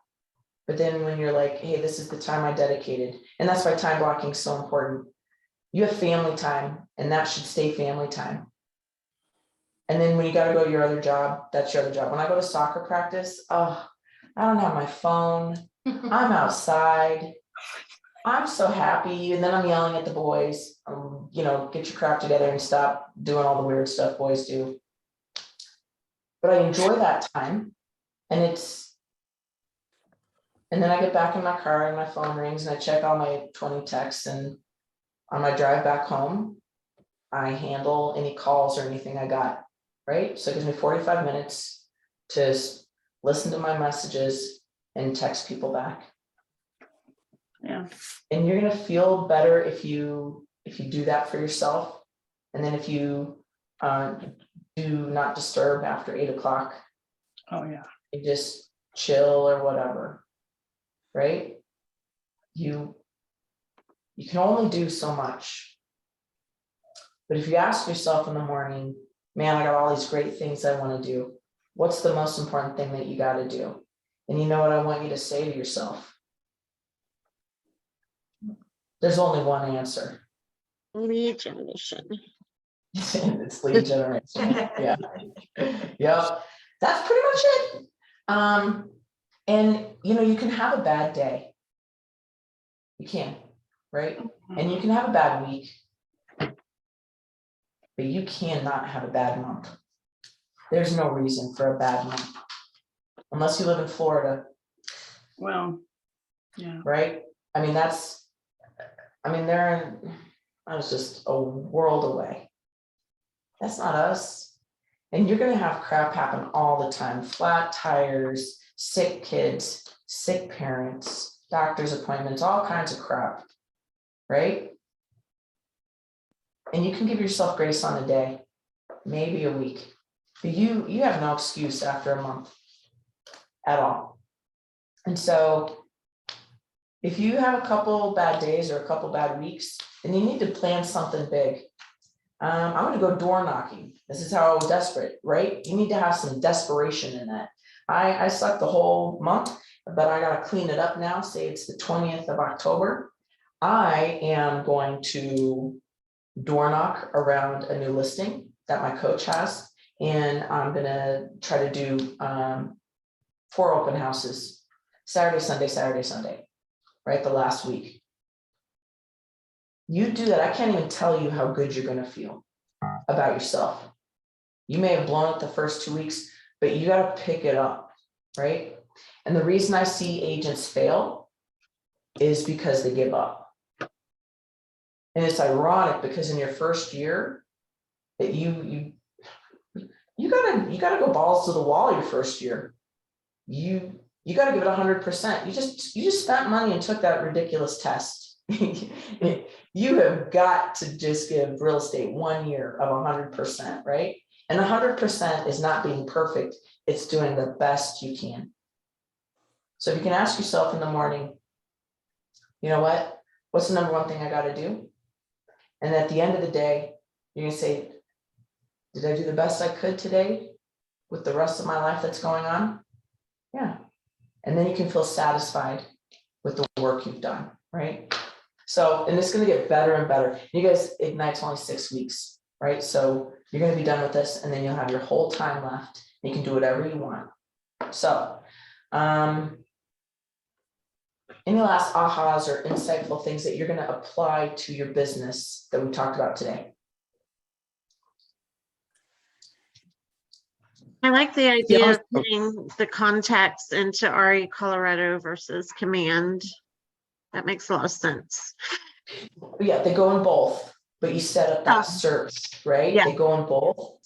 But then when you're like, hey, this is the time I dedicated, and that's why time blocking is so important. You have family time, and that should stay family time. And then when you got to go to your other job, that's your other job. When I go to soccer practice, oh, I don't have my phone. I'm outside. I'm so happy. And then I'm yelling at the boys, you know, get your crap together and stop doing all the weird stuff boys do. But I enjoy that time. And then I get back in my car and my phone rings and I check all my 20 texts, and on my drive back home, I handle any calls or anything I got, right? So it gives me 45 minutes to listen to my messages and text people back. yeah, And you're gonna feel better if you do that for yourself. And then if you do not disturb after 8 o'clock, oh yeah, you just chill or whatever, right? You can only do so much. But if you ask yourself in the morning, man, I got all these great things I want to do. What's the most important thing that you got to do? And you know what I want you to say to yourself? There's only one answer. Lead generation. It's lead generation, yeah. Yep, that's pretty much it. And you can have a bad day. You can, right? And you can have a bad week. But you cannot have a bad month. There's no reason for a bad month. Unless you live in Florida, Well, yeah. right? I mean, I was just a world away. That's not us. And you're gonna have crap happen all the time. Flat tires, sick kids, sick parents, doctor's appointments, all kinds of crap, right? And you can give yourself grace on a day, maybe a week. But you have no excuse after a month at all. And so if you have a couple bad days or a couple bad weeks, then you need to plan something big. I'm gonna go door knocking. This is how desperate, right? You need to have some desperation in that. I slept the whole month, but I gotta clean it up now. Say it's the 20th of October. I am going to door knock around a new listing that my coach has. And I'm gonna try to do 4 open houses, Saturday, Sunday, right? The last week. You do that, I can't even tell you how good you're gonna feel about yourself. You may have blown it the first 2 weeks, but you gotta pick it up, right? And the reason I see agents fail is because they give up. And it's ironic because in your first year, that you gotta go balls to the wall your first year. You gotta give it 100%. You just spent money and took that ridiculous test. You have got to just give real estate 1 year of 100%, right? And 100% is not being perfect. It's doing the best you can. So if you can ask yourself in the morning, you know what? What's the number one thing I gotta do? And at the end of the day, you're gonna say, did I do the best I could today with the rest of my life that's going on? Yeah. And then you can feel satisfied with the work you've done, right? So, and it's gonna get better and better. You guys, Ignite's only 6 weeks, right? So you're gonna be done with this and then you'll have your whole time left. You can do whatever you want. So, any last ahas or insightful things that you're gonna apply to your business that we talked about today? I like the idea Yeah, of putting the contacts into RE Colorado versus Command. That makes a lot of sense. Yeah, they go in both, but you set up that Oh. search, right? Yeah. They go in both.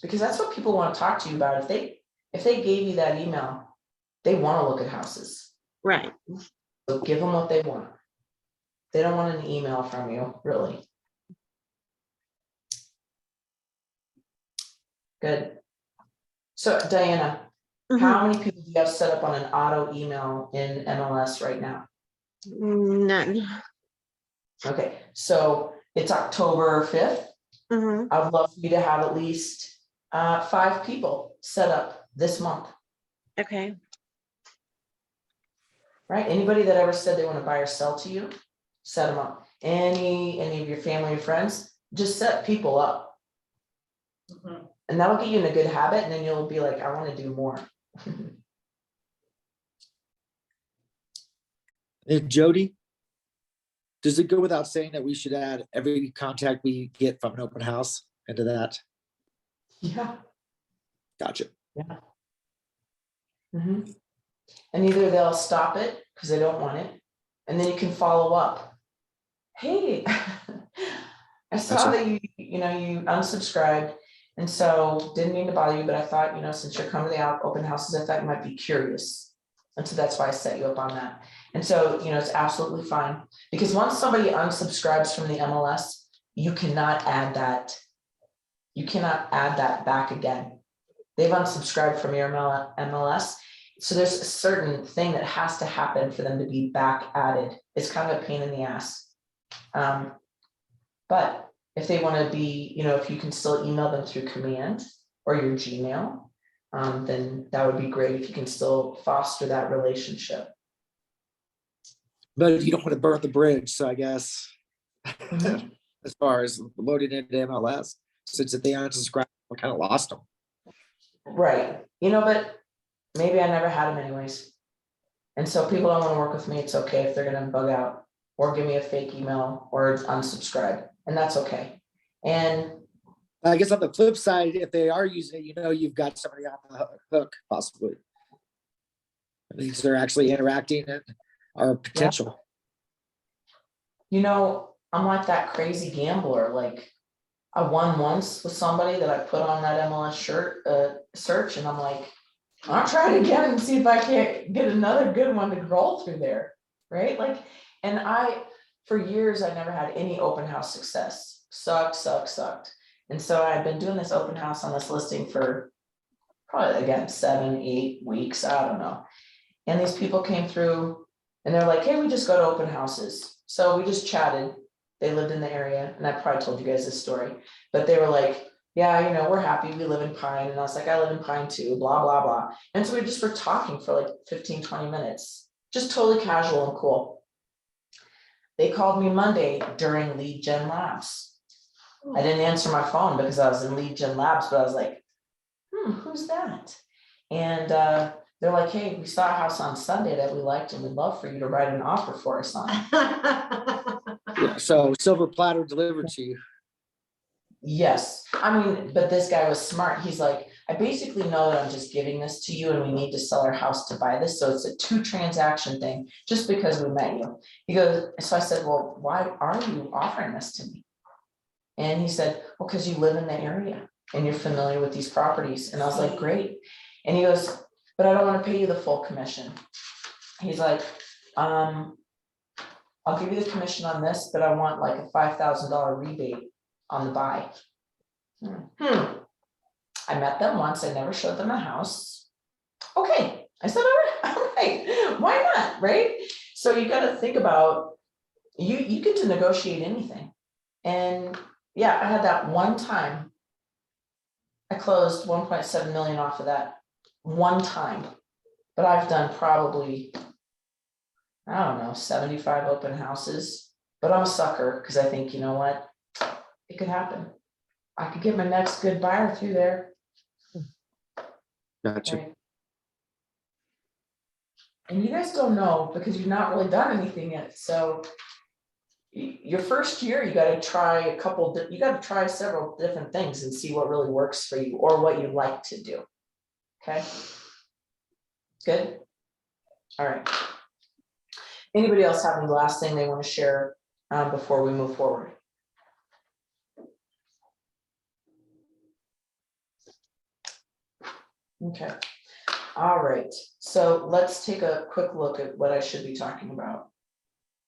Because that's what people want to talk to you about. If they gave you that email, they want to look at houses. Right. So give them what they want. They don't want an email from you, really. Good. So Diana, how many people do you have set up on an auto email in MLS right now? None. Okay, so it's October 5th. Mhm. I'd love for you to have at least 5 people set up this month, Okay. right? Anybody that ever said they want to buy or sell to you, set them up. Any of your family or friends, just set people up. And that'll get you in a good habit, and then you'll be like, I want to do more. And Jody, does it go without saying that we should add every contact we get from an open house into that? Yeah. Gotcha. Yeah. And either they'll stop it because they don't want it, and then you can follow up. Hey, I saw that you unsubscribed, and so didn't mean to bother you, but I thought, since you're coming to the open houses, I thought you might be curious. And so that's why I set you up on that. And so, it's absolutely fine, because once somebody unsubscribes from the MLS, you cannot add that. You cannot add that back again. They've unsubscribed from your MLS. So there's a certain thing that has to happen for them to be back added. It's kind of a pain in the ass. But if they want to be, if you can still email them through Command or your Gmail, then that would be great if you can still foster that relationship. But you don't want to burn the bridge, so I guess. as far as loading into MLS. Since if they unsubscribe, we kind of lost them. Right, you know, but maybe I never had them anyways. And so people don't wanna work with me, it's okay if they're gonna bug out, or give me a fake email, or unsubscribe, and that's okay. And I guess on the flip side, if they are using it, you know, you've got somebody on the hook possibly. Because they're actually interacting and are potential. you know, I'm like that crazy gambler, like. I won once with somebody that I put on that MLS search, and I'm like, I'll try it again and see if I can't get another good one to roll through there, right? Like, and for years, I never had any open house success. Sucked. And so I've been doing this open house on this listing for probably, again, 7-8 weeks, I don't know. And these people came through and they're like, hey, we just go to open houses. So we just chatted. They lived in the area, and I probably told you guys this story, but they were like, yeah, you know, we're happy, we live in Pine. And I was like, I live in Pine too, blah, blah, blah. And so we just were talking for like 15-20 minutes, just totally casual and cool. They called me Monday during Lead Gen Labs. I didn't answer my phone because I was in Lead Gen Labs, but I was like, who's that? And they're like, hey, we saw a house on Sunday that we liked, and we'd love for you to write an offer for us on. Yeah, so silver platter delivered to you. Yes, I mean, but this guy was smart. He's like, I basically know that I'm just giving this to you, and we need to sell our house to buy this. So it's a 2 transaction thing, just because we met you. He goes, so I said, well, why are you offering this to me? And he said, well, because you live in the area and you're familiar with these properties. And I was like, great. And he goes, but I don't want to pay you the full commission. He's like, I'll give you the commission on this, but I want like a $5,000 rebate on the buy. I met them once, I never showed them a house. Okay, I said, all right, why not, right? So you gotta think about, you get to negotiate anything. And yeah, I had that one time. I closed 1.7 million off of that one time, but I've done probably, I don't know, 75 open houses, but I'm a sucker because I think, you know what, it could happen. I could get my next good buyer through there. Gotcha. Right? And you guys don't know because you've not really done anything yet. So your first year, you got to try you got to try several different things and see what really works for you or what you like to do. Okay. Good. All right. Anybody else have any last thing they want to share before we move forward? Okay. All right. So let's take a quick look at what I should be talking about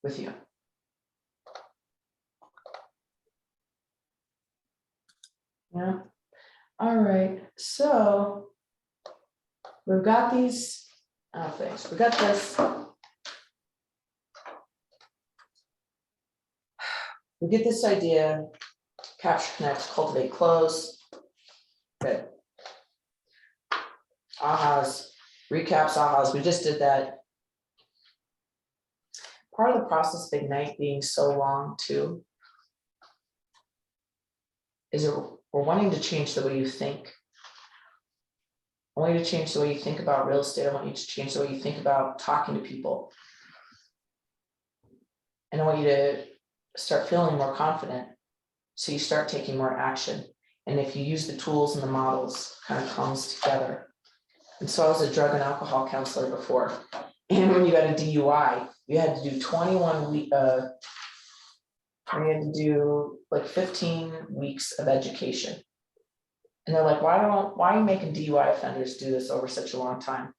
with you. Yeah. All right. So we've got these things. We got this. We get this idea, capture, connect, cultivate, close. Good. Ahas, recaps, ahas, we just did that. Part of the process of Ignite being so long too is we're wanting to change the way you think. I want you to change the way you think about real estate. I want you to change the way you think about talking to people. And I want you to start feeling more confident. So you start taking more action. And if you use the tools and the models, kind of comes together. And so I was a drug and alcohol counselor before. And when you got a DUI, you had to do 21 weeks, we had to do like 15 weeks of education. And they're like, why are you making DUI offenders do this over such a long time?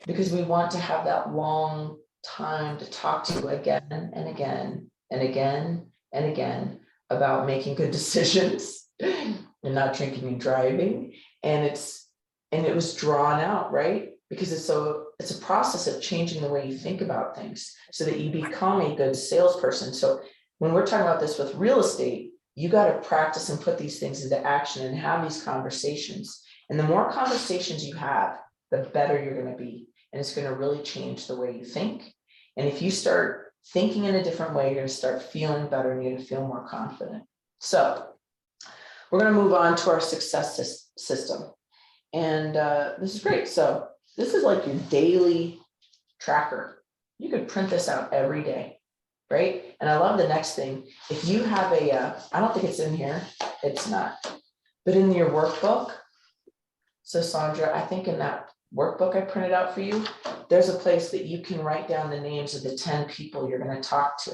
Because we want to have that long time to talk to you again and again and again and again about making good decisions and not drinking and driving. And it was drawn out, right? Because it's a process of changing the way you think about things so that you become a good salesperson. So when we're talking about this with real estate, you got to practice and put these things into action and have these conversations. And the more conversations you have, the better you're going to be. And it's going to really change the way you think. And if you start thinking in a different way, you're gonna start feeling better and you're gonna feel more confident. So we're gonna move on to our success system. And this is great. So this is like your daily tracker. You could print this out every day, right? And I love the next thing. If you have I don't think it's in here, it's not, but in your workbook. So Sandra, I think in that workbook I printed out for you, there's a place that you can write down the names of the 10 people you're gonna talk to.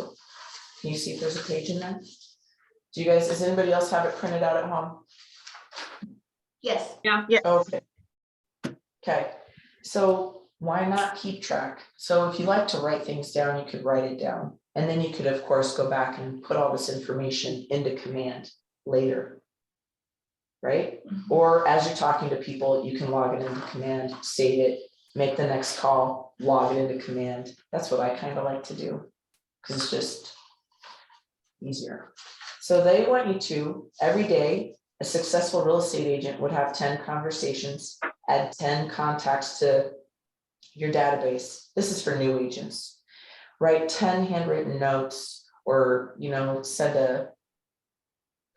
Can you see if there's a page in there? Do you guys, does anybody else have it printed out at home? Yes. Okay. Okay, so why not keep track? So if you like to write things down, you could write it down. And then you could, of course, go back and put all this information into command later. Right? Or as you're talking to people, you can log it into command, save it, make the next call, log it into command. That's what I kind of like to do, because it's just easier. So they want you to, every day, a successful real estate agent would have 10 conversations, add 10 contacts to your database. This is for new agents. Write 10 handwritten notes, or, you know, send a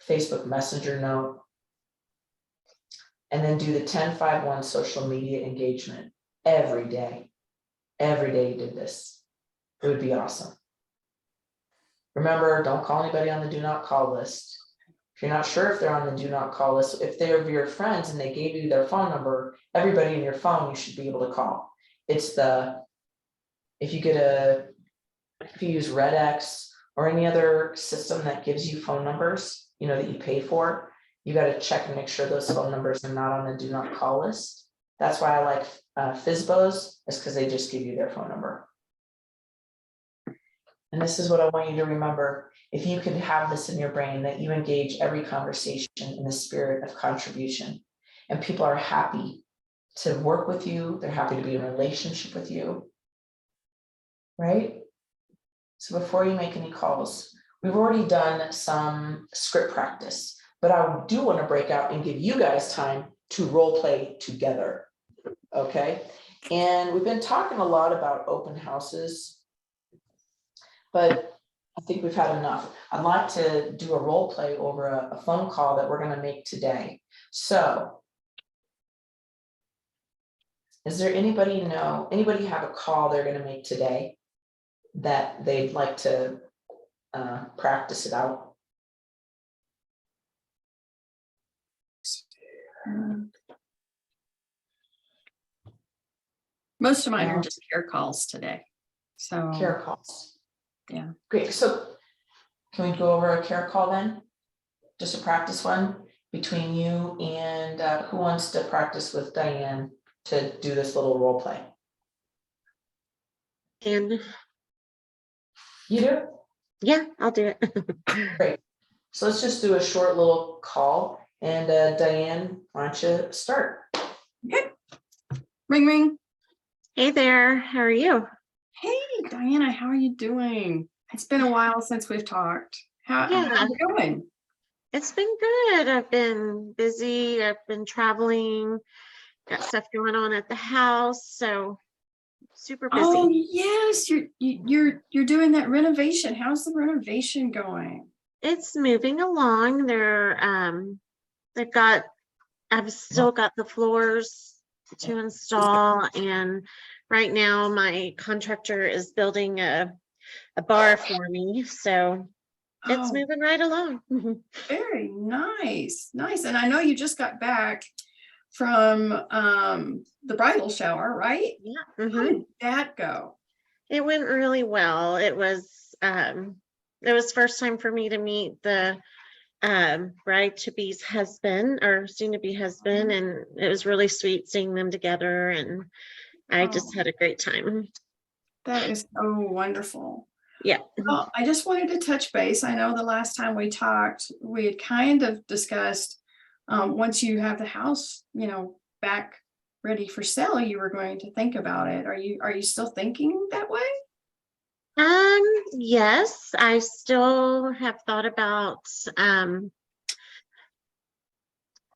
Facebook Messenger note. And then do the 10-5-1 social media engagement every day. Every day you did this. It would be awesome. Remember, don't call anybody on the do not call list. If you're not sure if they're on the do not call list, if they're your friends and they gave you their phone number, everybody in your phone you should be able to call. It's if you use RedX or any other system that gives you phone numbers, you know, that you pay for, you got to check and make sure those phone numbers are not on the do not call list. That's why I like FSBOs, is because they just give you their phone number. And this is what I want you to remember. If you could have this in your brain, that you engage every conversation in the spirit of contribution, and people are happy to work with you, they're happy to be in a relationship with you, right? So before you make any calls, we've already done some script practice, but I do want to break out and give you guys time to role play together, okay? And we've been talking a lot about open houses, but I think we've had enough. I'd like to do a role play over a phone call that we're going to make today. So is there anybody have a call they're going to make today that they'd like to practice it out? Most of mine are just care calls today. So Care calls. yeah. Great. So can we go over a care call then? Just a practice one between you and who wants to practice with Diane to do this little role play? And You do? yeah, I'll do it. Great. So let's just do a short little call. And Diane, why don't you start? Okay. Ring, ring. Hey there, how are you? Hey, Diana, how are you doing? It's been a while since we've talked. How's Yeah. it going? It's been good. I've been busy. I've been traveling, got stuff going on at the house, so super busy. Oh yes, you're doing that renovation. How's the renovation going? It's moving along. I've still got the floors to install, and right now my contractor is building a bar for me, so it's Oh, moving right along. very nice, nice. And I know you just got back from the bridal shower, right? Yeah. How Mhm. did that go? It went really well. It was first time for me to meet the bride to be's husband, or soon to be husband, and it was really sweet seeing them together, and I just Oh, had a great time. that is so wonderful. Yeah. Well, I just wanted to touch base. I know the last time we talked, we had kind of discussed once you have the house, back ready for sale, you were going to think about it. Are you still thinking that way? Yes, I still have thought about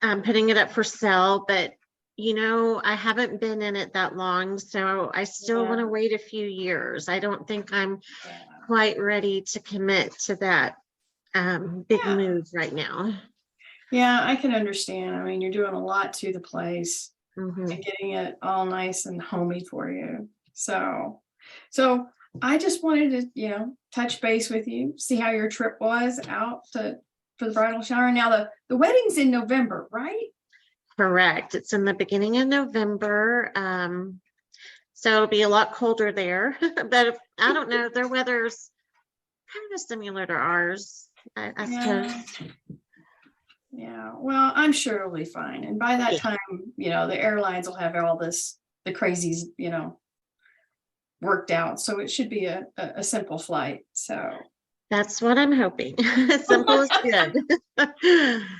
putting it up for sale, but I haven't been in it that long, so I still want to wait a few years. I don't think I'm quite ready to commit to that big Yeah. move right now. Yeah, I can understand. I mean, you're doing a lot to the place Mhm. and getting it all nice and homey for you. So I just wanted to, touch base with you, see how your trip was out for the bridal shower. Now the wedding's in November, right? Correct. It's in the beginning of November. So it'll be a lot colder there, but I don't know, their weather's kind of similar to ours, I suppose. Yeah, well, I'm sure it'll be fine. And by that Yeah. time, the airlines will have all the crazies, worked out. So it should be a simple flight. So, That's what I'm hoping. Simple is good.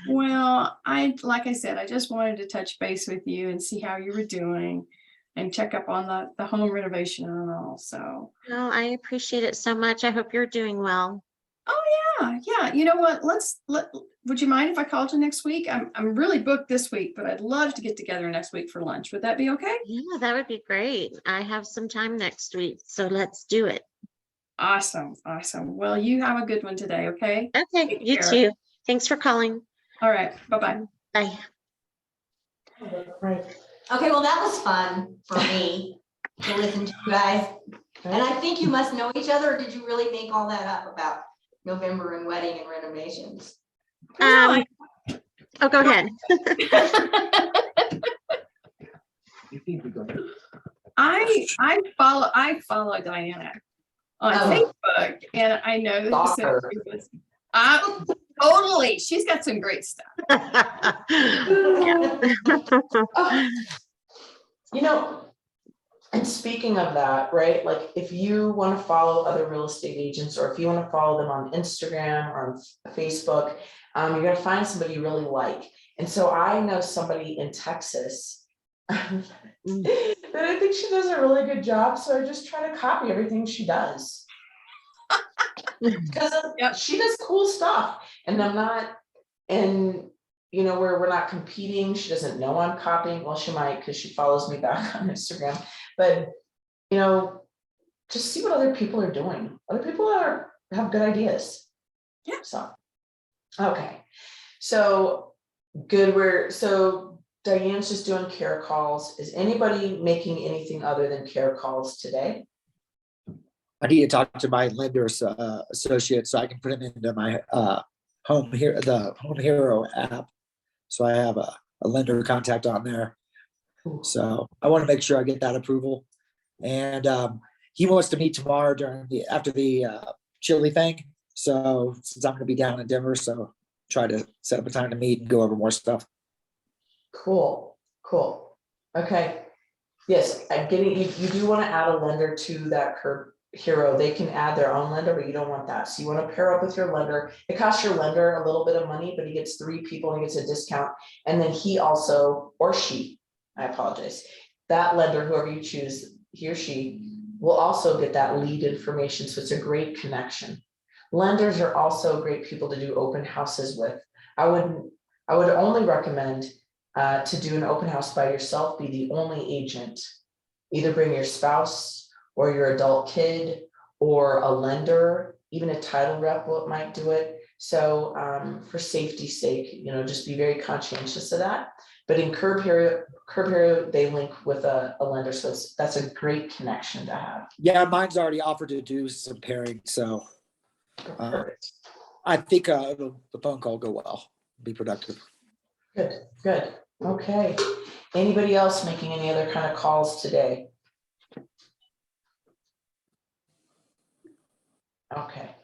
well, like I said, I just wanted to touch base with you and see how you were doing and check up on the home renovation and all. So, Well, I appreciate it so much. I hope you're doing well. oh yeah. You know what? Would you mind if I called you next week? I'm really booked this week, but I'd love to get together next week for lunch. Would that be okay? Yeah, that would be great. I have some time next week, so let's do it. Awesome. Well, you have a good one today, okay? Okay, Take you care. too. Thanks for calling. All right. Bye-bye. Bye. Right. Okay, well, that was fun for me to listen to you guys. And I think you must know each other, or did you really make all that up about November and wedding and renovations? Oh, go ahead. I follow Diana on Oh. Facebook, and I know that you said Stalker. she was totally. She's got some great stuff. You know, and speaking of that, right, like if you want to follow other real estate agents, or if you want to follow them on Instagram or on Facebook, you're gonna find somebody you really like. And so I know somebody in Texas that I think she does a really good job, so I just try to copy everything she does. Because Yep. she does cool stuff, and I'm not, and we're not competing. She doesn't know I'm copying. Well, she might, because she follows me back on Instagram. But just see what other people are doing. Other people have good ideas. Yeah. So, okay. So good. So Diane's just doing care calls. Is anybody making anything other than care calls today? I need to talk to my lenders associate so I can put him into my the Home Hero app. So I have a lender contact on there. So I want to make sure I get that approval. And he wants to meet tomorrow after the chili thing. So since I'm going to be down in Denver, so try to set up a time to meet and go over more stuff. Cool. Okay. Yes, I'm getting, you do want to add a lender to that Curb Hero. They can add their own lender, but you don't want that. So you want to pair up with your lender. It costs your lender a little bit of money, but he gets 3 people and he gets a discount. And then he also, or she, I apologize, that lender, whoever you choose, he or she, will also get that lead information. So it's a great connection. Lenders are also great people to do open houses with. I would only recommend to do an open house by yourself, be the only agent. Either bring your spouse or your adult kid or a lender, even a title rep might do it. So for safety's sake, just be very conscientious of that. But in Curb Hero, they link with a lender. So that's a great connection to have. Yeah, mine's already offered to do some pairing. So Perfect. I think the phone call will go well, be productive. Good. Okay. Anybody else making any other kind of calls today? Okay.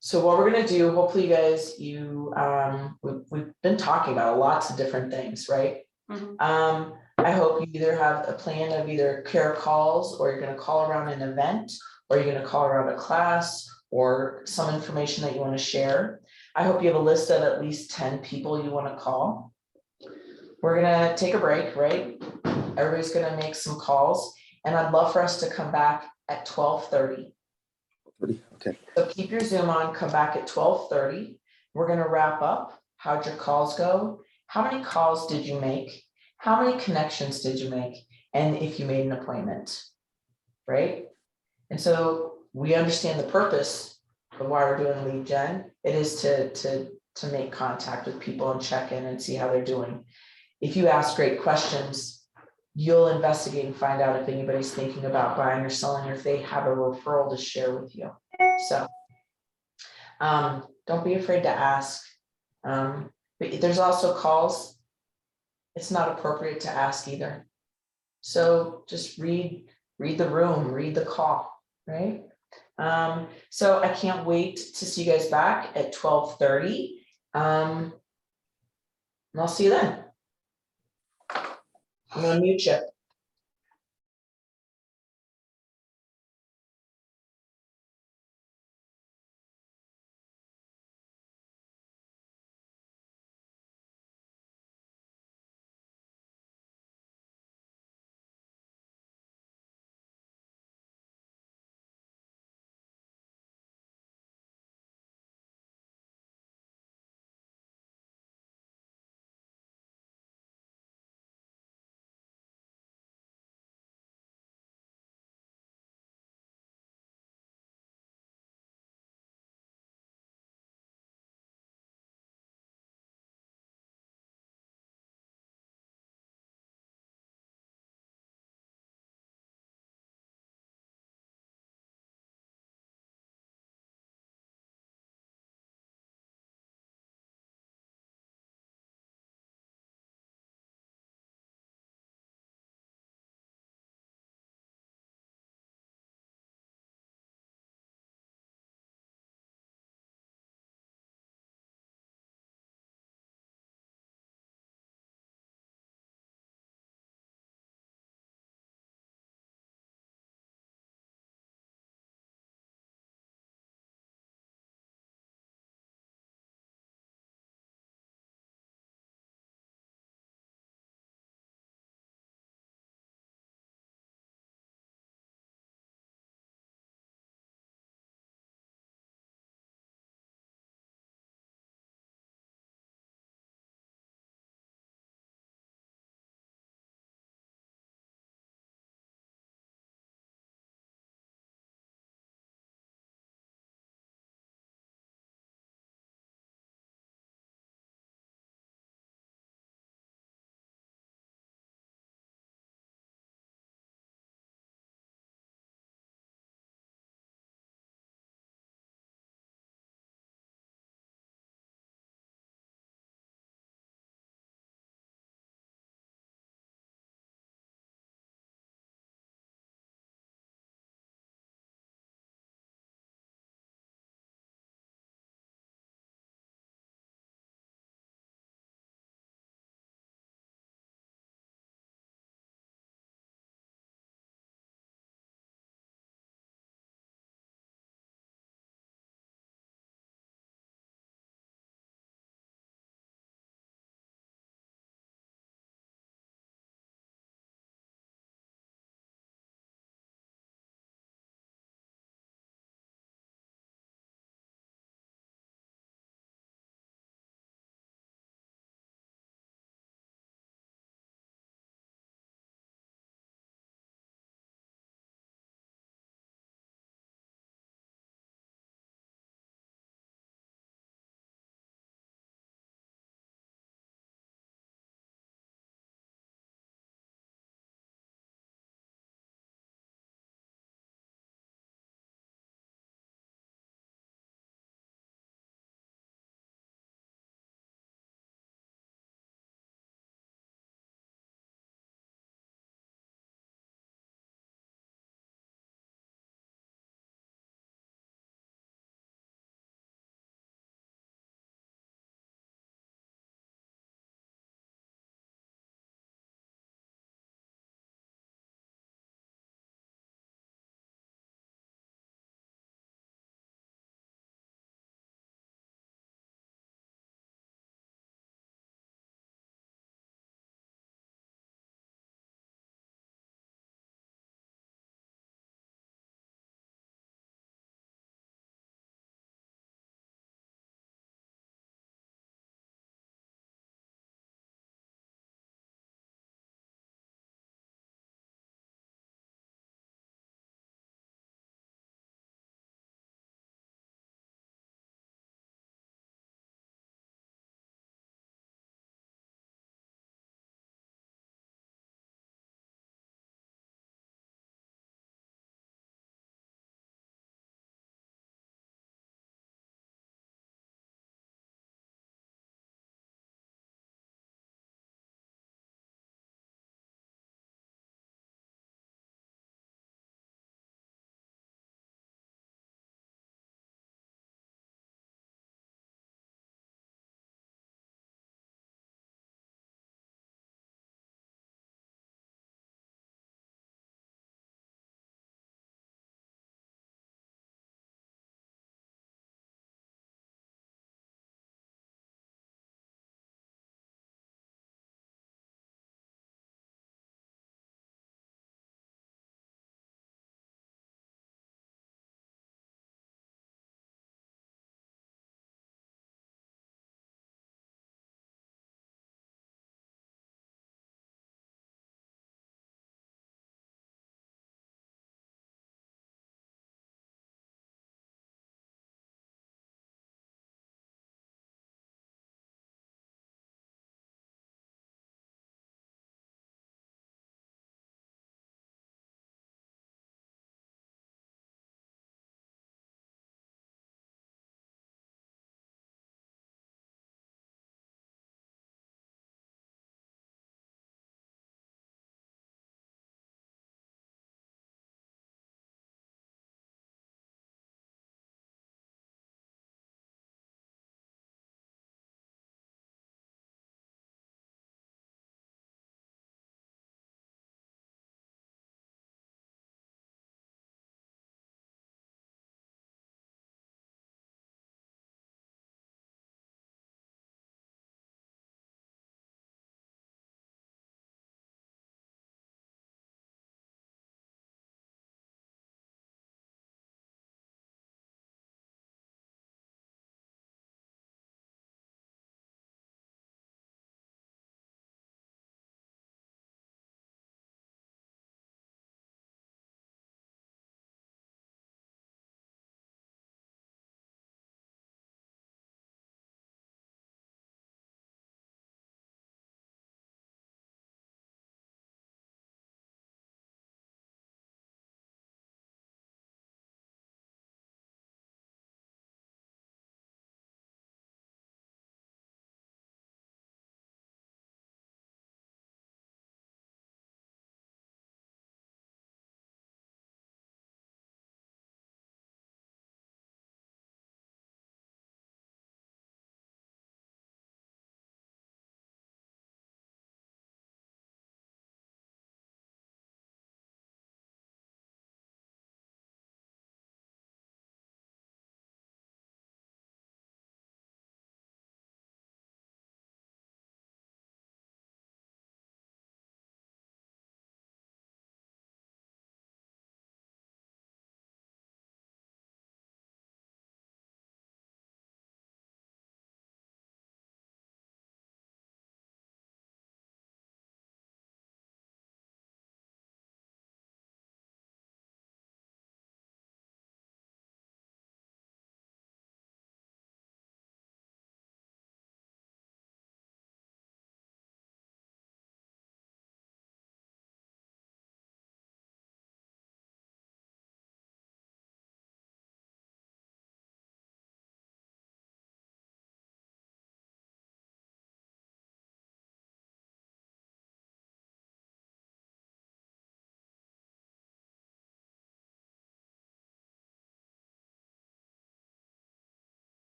So what we're gonna do, hopefully you guys, we've been talking about lots of different things, right? Mhm. I hope you either have a plan of either care calls, or you're gonna call around an event, or you're gonna call around a class, or some information that you want to share. I hope you have a list of at least 10 people you want to call. We're gonna take a break, right? Everybody's gonna make some calls, and I'd love for us to come back at 12:30. Okay. So keep your Zoom on, come back at 12:30. We're gonna wrap up. How'd your calls go? How many calls did you make? How many connections did you make? And if you made an appointment, right? And so we understand the purpose of why we're doing lead gen. It is to make contact with people and check in and see how they're doing. If you ask great questions, you'll investigate and find out if anybody's thinking about buying or selling, or if they have a referral to share with you. So don't be afraid to ask. But there's also calls. It's not appropriate to ask either. So just read the room, read the call, right? So I can't wait to see you guys back at 12:30. And I'll see you then. I'm gonna mute you.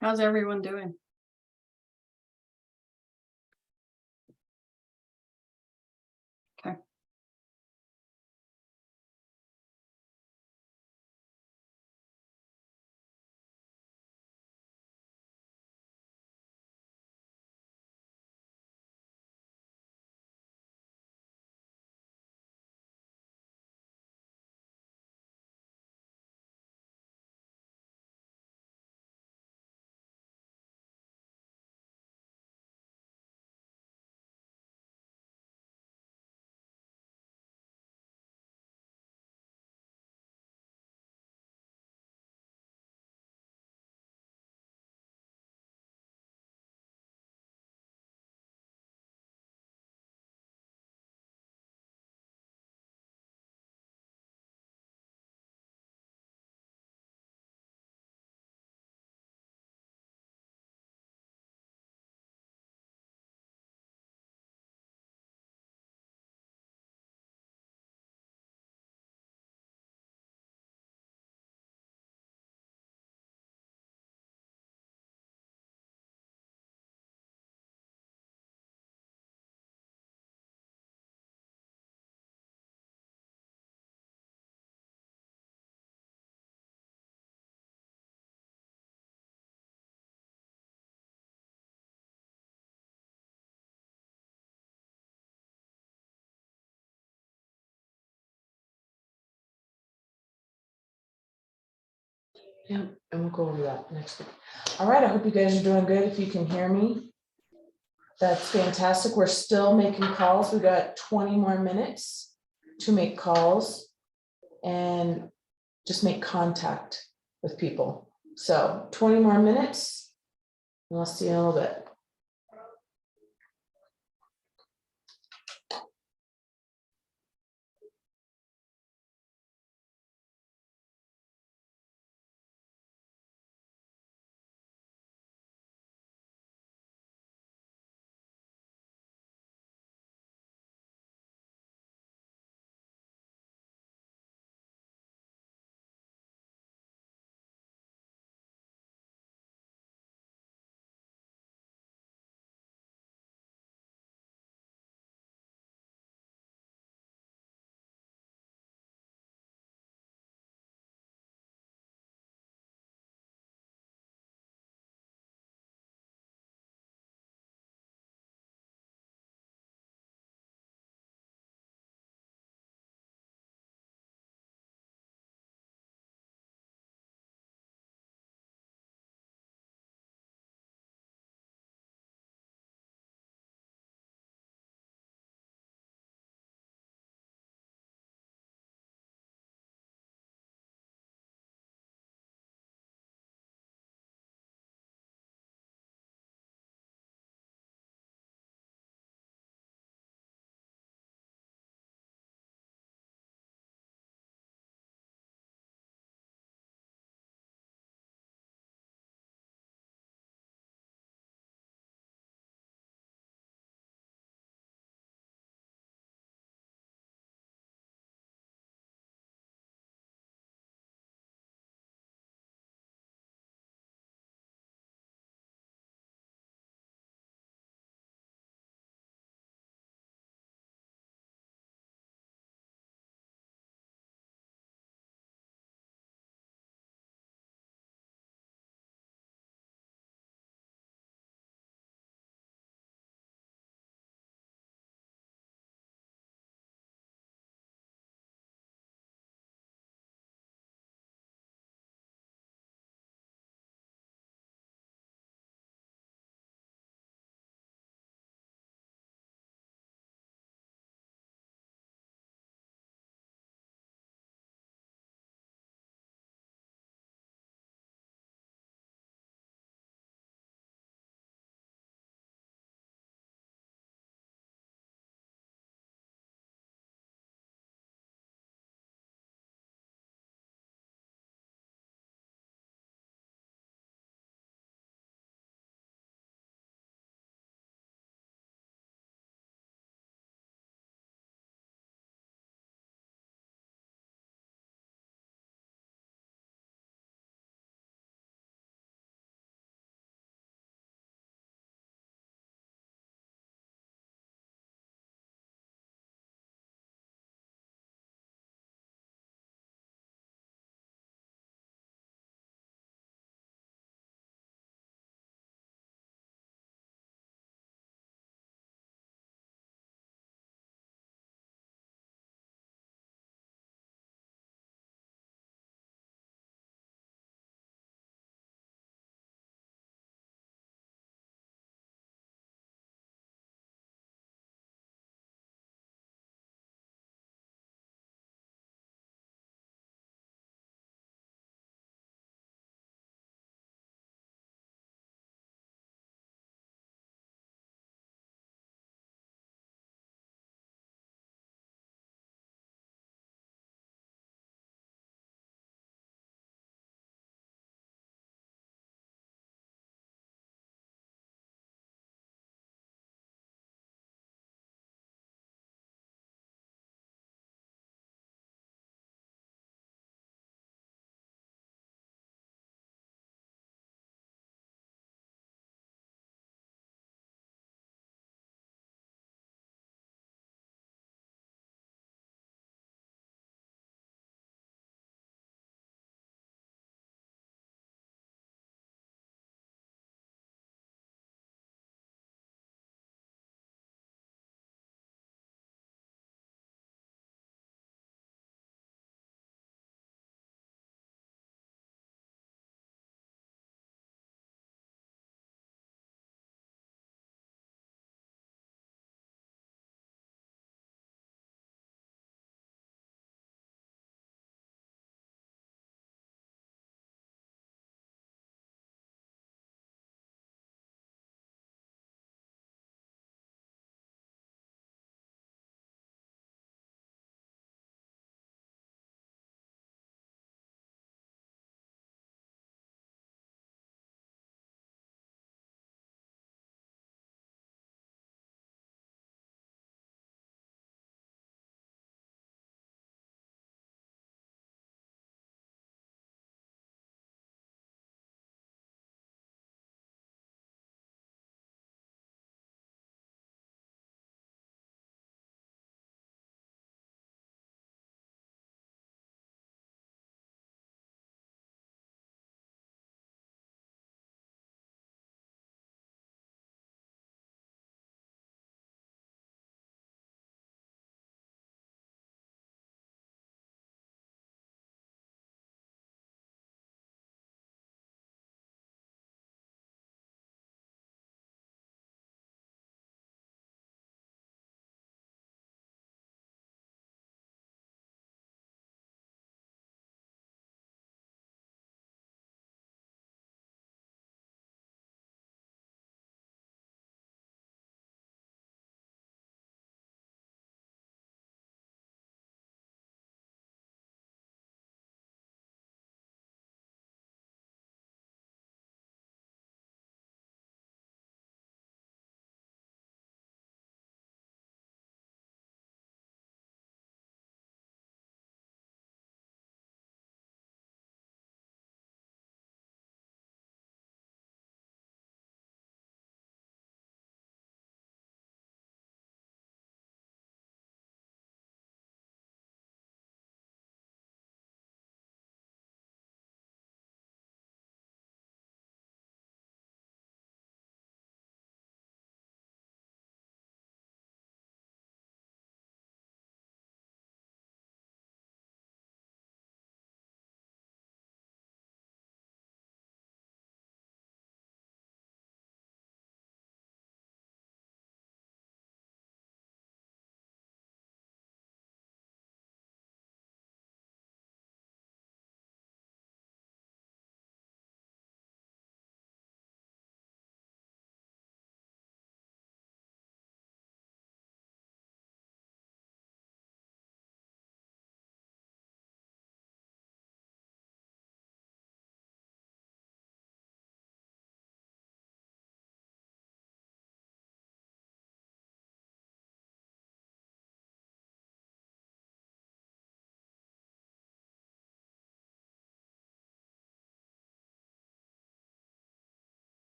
How's everyone doing? Okay. Yeah, and we'll go over that next week. All right, I hope you guys are doing good. If you can hear me, that's fantastic. We're still making calls. We got 20 more minutes to make calls and just make contact with people. So 20 more minutes, and I'll see you in a little bit.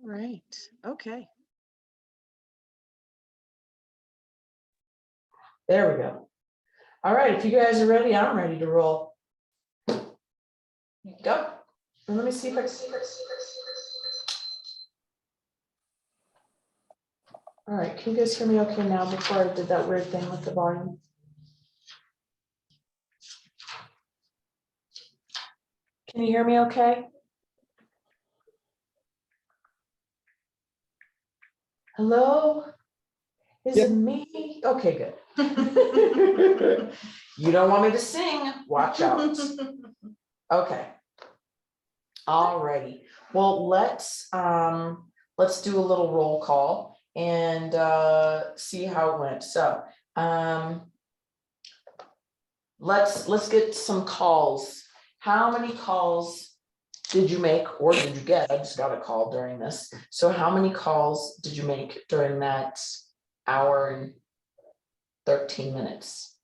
Right, okay. There we go. All right, if you guys are ready, I'm ready to roll. Go. And let me see if I see. All right, can you guys hear me okay now before I did that weird thing with the volume? Can you hear me okay? Hello? Is Yep. it me? Okay, good. You don't want me to sing, watch out. Okay. Alrighty, well, let's do a little roll call and see how it went. So let's get some calls. How many calls did you make or did you get? I just got a call during this. So how many calls did you make during that hour and 13 minutes?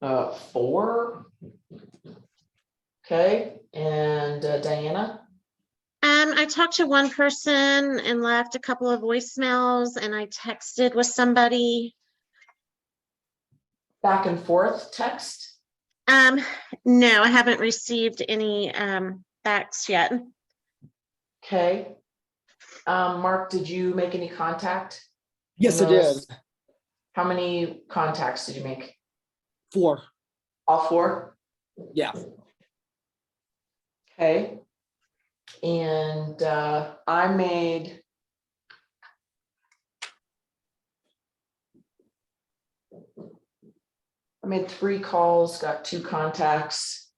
4. Okay, and Diana? I talked to one person and left a couple of voicemails, and I texted with somebody. Back and forth text? No, I haven't received any backs yet. Okay. Mark, did you make any contact? Yes, in I did. those? How many contacts did you make? 4. All 4? Yeah. Okay. And I made I made 3 calls, got 2 contacts.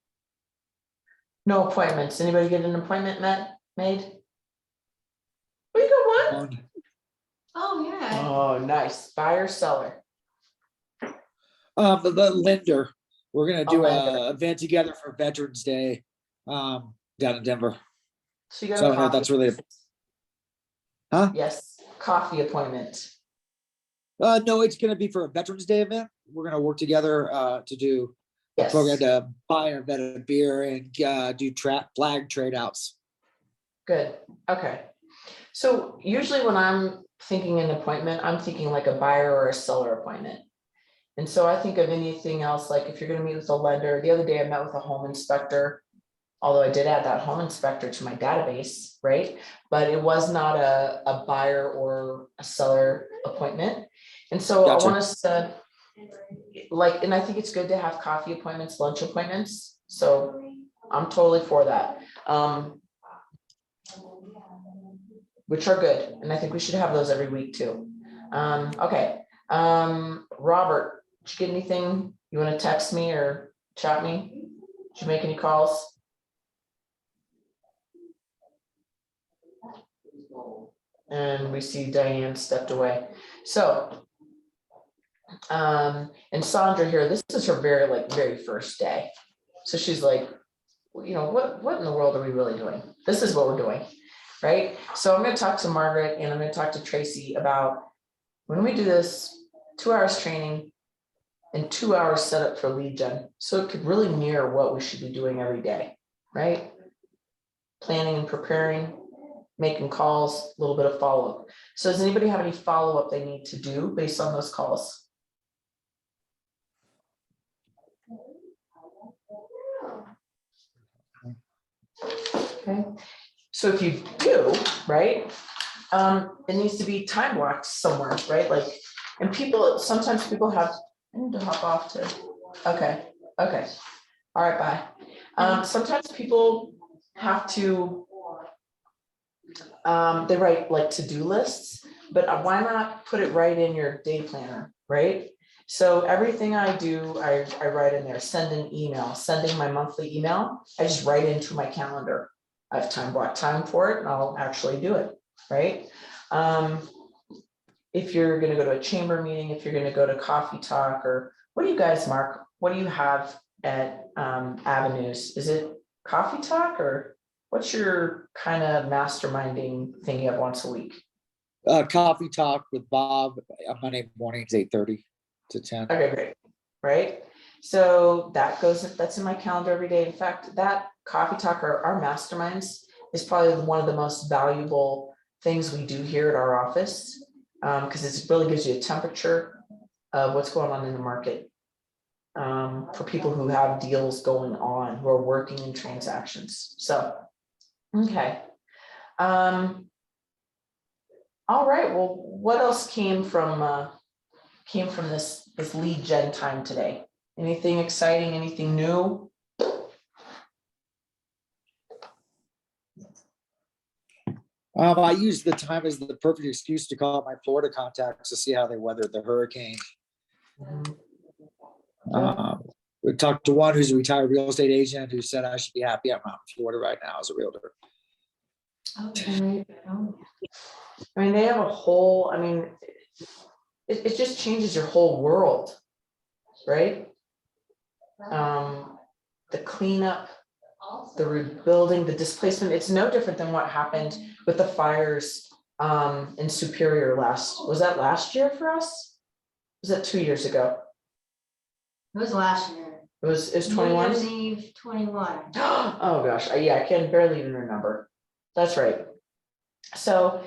No appointments. Anybody get an appointment made? Oh, you got one? Oh, yeah. Oh, nice. Buyer, seller. The lender. We're gonna do lender. a event together for Veterans Day, down in Denver. So you got So I a don't know if coffee. that's really, huh? Yes, coffee appointment. No, it's gonna be for a Veterans Day event. We're gonna work together to do a Yes. program to buy or vet a beer and do flag trade outs. Good, okay. So usually when I'm thinking an appointment, I'm thinking like a buyer or a seller appointment. And so I think of anything else, like if you're gonna meet with a lender, the other day I met with a home inspector. Although I did add that home inspector to my database, right? But it was not a buyer or a seller appointment. And so Gotcha. I want us to and I think it's good to have coffee appointments, lunch appointments. So I'm totally for that. Which are good. And I think we should have those every week too. Okay. Robert, did you get anything? You want to text me or chat me? Did you make any calls? And we see Diane stepped away. So, and Sandra here, this is her very first day. So she's like, you know, what in the world are we really doing? This is what we're doing, right? So I'm going to talk to Margaret and I'm going to talk to Tracy about when we do this 2 hours training and 2 hours set up for lead gen. So it could really mirror what we should be doing every day, right? Planning and preparing, making calls, a little bit of follow-up. So does anybody have any follow-up they need to do based on those calls? Okay, so if you do, right, it needs to be time blocked somewhere, right? Like, and people, sometimes people have, I need to hop off to, okay, all right, bye. Sometimes people have to, they write like to-do lists, but why not put it right in your day planner, right? So everything I do, I write in there, send an email, sending my monthly email, I just write into my calendar. I have time block time for it and I'll actually do it, right? If you're gonna go to a chamber meeting, if you're gonna go to coffee talk, or what do you guys, Mark, what do you have at Avenues? Is it coffee talk or what's your kind of masterminding thing you have once a week? Coffee talk with Bob on Monday mornings, 8:30 to 10. Okay, great, right? So that goes, that's in my calendar every day. In fact, that Coffee Talk, our masterminds, is probably one of the most valuable things we do here at our office. Because it really gives you a temperature of what's going on in the market. For people who have deals going on, who are working in transactions. So, okay. All right, well, what else came from this lead gen time today? Anything exciting, anything new? I used the time as the perfect excuse to call my Florida contacts to see how they weathered the hurricane. We talked to one who's a retired real estate agent who said I should be happy I'm out in Florida right now as a realtor. Okay. I mean, they have a whole, I mean, it just changes your whole world, right? The cleanup, the rebuilding, the displacement, it's no different than what happened with the fires in Superior was that last year for us? Was that 2 years ago? It was last year. It was 21? New Year's Eve 21. Oh gosh, yeah, I can barely even remember. That's right. So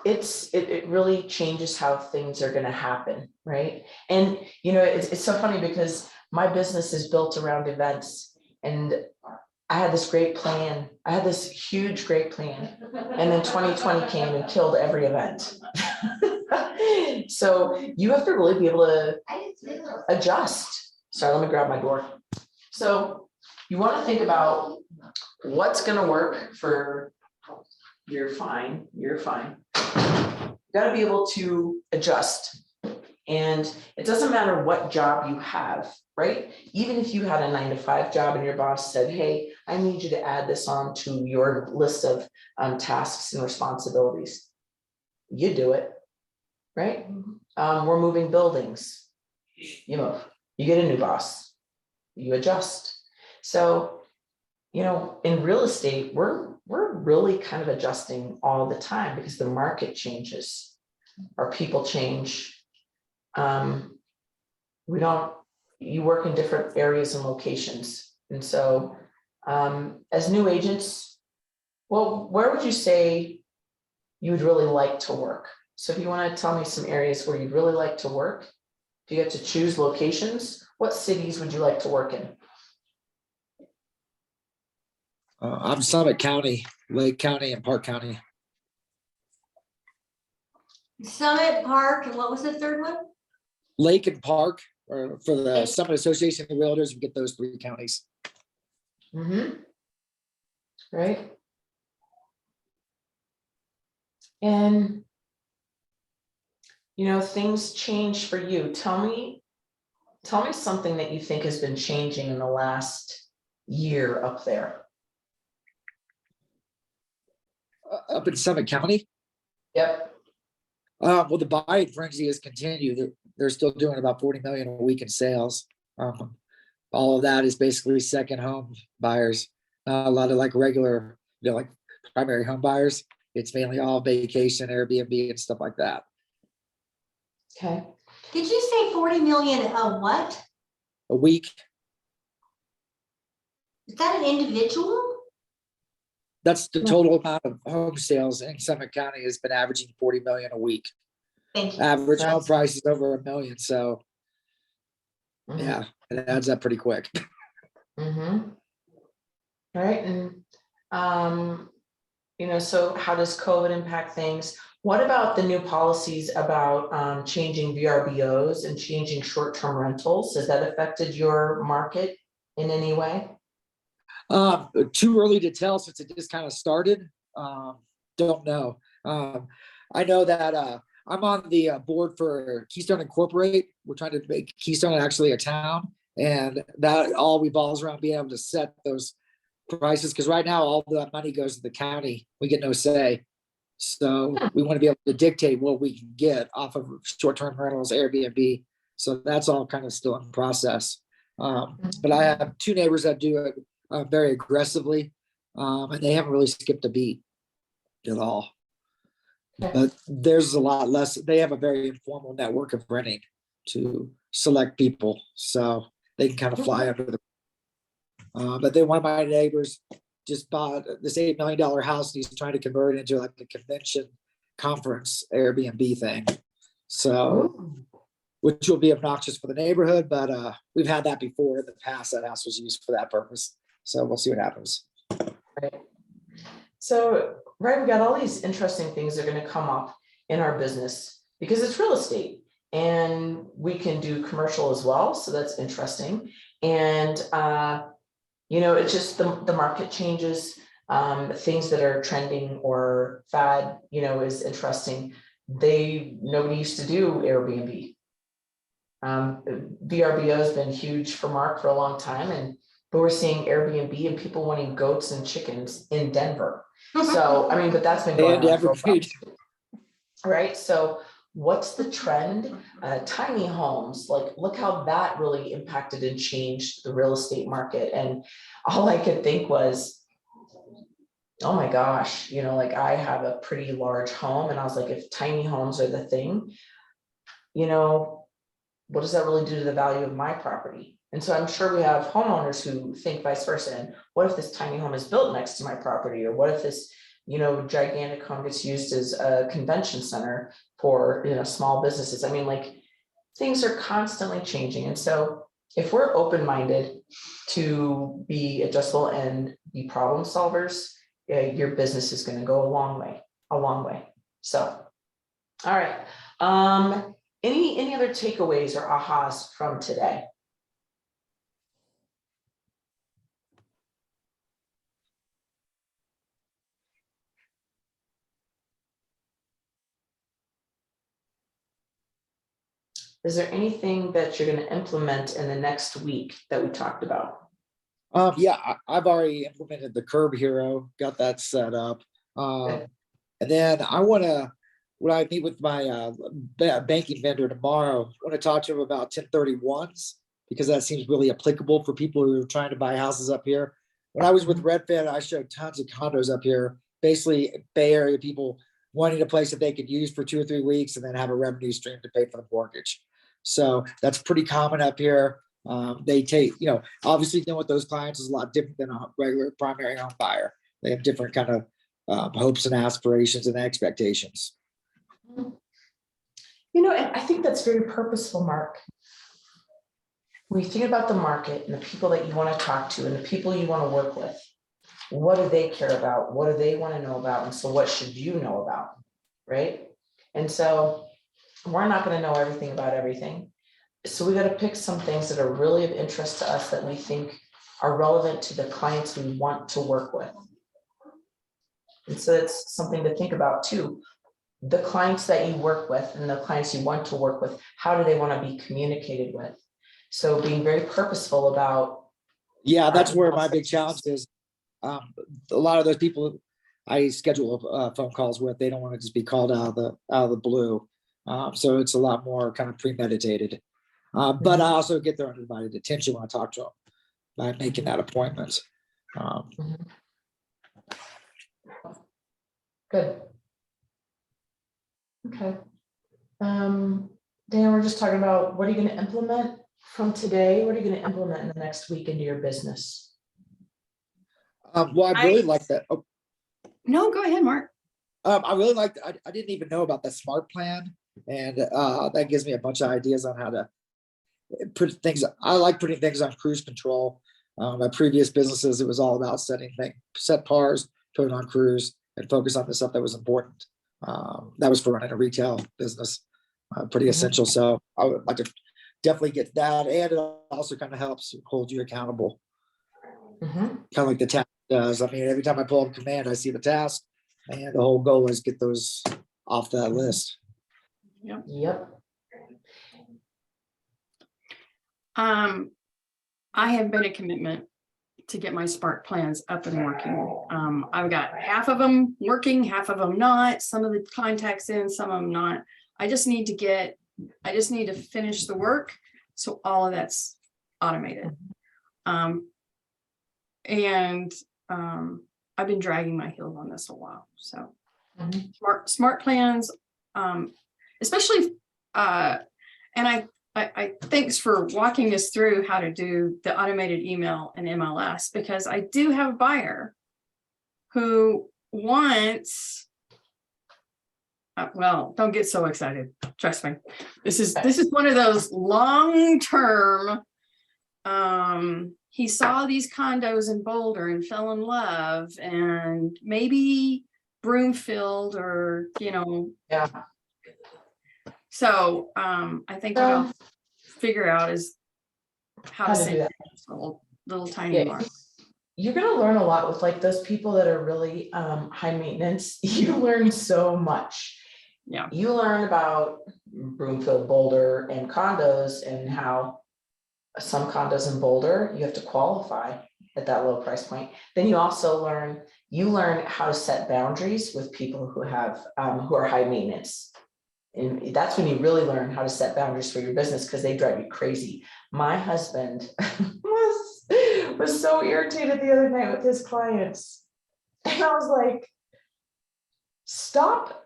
it really changes how things are gonna happen, right? And you know, it's so funny because my business is built around events, and I had this great plan. I had this huge, great plan. And then 2020 came and killed every event. So you have to really be able to adjust. Sorry, let me grab my door. So you want to think about what's going to work for, you're fine. You got to be able to adjust. And it doesn't matter what job you have, right? Even if you had a 9-to-5 job and your boss said, hey, I need you to add this on to your list of tasks and responsibilities. You do it, right? We're moving buildings. You move, you get a new boss, you adjust. So, you know, in real estate, we're really kind of adjusting all the time because the market changes, our people change. You work in different areas and locations. And so as new agents, well, where would you say you would really like to work? So if you want to tell me some areas where you'd really like to work, if you get to choose locations, what cities would you like to work in? I'm Summit County, Lake County, and Park County. Summit Park, and what was the third one? Lake and Park, or for the Summit Association of Realtors, we get those 3 counties. Right. And you know, things change for you. Tell me something that you think has been changing in the last year up there. Up in Summit County? Yep. Well, the buying frenzy has continued. They're still doing about 40 million a week in sales. All of that is basically second home buyers. A lot of like regular, you know, like primary home buyers. It's mainly all vacation, Airbnb, and stuff like that. Okay. Did you say 40 million a what? A week. Is that an individual? That's the total amount of home sales in Summit County has been averaging 40 million a week. Thank you. Average home price is over $1 million. So yeah, it adds up pretty quick. All right. And, you know, so how does COVID impact things? What about the new policies about changing VRBOs and changing short-term rentals? Has that affected your market in any way? Too early to tell since it just kind of started. Don't know. I know that I'm on the board for Keystone Incorporate. We're trying to make Keystone actually a town, and that all revolves around being able to set those prices. Because right now, all that money goes to the county. We get no say. So we want to be able to dictate what we can get off of short-term rentals, Airbnb. So that's all kind of still in process. But I have 2 neighbors that do it very aggressively, and they haven't really skipped a beat at all. But there's a lot less. They have a very informal network of renting to select people, so they can kind of fly under the. But then one of my neighbors just bought this $8 million house and he's trying to convert it into like a convention conference Airbnb thing. So, which will be obnoxious for the neighborhood, but we've had that before in the past. That house was used for that purpose. So we'll see what happens. Right. So, right, we got all these interesting things that are going to come up in our business because it's real estate and we can do commercial as well. So that's interesting. And, it's just the market changes, things that are trending or fad, is interesting. Nobody used to do Airbnb. VRBO has been huge for Mark for a long time, but we're seeing Airbnb and people wanting goats and chickens in Denver. So, but that's been going on for a while, right? So what's the trend? Tiny homes, like look how that really impacted and changed the real estate market. And all I could think was, oh my gosh, like I have a pretty large home and I was like, if tiny homes are the thing, what does that really do to the value of my property? And so I'm sure we have homeowners who think vice versa. And what if this tiny home is built next to my property? Or what if this, gigantic home gets used as a convention center for, small businesses? Things are constantly changing. And so if we're open-minded to be adjustable and be problem solvers, your business is going to go a long way. So, all right. Any other takeaways or ahas from today? Is there anything that you're going to implement in the next week that we talked about? I've already implemented the Curb Hero, got that set up. And then when I meet with my banking vendor tomorrow, I want to talk to him about 1031s because that seems really applicable for people who are trying to buy houses up here. When I was with Redfin, I showed tons of condos up here, basically Bay Area people wanting a place that they could use for 2 or 3 weeks and then have a revenue stream to pay for the mortgage. So that's pretty common up here. They take, obviously dealing with those clients is a lot different than a regular primary home buyer. They have different kind of hopes and aspirations and expectations. And I think that's very purposeful, Mark. When you think about the market and the people that you want to talk to and the people you want to work with, what do they care about? What do they want to know about? And so what should you know about, right? And so we're not going to know everything about everything. So we got to pick some things that are really of interest to us that we think are relevant to the clients we want to work with. And so it's something to think about too. The clients that you work with and the clients you want to work with, how do they want to be communicated with? So being very purposeful about. Yeah, that's where my big challenge is. A lot of those people I schedule phone calls with, they don't want to just be called out of the blue. So it's a lot more kind of premeditated. But I also get their undivided attention when I talk to them by making that appointment. Good. Okay. Dan, we're just talking about what are you going to implement from today? What are you going to implement in the next week into your business? Well, I really like that. Oh, No, go ahead, Mark. I really like. I didn't even know about the SMART plan, and that gives me a bunch of ideas on how to put things. I like putting things on cruise control. My previous businesses, it was all about set pars, put it on cruise, and focus on the stuff that was important. That was for running a retail business, pretty essential. So I would like to definitely get that, and it also kind of helps hold you accountable. Kind of like the task does. I mean, every time I pull up command, I see the task, and the whole goal is get those off that list. Yep. I have been a commitment to get my SMART plans up and working. I've got half of them working, half of them not, some of the contacts in, some of them not. I just need to finish the work. So all of that's automated. I've been dragging my heels on this a while. So SMART plans, especially, and I thanks for walking us through how to do the automated email and MLS, because I do have a buyer who wants, well, don't get so excited. Trust me. This is one of those long-term, he saw these condos in Boulder and fell in love, and maybe Broomfield, or, Yeah. So, I think what I'll figure out is how to do send that. little tiny Yeah, mark. you're gonna learn a lot with like those people that are really high maintenance. You learn so much. Yeah. You learn about Broomfield, Boulder, and condos, and how some condos in Boulder, you have to qualify at that low price point. Then you also learn how to set boundaries with people who have who are high maintenance. And that's when you really learn how to set boundaries for your business, because they drive you crazy. My husband was so irritated the other night with his clients. And I was like, stop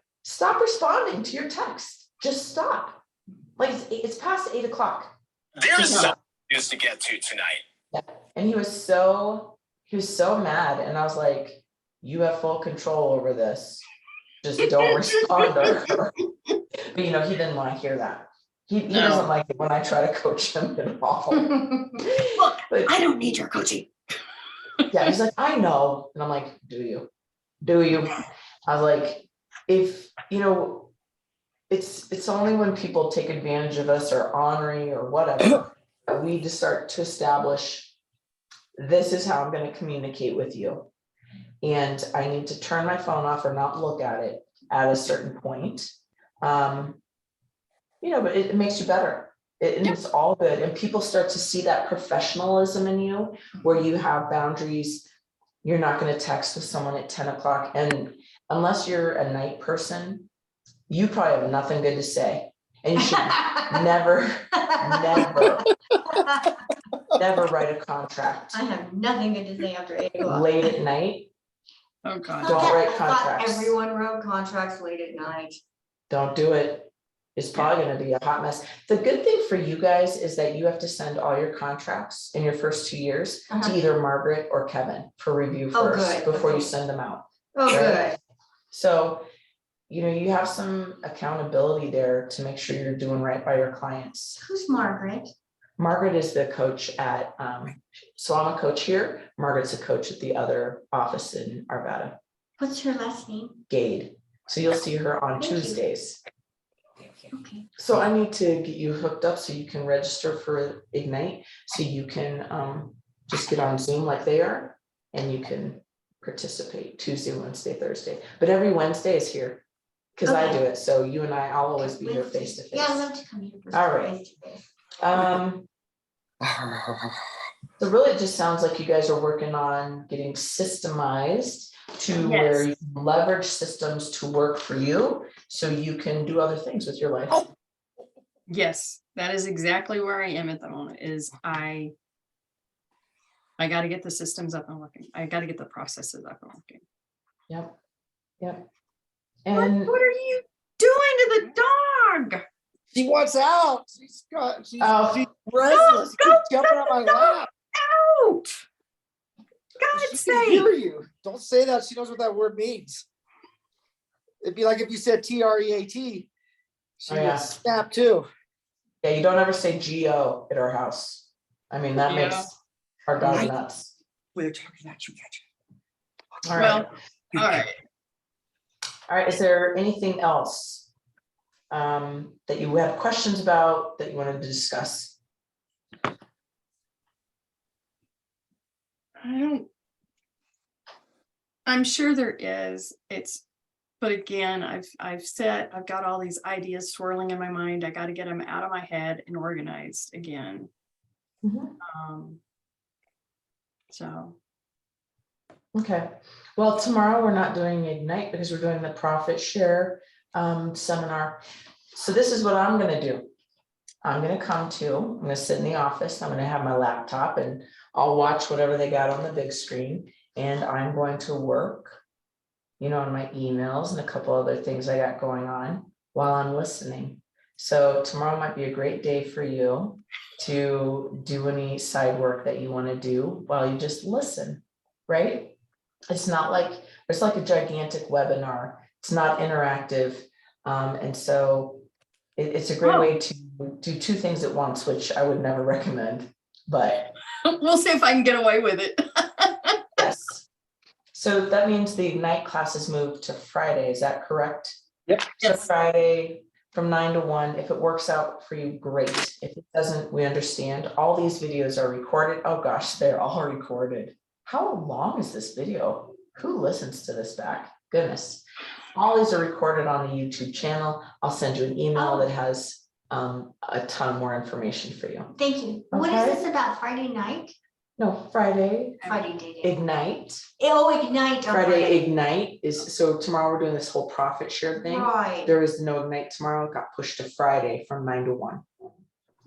responding to your text. Just stop. Like, it's past 8 o'clock. There's some news to get to tonight. And he was so mad. And I was like, you have full control over this. Just don't respond to her. But he didn't want to hear that. He doesn't like it when I try to coach him at all. Look, But I don't need your coaching. yeah, he's like, I know. And I'm like, do you? I was like, if it's only when people take advantage of us or ornery or whatever, we need to start to establish, this is how I'm going to communicate with you. And I need to turn my phone off or not look at it at a certain point. But it makes you better. It's all good. And people start to see that professionalism in you, where you have boundaries. You're not going to text with someone at 10 o'clock. And unless you're a night person, you probably have nothing good to say. And you should never write a contract I have nothing good to say after 8 o'clock. late at night. Oh, God. Don't write I thought contracts. everyone wrote contracts late at night. Don't do it. It's probably going to be a hot mess. The good thing for you guys is that you have to send all your contracts in your first 2 years to either Margaret or Kevin for review Oh, first good. before you send them out. Oh, Right. good. So, you have some accountability there to make sure you're doing right by your clients. Who's Margaret? Margaret is the coach at, so I'm a coach here. Margaret's a coach at the other office in Arvada, What's her last name? Gade. So you'll see her on Thank you. Tuesdays. Okay. So I need to get you hooked up so you can register for Ignite, so you can just get on Zoom like they are, and you can participate Tuesday, Wednesday, Thursday. But every Wednesday is here, because I Okay. do it. So you and I'll always be here face to face. Yeah, I'd love to come here. All right. So really, it just sounds like you guys are working on getting systemized to where you can leverage systems to work for you, so you can do other things with your life. Yes, that is exactly where I am at the moment. Is I got to get the systems up and working. I got to get the processes up and working. Yep. And What are you doing to the dog? She wants out. She's Oh. restless. She keeps jumping on my lap. Out! God's She can sake! hear you. Don't say that. She knows what that word means. It'd be like if you said TREAT. She Oh, yeah. would snap too. yeah, you don't ever say GO at our house. I mean, that Yeah. makes our dog nuts. We're talking about you. All right. All right. All right, is there anything else that you have questions about, that you wanted to discuss? I'm sure there is. But again, I've got all these ideas swirling in my mind. I got to get them out of my head and organized again. So. Okay, well, tomorrow we're not doing Ignite because we're doing the profit share seminar. So this is what I'm gonna do. I'm gonna sit in the office, I'm gonna have my laptop, and I'll watch whatever they got on the big screen, and I'm going to work, on my emails and a couple other things I got going on while I'm listening. So tomorrow might be a great day for you to do any side work that you want to do while you just listen, right? It's not like, it's like a gigantic webinar. It's not interactive. And so it's a great way to do two things at once, which I would never recommend, but We'll see if I can get away with it. yes. So that means the night classes moved to Friday, is that correct? Yep. So Yes. Friday from 9 to 1, if it works out for you, great. If it doesn't, we understand. All these videos are recorded. Oh gosh, they're all recorded. How long is this video? Who listens to this back? Goodness. All these are recorded on the YouTube channel. I'll send you an email that has a ton more information for you. Thank you. What is Okay. this about Friday night? No, Friday, Friday day. Ignite. Oh, Ignite. Friday okay. Ignite is, so tomorrow we're doing this whole profit share thing. Right. There is no Ignite tomorrow. It got pushed to Friday from 9 to 1.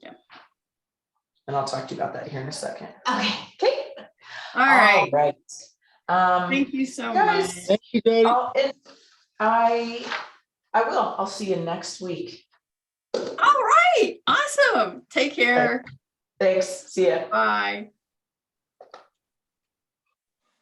Yeah. And I'll talk to you about that here in a second. Okay. Okay. All right. Right. Thank you so guys, much. Thank you, Dave. And I will. I'll see you next week. All right. Awesome. Take care. Thanks. See ya. Bye.